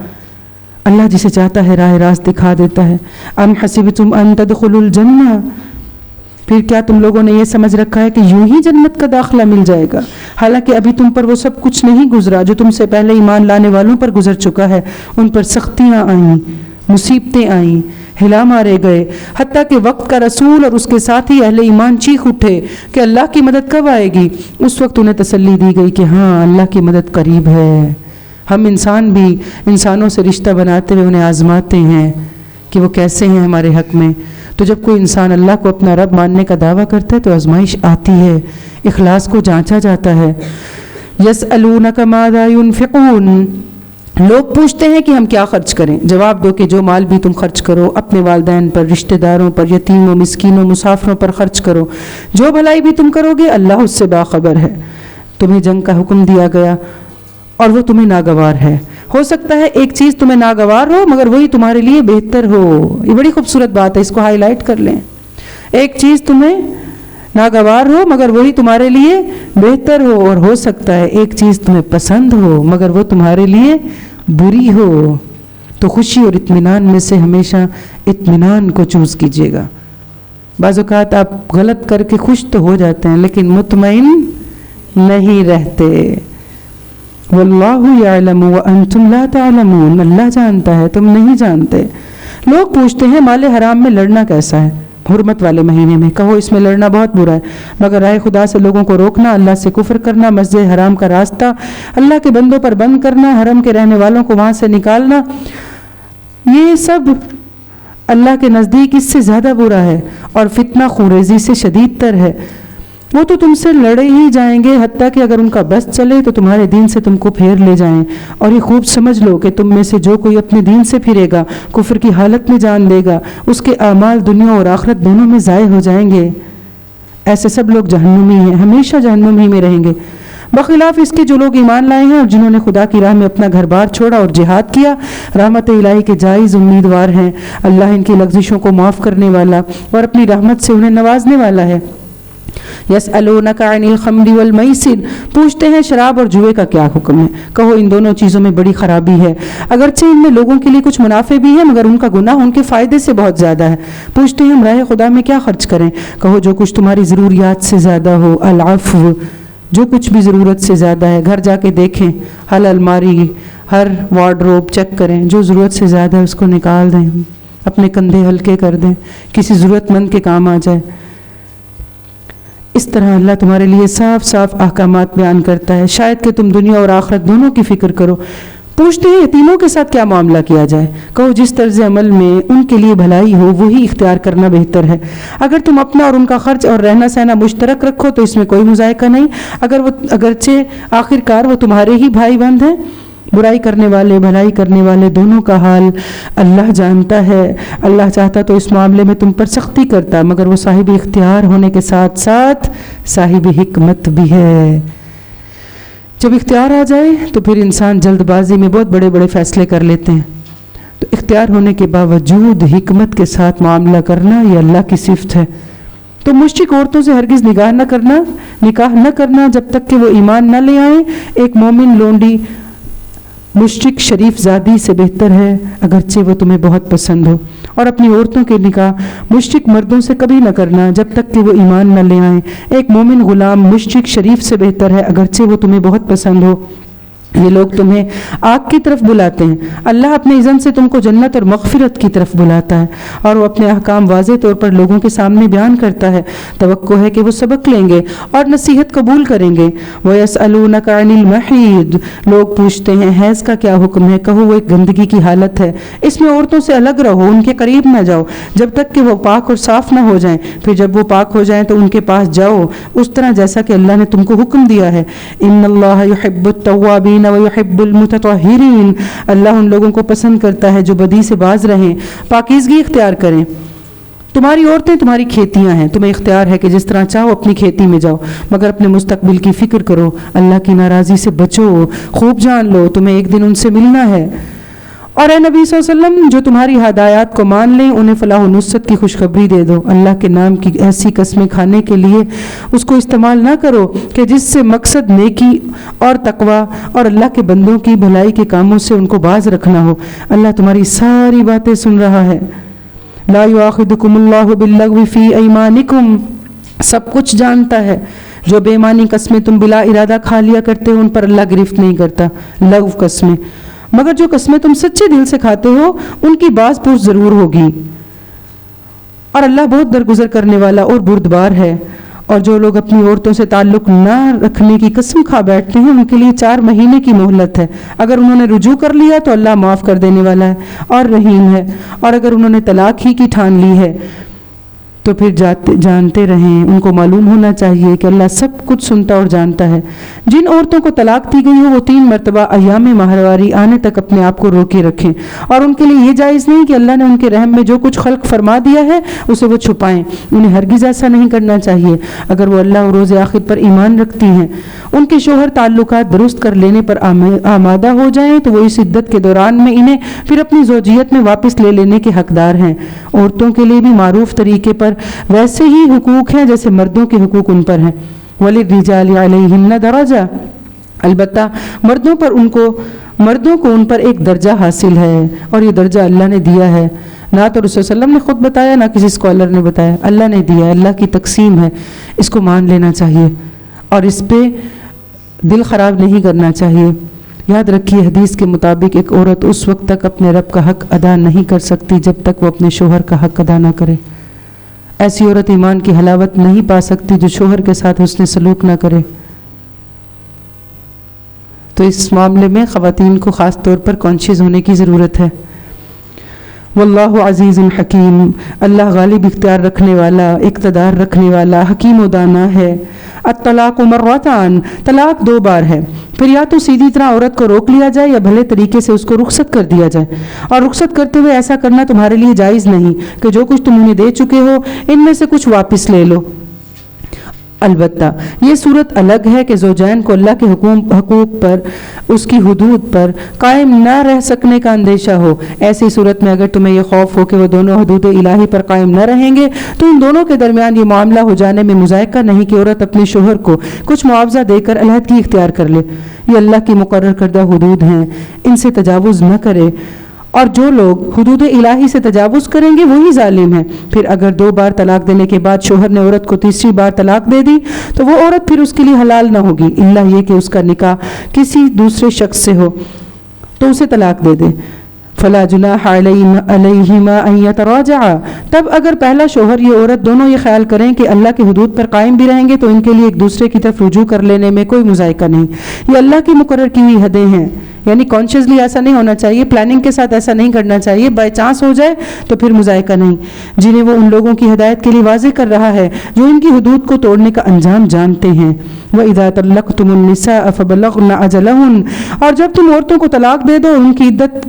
اللہ جسے چاہتا ہے راہ راست دکھا دیتا ہے۔ ام حسبتم ان تدخلوا الجنہ، پھر کیا تم لوگوں نے یہ سمجھ رکھا ہے کہ یوں ہی جنت کا داخلہ مل جائے گا، حالانکہ ابھی تم پر وہ سب کچھ نہیں گزرا جو تم سے پہلے ایمان لانے والوں پر گزر چکا ہے۔ ان پر سختیاں آئیں، مصیبتیں آئیں، ہلا مارے گئے، حتیٰ کہ وقت کا رسول اور اس کے ساتھ ہی اہل ایمان چیخ اٹھے کہ اللہ کی مدد کب آئے گی۔ اس وقت انہیں تسلی دی گئی کہ ہاں اللہ کی مدد قریب ہے۔ ہم انسان بھی انسانوں سے رشتہ بناتے ہوئے انہیں آزماتے ہیں کہ وہ کیسے ہیں ہمارے حق میں۔ تو جب کوئی انسان اللہ کو اپنا رب ماننے کا دعویٰ کرتا ہے تو آزمائش آتی ہے، اخلاص کو جانچا جاتا ہے۔ یسألونک ماذا ينفقون، لوگ پوچھتے ہیں کہ ہم کیا خرچ کریں، جواب دو کہ جو مال بھی تم خرچ کرو اپنے والدین پر، رشتہ داروں پر، یتیموں، مسکینوں، مسافروں پر خرچ کرو، جو بھلائی بھی تم کرو گے اللہ اس سے باخبر ہے۔ تمہیں جنگ کا حکم دیا گیا اور وہ تمہیں ناگوار ہے۔ ہو سکتا ہے ایک چیز تمہیں ناگوار ہو مگر وہی تمہارے لیے بہتر ہو۔ یہ بڑی خوبصورت بات ہے، اس کو ہائی لائٹ کر لیں۔ ایک چیز تمہیں ناگوار ہو مگر وہی تمہارے لیے بہتر ہو، اور ہو سکتا ہے ایک چیز تمہیں پسند ہو مگر وہ تمہارے لیے بری ہو۔ تو خوشی اور اطمینان میں سے ہمیشہ اطمینان کو چوز کیجیے گا۔ بعض اوقات آپ غلط کر کے خوش تو ہو جاتے ہیں لیکن مطمئن نہیں رہتے۔ واللہ یعلم وانتم لا تعلمون، اللہ جانتا ہے تم نہیں جانتے۔ لوگ پوچھتے ہیں مال حرام میں لڑنا کیسا ہے؟ حرمت والے مہینے میں کہو اس میں لڑنا بہت برا ہے، مگر رائے خدا سے لوگوں کو روکنا، اللہ سے کفر کرنا، مسجد حرام کا راستہ اللہ کے بندوں پر بند کرنا، حرم کے رہنے والوں کو وہاں سے نکالنا، یہ سب اللہ کے نزدیک اس سے زیادہ برا ہے اور فتنہ خوریزی سے شدید تر ہے۔ وہ تو تم سے لڑے ہی جائیں گے حتیٰ کہ اگر ان کا بس چلے تو تمہارے دین سے تم کو پھیر لے جائیں، اور یہ خوب سمجھ لو کہ تم میں سے جو کوئی اپنے دین سے پھرے گا، کفر کی حالت میں جان دے گا، اس کے اعمال دنیا اور آخرت دونوں میں ضائع ہو جائیں گے۔ ایسے سب لوگ جہنمی ہیں، ہمیشہ جہنم ہی میں رہیں گے۔ بخلاف اس کے جو لوگ ایمان لائے ہیں اور جنہوں نے خدا کی راہ میں اپنا گھر بار چھوڑا اور جہاد کیا، رحمت الہی کے جائز امیدوار ہیں۔ اللہ ان کی لغزشوں کو معاف کرنے والا اور اپنی رحمت سے انہیں نوازنے والا ہے۔ یسألونک عن الخمر والمیسر، پوچھتے ہیں شراب اور جوئے کا کیا حکم ہے؟ کہو ان دونوں چیزوں میں بڑی خرابی ہے، اگرچہ ان میں لوگوں کے لیے کچھ منافع بھی ہے مگر ان کا گناہ ان کے فائدے سے بہت زیادہ ہے۔ پوچھتے ہیں ہم راہ خدا میں کیا خرچ کریں؟ کہو جو کچھ تمہاری ضروریات سے زیادہ ہو، العفو، جو کچھ بھی ضرورت سے زیادہ ہے۔ گھر جا کے دیکھیں، ہر الماری، ہر وارڈروب چیک کریں، جو ضرورت سے زیادہ ہے اس کو نکال دیں، اپنے کندھے ہلکے کر دیں، کسی ضرورت مند کے کام آ جائے۔ اس طرح اللہ تمہارے لیے صاف صاف احکامات بیان کرتا ہے، شاید کہ تم دنیا اور آخرت دونوں کی فکر کرو۔ پوچھتے ہیں یتیموں کے ساتھ کیا معاملہ کیا جائے؟ کہو جس طرز عمل میں ان کے لیے بھلائی ہو وہی اختیار کرنا بہتر ہے۔ اگر تم اپنا اور ان کا خرچ اور رہنا سہنا مشترک رکھو تو اس میں کوئی مذائقہ نہیں، اگرچہ آخرکار وہ تمہارے ہی بھائی بند ہیں۔ برائی کرنے والے بھلائی کرنے والے دونوں کا حال اللہ جانتا ہے۔ اللہ چاہتا تو اس معاملے میں تم پر سختی کرتا مگر وہ صاحب اختیار ہونے کے ساتھ ساتھ صاحب حکمت بھی ہے۔ جب اختیار آ جائے تو پھر انسان جلد بازی میں بہت بڑے بڑے فیصلے کر لیتے ہیں، تو اختیار ہونے کے باوجود حکمت کے ساتھ معاملہ کرنا یہ اللہ کی صفت ہے۔ تو مشرک عورتوں سے ہرگز نکاح نہ کرنا جب تک کہ وہ ایمان نہ لے آئیں۔ ایک مومن لونڈی مشرک شریف زادی سے بہتر ہے اگرچہ وہ تمہیں بہت پسند ہو، اور اپنی عورتوں کے نکاح مشرک مردوں سے کبھی نہ کرنا جب تک کہ وہ ایمان نہ لے آئیں۔ ایک مومن غلام مشرک شریف سے بہتر ہے اگرچہ وہ تمہیں بہت پسند ہو۔ یہ لوگ تمہیں آگ کی طرف بلاتے ہیں، اللہ اپنے اذن سے تم کو جنت اور مغفرت کی طرف بلاتا ہے، اور وہ اپنے احکام واضح طور پر لوگوں کے سامنے بیان کرتا ہے۔ توقع ہے کہ وہ سبق لیں گے اور نصیحت قبول کریں گے۔ وَيَسْأَلُونَكَ عَنِ الْمَحِيضِ، لوگ پوچھتے ہیں حیض کا کیا حکم ہے؟ کہو وہ ایک گندگی کی حالت ہے، اس میں عورتوں سے الگ رہو، ان کے قریب نہ جاؤ جب تک کہ وہ پاک اور صاف نہ ہو جائیں، پھر جب وہ پاک ہو جائیں تو ان کے پاس جاؤ اس طرح جیسا کہ اللہ نے تم کو حکم دیا ہے۔ إِنَّ اللَّهَ يُحِبُّ التَّوَّابِينَ وَيُحِبُّ الْمُتَطَهِّرِينَ، اللہ ان لوگوں کو پسند کرتا ہے جو بدی سے باز رہیں، پاکیزگی اختیار کریں۔ تمہاری عورتیں تمہاری کھیتیاں ہیں، تمہیں اختیار ہے کہ جس طرح چاہو اپنی کھیتی میں جاؤ، مگر اپنے مستقبل کی فکر کرو، اللہ کی ناراضی سے بچو، خوب جان لو تمہیں ایک دن ان سے ملنا ہے۔ اور اے نبی صلی اللہ علیہ وسلم جو تمہاری ہدایات کو مان لیں انہیں فلاح و نصرت کی خوشخبری دے دو۔ اللہ کے نام کی ایسی قسمیں کھانے کے لیے اس کو استعمال نہ کرو کہ جس سے مقصد نیکی اور تقوی اور اللہ کے بندوں کی بھلائی کے کاموں سے ان کو باز رکھنا ہو۔ اللہ تمہاری ساری باتیں سن رہا ہے۔ لا یؤاخذکم اللہ باللغو فی ایمانکم، سب کچھ جانتا ہے، جو بے معنی قسمیں تم بلا ارادہ کھا لیا کرتے ہو ان پر اللہ گرفت نہیں کرتا، لغو قسمیں، مگر جو قسمیں تم سچے دل سے کھاتے ہو ان کی باز پوچھ ضرور ہوگی، اور اللہ بہت درگزر کرنے والا اور بردبار ہے۔ اور جو لوگ اپنی عورتوں سے تعلق نہ رکھنے کی قسم کھا بیٹھتے ہیں ان کے لیے 4 مہینے کی مہلت ہے، اگر انہوں نے رجوع کر لیا تو اللہ معاف کر دینے والا ہے اور رحیم ہے، اور اگر انہوں نے طلاق ہی کی ٹھان لی ہے تو پھر جانتے رہیں، ان کو معلوم ہونا چاہیے کہ اللہ سب کچھ سنتا اور جانتا ہے۔ جن عورتوں کو طلاق دی گئی ہو وہ 3 مرتبہ ایام ماہواری آنے تک اپنے آپ کو روکے رکھیں، اور ان کے لیے یہ جائز نہیں کہ اللہ نے ان کے رحم میں جو کچھ خلق فرما دیا ہے اسے وہ چھپائیں۔ انہیں ہرگز ایسا نہیں کرنا چاہیے۔ اگر وہ اللہ اور روز آخر پر ایمان رکھتی ہیں، ان کے شوہر تعلقات درست کر لینے پر آمادہ ہو جائیں تو وہ اس عدت کے دوران میں انہیں پھر اپنی زوجیت میں واپس لے لینے کے حقدار ہیں۔ عورتوں کے لیے بھی معروف طریقے پر ویسے ہی حقوق ہیں جیسے مردوں کے حقوق ان پر ہیں۔ وَلِلرِّجَالِ عَلَيْهِنَّ دَرَجَةٌ، البتہ مردوں کو ان پر ایک درجہ حاصل ہے، اور یہ درجہ اللہ نے دیا ہے، نہ تو رسول صلی اللہ علیہ وسلم نے خود بتایا، نہ کسی اسکالر نے بتایا، اللہ نے دیا ہے، اللہ کی تقسیم ہے، اس کو مان لینا چاہیے اور اس پہ دل خراب نہیں کرنا چاہیے۔ یاد رکھیے حدیث کے مطابق ایک عورت اس وقت تک اپنے رب کا حق ادا نہیں کر سکتی جب تک وہ اپنے شوہر کا حق ادا نہ کرے۔ ایسی عورت ایمان کی حلاوت نہیں پا سکتی جو شوہر کے ساتھ حسن سلوک نہ کرے۔ تو اس معاملے میں خواتین کو خاص طور پر کانشیس ہونے کی ضرورت ہے۔ واللہ عزیز حکیم، اللہ غالب اختیار رکھنے والا، اقتدار رکھنے والا، حکیم و دانا ہے۔ الطلاق مرتان، طلاق 2 بار ہے، پھر یا تو سیدھی طرح عورت کو روک لیا جائے یا بھلے طریقے سے اس کو رخصت کر دیا جائے، اور رخصت کرتے ہوئے ایسا کرنا تمہارے لیے جائز نہیں کہ جو کچھ تم انہیں دے چکے ہو ان میں سے کچھ واپس لے لو۔ البتہ یہ صورت الگ ہے کہ زوجین کو اللہ کے حقوق پر، اس کی حدود پر قائم نہ رہ سکنے کا اندیشہ ہو۔ ایسی صورت میں اگر تمہیں یہ خوف ہو کہ وہ دونوں حدود الہی پر قائم نہ رہیں گے تو ان دونوں کے درمیان یہ معاملہ ہو جانے میں مذائقہ نہیں کہ عورت اپنے شوہر کو کچھ معاوضہ دے کر علیحدگی اختیار کر لے۔ یہ اللہ کی مقرر کردہ حدود ہیں، ان سے تجاوز نہ کرے، اور جو لوگ حدود الہی سے تجاوز کریں گے وہی ظالم ہیں۔ پھر اگر 2 بار طلاق دینے کے بعد شوہر نے عورت کو تیسری بار طلاق دے دی تو وہ عورت پھر اس کے لیے حلال نہ ہوگی، الا یہ کہ اس کا نکاح کسی دوسرے شخص سے ہو تو اسے طلاق دے دے۔ فلا جناح علیہما ان یتراجعا، تب اگر پہلا شوہر یہ عورت دونوں یہ خیال کریں کہ اللہ کی حدود پر قائم بھی رہیں گے تو ان کے لیے ایک دوسرے کی طرف رجوع کر لینے میں کوئی مذائقہ نہیں۔ یہ اللہ کی مقرر کی ہوئی حدیں ہیں، یعنی کانشیسلی ایسا نہیں ہونا چاہیے، پلاننگ کے ساتھ ایسا نہیں کرنا چاہیے، بائی چانس ہو جائے تو پھر مذائقہ نہیں، جنہیں وہ ان لوگوں کی ہدایت کے لیے واضح کر رہا ہے جو ان کی حدود کو توڑنے کا انجام جانتے ہیں۔ وَإِذَا طَلَّقْتُمُ النِّسَاءَ فَبَلَغْنَ أَجَلَهُنَّ، اور جب تم عورتوں کو طلاق دے دو ان کی عدت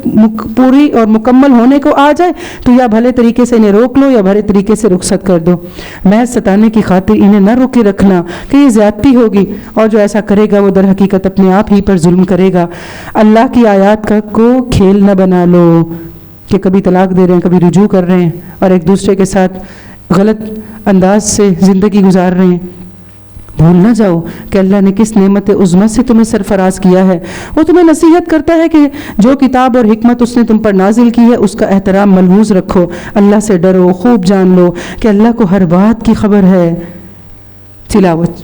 پوری اور مکمل ہونے کو آ جائے تو یا بھلے طریقے سے انہیں روک لو یا بھلے طریقے سے رخصت کر دو۔ محض ستانے کی خاطر انہیں نہ روکے رکھنا کہ یہ زیادتی ہوگی، اور جو ایسا کرے گا وہ در حقیقت اپنے آپ ہی پر ظلم کرے گا۔ اللہ کی آیات کو کھیل نہ بنا لو کہ کبھی طلاق دے رہے ہیں، کبھی رجوع کر رہے ہیں اور ایک دوسرے کے ساتھ غلط انداز سے زندگی گزار رہے ہیں۔ بھول نہ جاؤ کہ اللہ نے کس نعمت عظمی سے تمہیں سرفراز کیا ہے۔ وہ تمہیں نصیحت کرتا ہے کہ جو کتاب اور حکمت اس نے تم پر نازل کی ہے اس کا احترام ملحوظ رکھو، اللہ سے ڈرو، خوب جان لو کہ اللہ کو ہر بات کی خبر ہے۔ تلاوت۔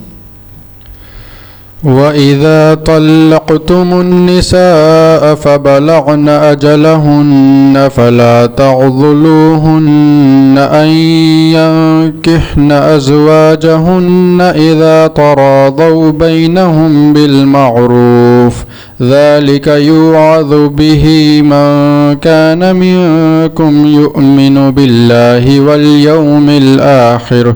وَإِذَا طَلَّقْتُمُ النِّسَاءَ فَبَلَغْنَ أَجَلَهُنَّ فَلَا تَعْضُلُوهُنَّ أَن يَنكِحْنَ أَزْوَاجَهُنَّ إِذَا تَرَاضَوْا بَيْنَهُم بِالْمَعْرُوفِ ذَلِكَ يُوعَظُ بِهِ مَن كَانَ مِنكُمْ يُؤْمِنُ بِاللَّهِ وَالْيَوْمِ الْآخِرِ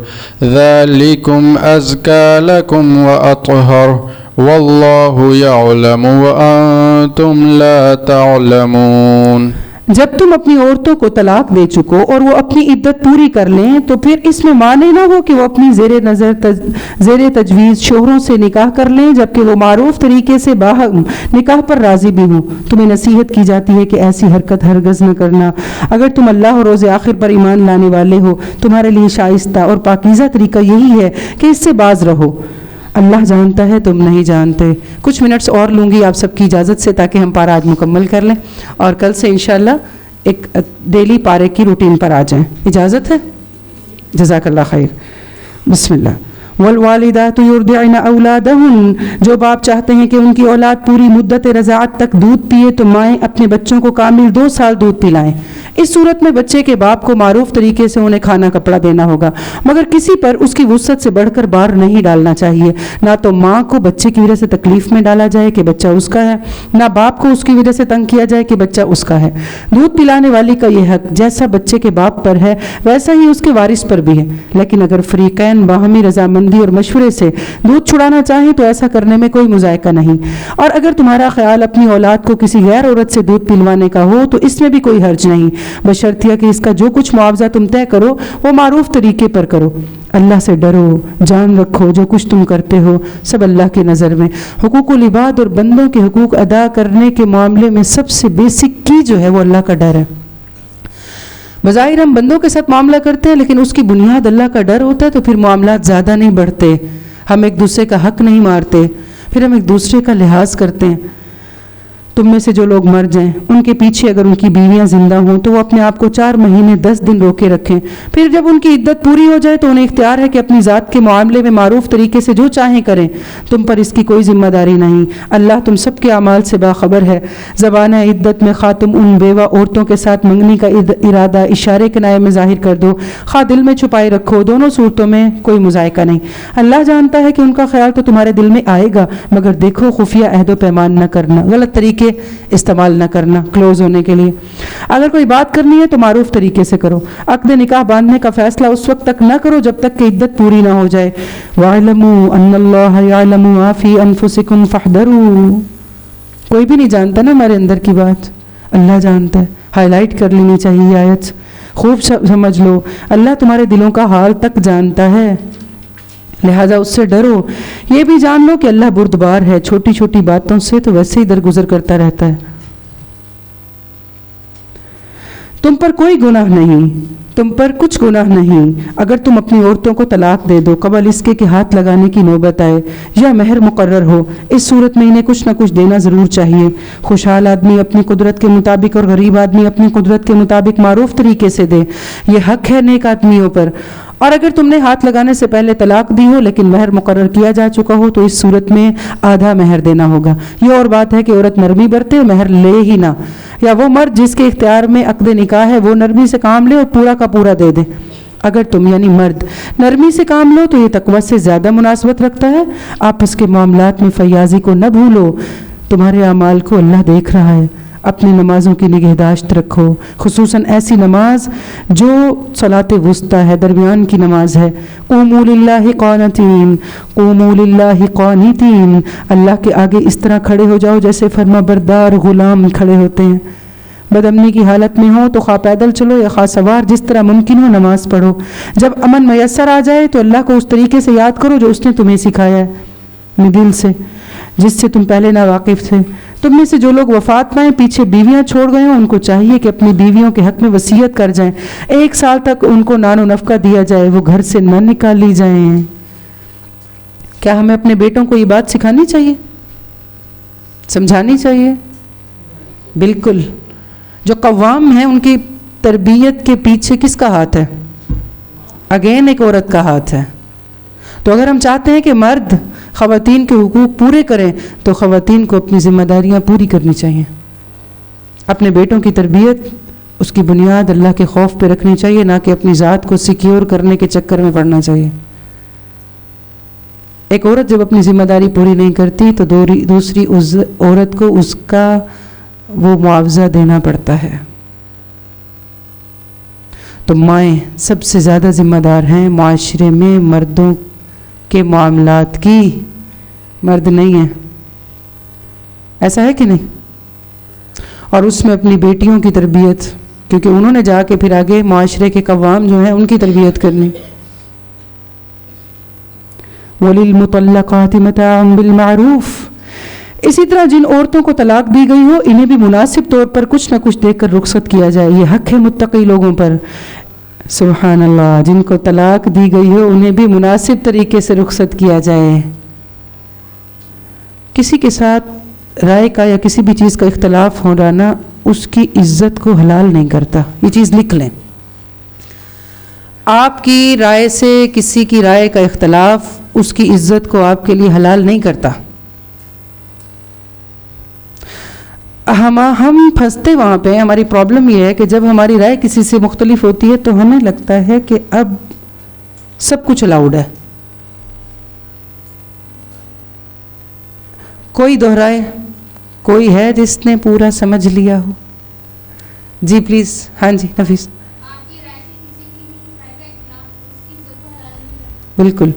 ذَلِكُمْ أَزْكَى لَكُمْ وَأَطْهَرُ واللہ یعلم وانتم لا تعلمون۔ جب تم اپنی عورتوں کو طلاق دے چکو اور وہ اپنی عدت پوری کر لیں تو پھر اس میں معنی نہ ہو کہ وہ اپنی زیر تجویز شوہروں سے نکاح کر لیں جبکہ وہ معروف طریقے سے باہم نکاح پر راضی بھی ہوں۔ تمہیں نصیحت کی جاتی ہے کہ ایسی حرکت ہرگز نہ کرنا۔ اگر تم اللہ اور روز آخر پر ایمان لانے والے ہو تمہارے لیے شائستہ اور پاکیزہ طریقہ یہی ہے کہ اس سے باز رہو۔ اللہ جانتا ہے تم نہیں جانتے۔ کچھ منٹس اور لوں گی آپ سب کی اجازت سے تاکہ ہم پارہ آج مکمل کر لیں اور کل سے انشاءاللہ ایک ڈیلی پارے کی روٹین پر آ جائیں۔ اجازت ہے؟ جزاک اللہ خیر۔ بسم اللہ۔ والوالدات یرضعن اولادہن، جو باپ چاہتے ہیں کہ ان کی اولاد پوری مدت رضاعت تک دودھ پیے تو مائیں اپنے بچوں کو کامل 2 سال دودھ پلائیں۔ اس صورت میں بچے کے باپ کو معروف طریقے سے انہیں کھانا کپڑا دینا ہوگا، مگر کسی پر اس کی وسعت سے بڑھ کر بار نہیں ڈالنا چاہیے۔ نہ تو ماں کو بچے کی وجہ سے تکلیف میں ڈالا جائے کہ بچہ اس کا ہے، نہ باپ کو اس کی وجہ سے تنگ کیا جائے کہ بچہ اس کا ہے۔ دودھ پلانے والی کا یہ حق جیسا بچے کے باپ پر ہے ویسا ہی اس کے وارث پر بھی ہے، لیکن اگر فریقین باہمی رضامندی اور مشورے سے دودھ چھڑانا چاہیں تو ایسا کرنے میں کوئی مذائقہ نہیں۔ اور اگر تمہارا خیال اپنی اولاد کو کسی غیر عورت سے دودھ پلوانے کا ہو تو اس میں بھی کوئی حرج نہیں، بشرطیہ کہ اس کا جو کچھ معاوضہ تم طے کرو وہ معروف طریقے پر کرو۔ اللہ سے ڈرو، جان رکھو جو کچھ تم کرتے ہو سب اللہ کی نظر میں۔ حقوق العباد اور بندوں کے حقوق ادا کرنے کے معاملے میں سب سے بیسک کی جو ہے وہ اللہ کا ڈر ہے۔ بظاہر ہم بندوں کے ساتھ معاملہ کرتے ہیں، لیکن اس کی بنیاد اللہ کا ڈر ہوتا ہے، تو پھر معاملات زیادہ نہیں بڑھتے، ہم ایک دوسرے کا حق نہیں مارتے، پھر ہم ایک دوسرے کا لحاظ کرتے ہیں۔ تم میں سے جو لوگ مر جائیں ان کے پیچھے اگر ان کی بیویاں زندہ ہوں تو وہ اپنے آپ کو 4 مہینے 10 دن روکے رکھیں، پھر جب ان کی عدت پوری ہو جائے تو انہیں اختیار ہے کہ اپنی ذات کے معاملے میں معروف طریقے سے جو چاہیں کریں، تم پر اس کی کوئی ذمہ داری نہیں۔ اللہ تم سب کے اعمال سے باخبر ہے۔ زبانہ عدت میں خواہ تم ان بیوہ عورتوں کے ساتھ منگنی کا ارادہ اشارے کنایے میں ظاہر کر دو، خواہ دل میں چھپائے رکھو، دونوں صورتوں میں کوئی مذائقہ نہیں۔ اللہ جانتا ہے کہ ان کا خیال تو تمہارے دل میں آئے گا، مگر دیکھو خفیہ عہد و پیمان نہ کرنا، غلط طریقے استعمال نہ کرنا کلوز ہونے کے لیے۔ اگر کوئی بات کرنی ہے تو معروف طریقے سے کرو۔ عقد نکاح باندھنے کا فیصلہ اس وقت تک نہ کرو جب تک کہ عدت پوری نہ ہو جائے۔ وَاعْلَمُوا أَنَّ اللَّهَ يَعْلَمُ مَا فِي أَنفُسِكُمْ فَاحْذَرُوا۔ کوئی بھی نہیں جانتا نا ہمارے اندر کی بات، اللہ جانتا ہے۔ ہائی لائٹ کر لینی چاہیے آیت، خوب سمجھ لو، اللہ تمہارے دلوں کا حال تک جانتا ہے، لہٰذا اس سے ڈرو۔ یہ بھی جان لو کہ اللہ بردبار ہے، چھوٹی چھوٹی باتوں سے تو ویسے ہی درگزر کرتا رہتا ہے۔ تم پر کوئی گناہ نہیں، تم پر کچھ گناہ نہیں اگر تم اپنی عورتوں کو طلاق دے دو قبل اس کے کہ ہاتھ لگانے کی نوبت آئے یا مہر مقرر ہو۔ اس صورت میں انہیں کچھ نہ کچھ دینا ضرور چاہیے۔ خوشحال آدمی اپنی قدرت کے مطابق اور غریب آدمی اپنی قدرت کے مطابق معروف طریقے سے دے، یہ حق ہے نیک آدمیوں پر۔ اور اگر تم نے ہاتھ لگانے سے پہلے طلاق دی ہو لیکن مہر مقرر کیا جا چکا ہو تو اس صورت میں آدھا مہر دینا ہوگا۔ یہ اور بات ہے کہ عورت نرمی برتے اور مہر لے ہی نہ، یا وہ مرد جس کے اختیار میں عقد نکاح ہے وہ نرمی سے کام لے اور پورا کا پورا دے دے۔ اگر تم یعنی مرد نرمی سے کام لو تو یہ تقویٰ سے زیادہ مناسبت رکھتا ہے۔ آپس کے معاملات میں فیاضی کو نہ بھولو، تمہارے اعمال کو اللہ دیکھ رہا ہے۔ اپنی نمازوں کی نگہداشت رکھو، خصوصاً ایسی نماز جو صلاۃ وسطیٰ ہے، درمیان کی نماز ہے۔ قوموا للہ قانتین، قوموا للہ قانتین، اللہ کے آگے اس طرح کھڑے ہو جاؤ جیسے فرما بردار غلام کھڑے ہوتے ہیں۔ بدامنی کی حالت میں ہو تو خواہ پیدل چلو یا خواہ سوار، جس طرح ممکن ہو نماز پڑھو۔ جب امن میسر آ جائے تو اللہ کو اس طریقے سے یاد کرو جو اس نے تمہیں سکھایا ہے، اپنے دل سے، جس سے تم پہلے نا واقف تھے۔ تم میں سے جو لوگ وفات پائیں، پیچھے بیویاں چھوڑ گئے ہوں، ان کو چاہیے کہ اپنی بیویوں کے حق میں وصیت کر جائیں، 1 سال تک ان کو نان و نفقہ دیا جائے، وہ گھر سے نہ نکالی جائیں۔ کیا ہمیں اپنے بیٹوں کو یہ بات سکھانی چاہیے، سمجھانی چاہیے؟ بالکل۔ جو قوام ہیں ان کی تربیت کے پیچھے کس کا ہاتھ ہے؟ اگین ایک عورت کا ہاتھ ہے۔ تو اگر ہم چاہتے ہیں کہ مرد خواتین کے حقوق پورے کریں تو خواتین کو اپنی ذمہ داریاں پوری کرنی چاہیے۔ اپنے بیٹوں کی تربیت اس کی بنیاد اللہ کے خوف پہ رکھنی چاہیے، نہ کہ اپنی ذات کو سیکیور کرنے کے چکر میں پڑنا چاہیے۔ ایک عورت جب اپنی ذمہ داری پوری نہیں کرتی تو دوسری عورت کو اس کا وہ معاوضہ دینا پڑتا ہے۔ تو مائیں سب سے زیادہ ذمہ دار ہیں معاشرے میں مردوں کے معاملات کی، مرد نہیں ہیں، ایسا ہے کہ نہیں؟ اور اس میں اپنی بیٹیوں کی تربیت، کیونکہ انہوں نے جا کے پھر آگے معاشرے کے قوام جو ہیں ان کی تربیت کرنی۔ وَلِلْمُطَلَّقَاتِ مَتَاعٌ بِالْمَعْرُوفِ، اسی طرح جن عورتوں کو طلاق دی گئی ہو انہیں بھی مناسب طور پر کچھ نہ کچھ دے کر رخصت کیا جائے، یہ حق ہے متقی لوگوں پر۔ سبحان اللہ، جن کو طلاق دی گئی ہو انہیں بھی مناسب طریقے سے رخصت کیا جائے۔ کسی کے ساتھ رائے کا یا کسی بھی چیز کا اختلاف ہو رہا اس کی عزت کو حلال نہیں کرتا، یہ چیز لکھ لیں۔ آپ کی رائے سے کسی کی رائے کا اختلاف اس کی عزت کو آپ کے لیے حلال نہیں کرتا۔ ہم پھنستے وہاں پہ ہیں. ہماری پرابلم یہ ہے کہ جب ہماری رائے کسی سے مختلف ہوتی ہے تو ہمیں لگتا ہے کہ اب سب کچھ الاؤڈ ہے. کوئی دہرائے؟ کوئی ہے جس نے پورا سمجھ لیا ہو؟ جی پلیز. ہاں جی نفیس. بالکل.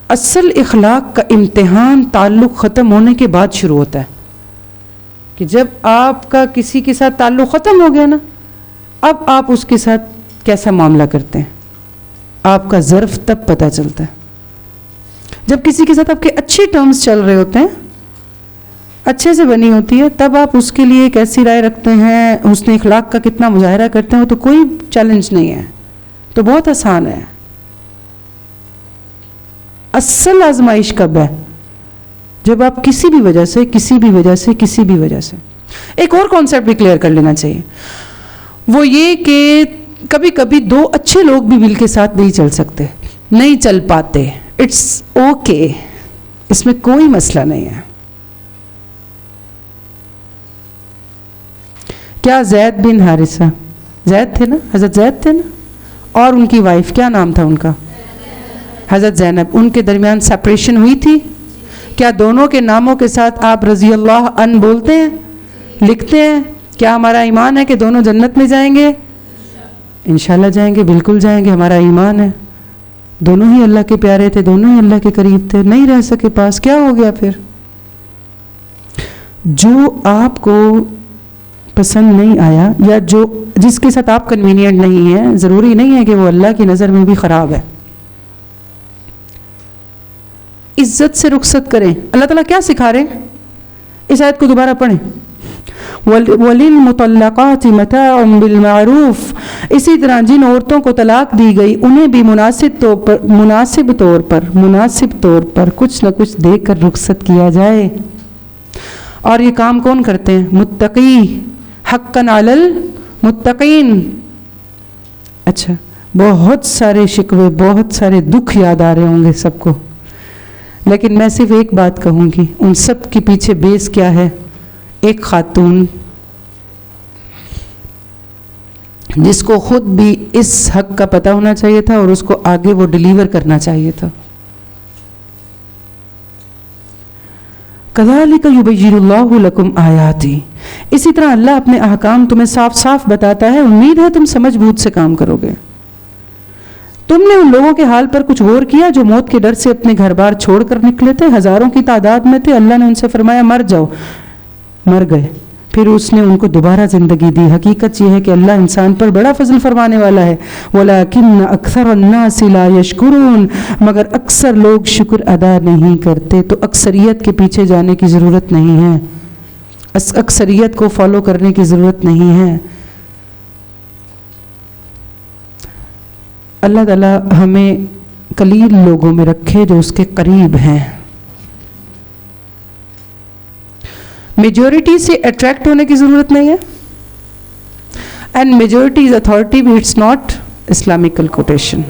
اصل اخلاق کا امتحان تعلق ختم ہونے کے بعد شروع ہوتا ہے کہ جب آپ کا کسی کے ساتھ تعلق ختم ہو گیا نا، اب آپ اس کے ساتھ کیسا معاملہ کرتے ہیں آپ کا ظرف تب پتہ چلتا ہے. جب کسی کے ساتھ آپ کے اچھے ٹرمز چل رہے ہوتے ہیں، اچھے سے بنی ہوتی ہے، تب آپ اس کے لیے کیسی رائے رکھتے ہیں، حسن اخلاق کا کتنا مظاہرہ کرتے ہیں، تو کوئی چیلنج نہیں ہے، تو بہت آسان ہے. اصل آزمائش کب ہے؟ جب آپ کسی بھی وجہ سے ایک اور کانسیپٹ بھی کلیئر کر لینا چاہیے، وہ یہ کہ کبھی کبھی دو اچھے لوگ بھی مل کے ساتھ نہیں چل سکتے، نہیں چل پاتے. اٹس اوکے، اس میں کوئی مسئلہ نہیں ہے. کیا زید بن حارثہ، زید تھے نا، حضرت زید تھے نا، اور ان کی وائف کیا نام تھا ان کا؟ حضرت زینب. ان کے درمیان سپریشن ہوئی تھی. کیا دونوں کے ناموں کے ساتھ آپ رضی اللہ عنہ بولتے ہیں، لکھتے ہیں؟ کیا ہمارا ایمان ہے کہ دونوں جنت میں جائیں گے؟ انشاءاللہ جائیں گے، بالکل جائیں گے، ہمارا ایمان ہے. دونوں ہی اللہ کے پیارے تھے، دونوں ہی اللہ کے قریب تھے، نہیں رہ سکے پاس، کیا ہو گیا پھر؟ جو آپ کو پسند نہیں آیا یا جس کے ساتھ آپ کنوینئنٹ نہیں ہیں، ضروری نہیں ہے کہ وہ اللہ کی نظر میں بھی خراب ہے. عزت سے رخصت کریں. اللہ تعالیٰ کیا سکھا رہے ہیں؟ اس آیت کو دوبارہ پڑھیں. وَلِلْمُطَلَّقَاتِ مَتَاعٌ بِالْمَعْرُوفِ. اسی طرح جن عورتوں کو طلاق دی گئی انہیں بھی مناسب طور پر کچھ نہ کچھ دے کر رخصت کیا جائے. اور یہ کام کون کرتے ہیں؟ متقی. حقاً علی المتقین. اچھا، بہت سارے شکوے، بہت سارے دکھ یاد آ رہے ہوں گے سب کو، لیکن میں صرف ایک بات کہوں گی، ان سب کے پیچھے بیس کیا ہے؟ ایک خاتون جس کو خود بھی اس حق کا پتہ ہونا چاہیے تھا اور اس کو آگے وہ ڈیلیور کرنا چاہیے تھا. کذالک یبین اللہ لکم آیاتی. اسی طرح اللہ اپنے احکام تمہیں صاف صاف بتاتا ہے، امید ہے تم سمجھ بوجھ سے کام کرو گے. تم نے ان لوگوں کے حال پر کچھ غور کیا جو موت کے ڈر سے اپنے گھر بار چھوڑ کر نکلے تھے، ہزاروں کی تعداد میں تھے. اللہ نے ان سے فرمایا مر جاؤ، مر گئے، پھر اس نے ان کو دوبارہ زندگی دی. حقیقت یہ ہے کہ اللہ انسان پر بڑا فضل فرمانے والا ہے. وَلَكِنَّ أَكْثَرَ النَّاسِ لَا يَشْكُرُونَ. مگر اکثر لوگ شکر ادا نہیں کرتے. تو اکثریت کے پیچھے جانے کی ضرورت نہیں ہے، اکثریت کو فالو کرنے کی ضرورت نہیں ہے. اللہ تعالیٰ ہمیں قلیل لوگوں میں رکھے جو اس کے قریب ہیں. میجورٹی سے اٹریکٹ ہونے کی ضرورت نہیں ہے. اینڈ میجورٹی از اتھارٹی بھی اٹس ناٹ اسلامکل کوٹیشن.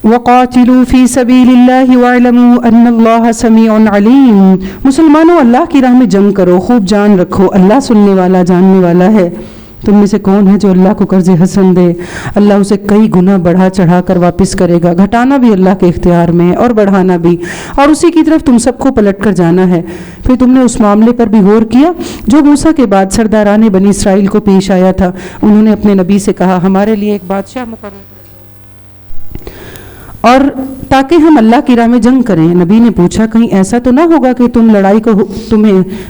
وَقَاتِلُوا فِي سَبِيلِ اللَّهِ وَاعْلَمُوا أَنَّ اللَّهَ سَمِيعٌ عَلِيمٌ، مسلمانوں اللہ کی راہ میں جنگ کرو، خوب جان رکھو، اللہ سننے والا جاننے والا ہے۔ تم میں سے کون ہے جو اللہ کو قرض حسن دے؟ اللہ اسے کئی گنا بڑھا چڑھا کر واپس کرے گا۔ گھٹانا بھی اللہ کے اختیار میں ہے اور بڑھانا بھی، اور اسی کی طرف تم سب کو پلٹ کر جانا ہے۔ پھر تم نے اس معاملے پر بھی غور کیا جو موسیٰ کے بعد سرداران بنی اسرائیل کو پیش آیا تھا۔ انہوں نے اپنے نبی سے کہا ہمارے لیے ایک بادشاہ مقرر اور تاکہ ہم اللہ کی راہ میں جنگ کریں۔ نبی نے پوچھا کہیں ایسا تو نہ ہوگا کہ تمہیں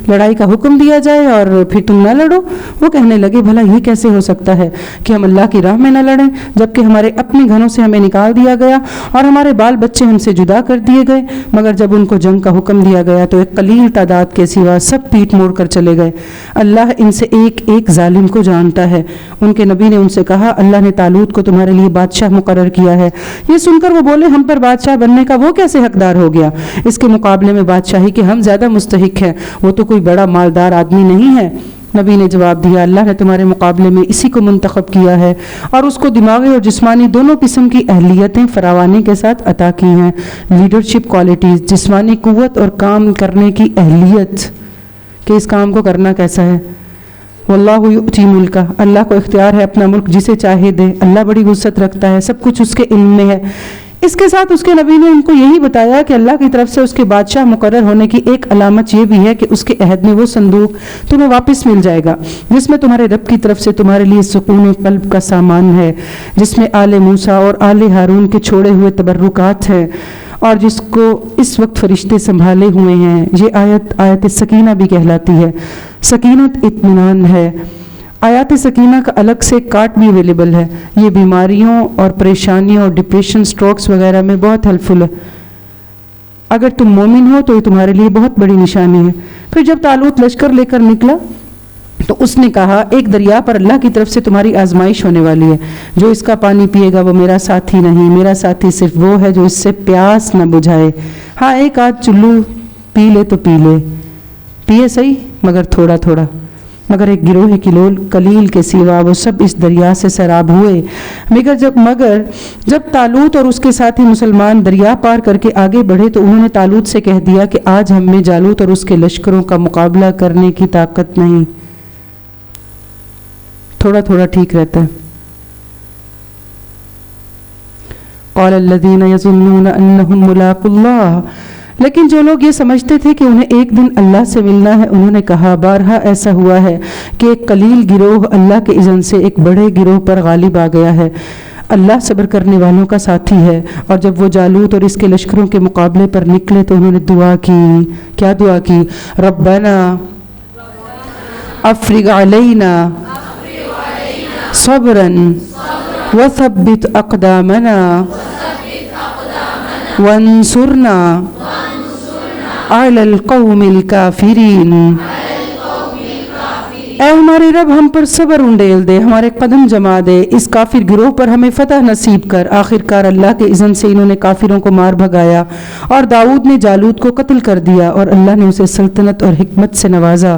لڑائی کا حکم دیا جائے اور پھر تم نہ لڑو؟ وہ کہنے لگے بھلا یہ کیسے ہو سکتا ہے کہ ہم اللہ کی راہ میں نہ لڑیں جبکہ ہمارے اپنے گھروں سے ہمیں نکال دیا گیا اور ہمارے بال بچے ہم سے جدا کر دیے گئے؟ مگر جب ان کو جنگ کا حکم دیا گیا تو ایک قلیل تعداد کے سوا سب پیٹ موڑ کر چلے گئے۔ اللہ ان سے ایک ایک ظالم کو جانتا ہے۔ ان کے نبی نے ان سے کہا اللہ نے طالوت کو تمہارے لیے بادشاہ مقرر کیا ہے۔ یہ سن کر وہ بولے ہم پر بادشاہ بننے کا وہ کیسے حقدار ہو گیا؟ اس کے مقابلے میں بادشاہی کے ہم زیادہ مستحق ہیں، وہ تو کوئی بڑا مالدار آدمی نہیں ہے۔ نبی نے جواب دیا اللہ نے تمہارے مقابلے میں اسی کو منتخب کیا ہے اور اس کو دماغی اور جسمانی دونوں قسم کی اہلیتیں فراوانی کے ساتھ عطا کی ہیں۔ لیڈرشپ کوالٹیز، جسمانی قوت اور کام کرنے کی اہلیت کہ اس کام کو کرنا کیسا ہے۔ واللہ یؤتی ملکہ، اللہ کو اختیار ہے اپنا ملک جسے چاہے دے، اللہ بڑی وسعت رکھتا ہے، سب کچھ اس کے علم میں ہے۔ اس کے ساتھ اس کے نبی نے ان کو یہی بتایا کہ اللہ کی طرف سے اس کے بادشاہ مقرر ہونے کی ایک علامت یہ بھی ہے کہ اس کے عہد میں وہ صندوق تمہیں واپس مل جائے گا جس میں تمہارے رب کی طرف سے تمہارے لیے سکون قلب کا سامان ہے، جس میں آل موسیٰ اور آل ہارون کے چھوڑے ہوئے تبرکات ہیں اور جس کو اس وقت فرشتے سنبھالے ہوئے ہیں۔ یہ آیت سکینہ بھی کہلاتی ہے۔ سکینت اطمینان ہے۔ آیات سکینہ کا الگ سے کارڈ بھی اویلیبل ہے۔ یہ بیماریوں اور پریشانیوں اور ڈپریشن، سٹروکس وغیرہ میں بہت ہیلپ فل ہے۔ اگر تم مومن ہو تو یہ تمہارے لیے بہت بڑی نشانی ہے۔ پھر جب طالوت لشکر لے کر نکلا تو اس نے کہا ایک دریا پر اللہ کی طرف سے تمہاری آزمائش ہونے والی ہے، جو اس کا پانی پیے گا وہ میرا ساتھی نہیں، میرا ساتھی صرف وہ ہے جو اس سے پیاس نہ بجھائے۔ ہاں ایک آدھ چلو پی لے تو پی لے، پیے صحیح مگر تھوڑا تھوڑا، مگر ایک گروہ قلیل کے سوا وہ سب اس دریا سے سیراب ہوئے۔ مگر جب طالوت اور اس کے ساتھی مسلمان دریا پار کر کے آگے بڑھے تو انہوں نے طالوت سے کہہ دیا کہ آج ہم میں جالوت اور اس کے لشکروں کا مقابلہ کرنے کی طاقت نہیں۔ تھوڑا تھوڑا ٹھیک رہتا ہے۔ قال الذين يظنون انهم ملاقو اللہ، لیکن جو لوگ یہ سمجھتے تھے کہ انہیں ایک دن اللہ سے ملنا ہے، انہوں نے کہا بارہا ایسا ہوا ہے کہ ایک قلیل گروہ اللہ کے اذن سے ایک بڑے گروہ پر غالب آ گیا ہے۔ اللہ صبر کرنے والوں کا ساتھی ہے۔ اور جب وہ جالوت اور اس کے لشکروں کے مقابلے پر نکلے تو انہوں نے دعا کی۔ کیا دعا کی؟ ربنا افرغ علینا صبرا وثبت اقدامنا وانصرنا علی القوم الکافرین۔ اے ہمارے رب ہم پر صبر انڈیل دے، ہمارے قدم جما دے، اس کافر گروہ پر ہمیں فتح نصیب کر۔ آخرکار اللہ کے اذن سے انہوں نے کافروں کو مار بھگایا اور داؤد نے جالوت کو قتل کر دیا اور اللہ نے اسے سلطنت اور حکمت سے نوازا،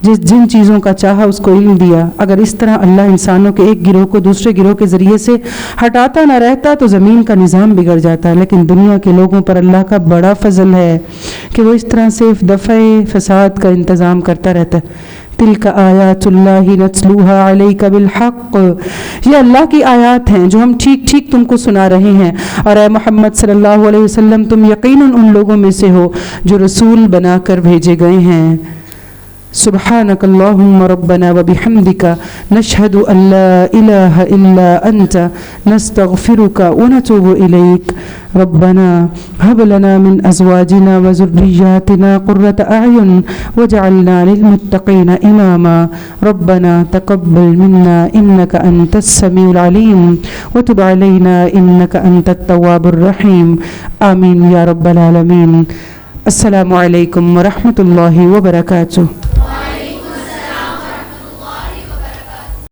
جن چیزوں کا چاہا اس کو علم دیا۔ اگر اس طرح اللہ انسانوں کے ایک گروہ کو دوسرے گروہ کے ذریعے سے ہٹاتا نہ رہتا تو زمین کا نظام بگڑ جاتا، لیکن دنیا کے لوگوں پر اللہ کا بڑا فضل ہے کہ وہ اس طرح سے دفع فساد کا انتظام کرتا رہتا ہے۔ تلک آیات اللہ نتلوها علیک بالحق، یہ اللہ کی آیات ہیں جو ہم ٹھیک ٹھیک تم کو سنا رہے ہیں، اور اے محمد صلی اللہ علیہ وسلم تم یقیناً ان لوگوں میں سے ہو جو رسول بنا کر بھیجے گئے ہیں۔ سبحانک اللہم ربنا وبحمدک نشہد ان لا الہ الا انت نستغفرک ونتوب الیک۔ ربنا هب لنا من ازواجنا وذریاتنا قرۃ اعین واجعلنا للمتقین اماما۔ ربنا تقبل منا انک انت السمیع العلیم وتب علینا انک انت التواب الرحیم۔ آمین یا رب العالمین۔ السلام علیکم ورحمۃ اللہ وبرکاتہ۔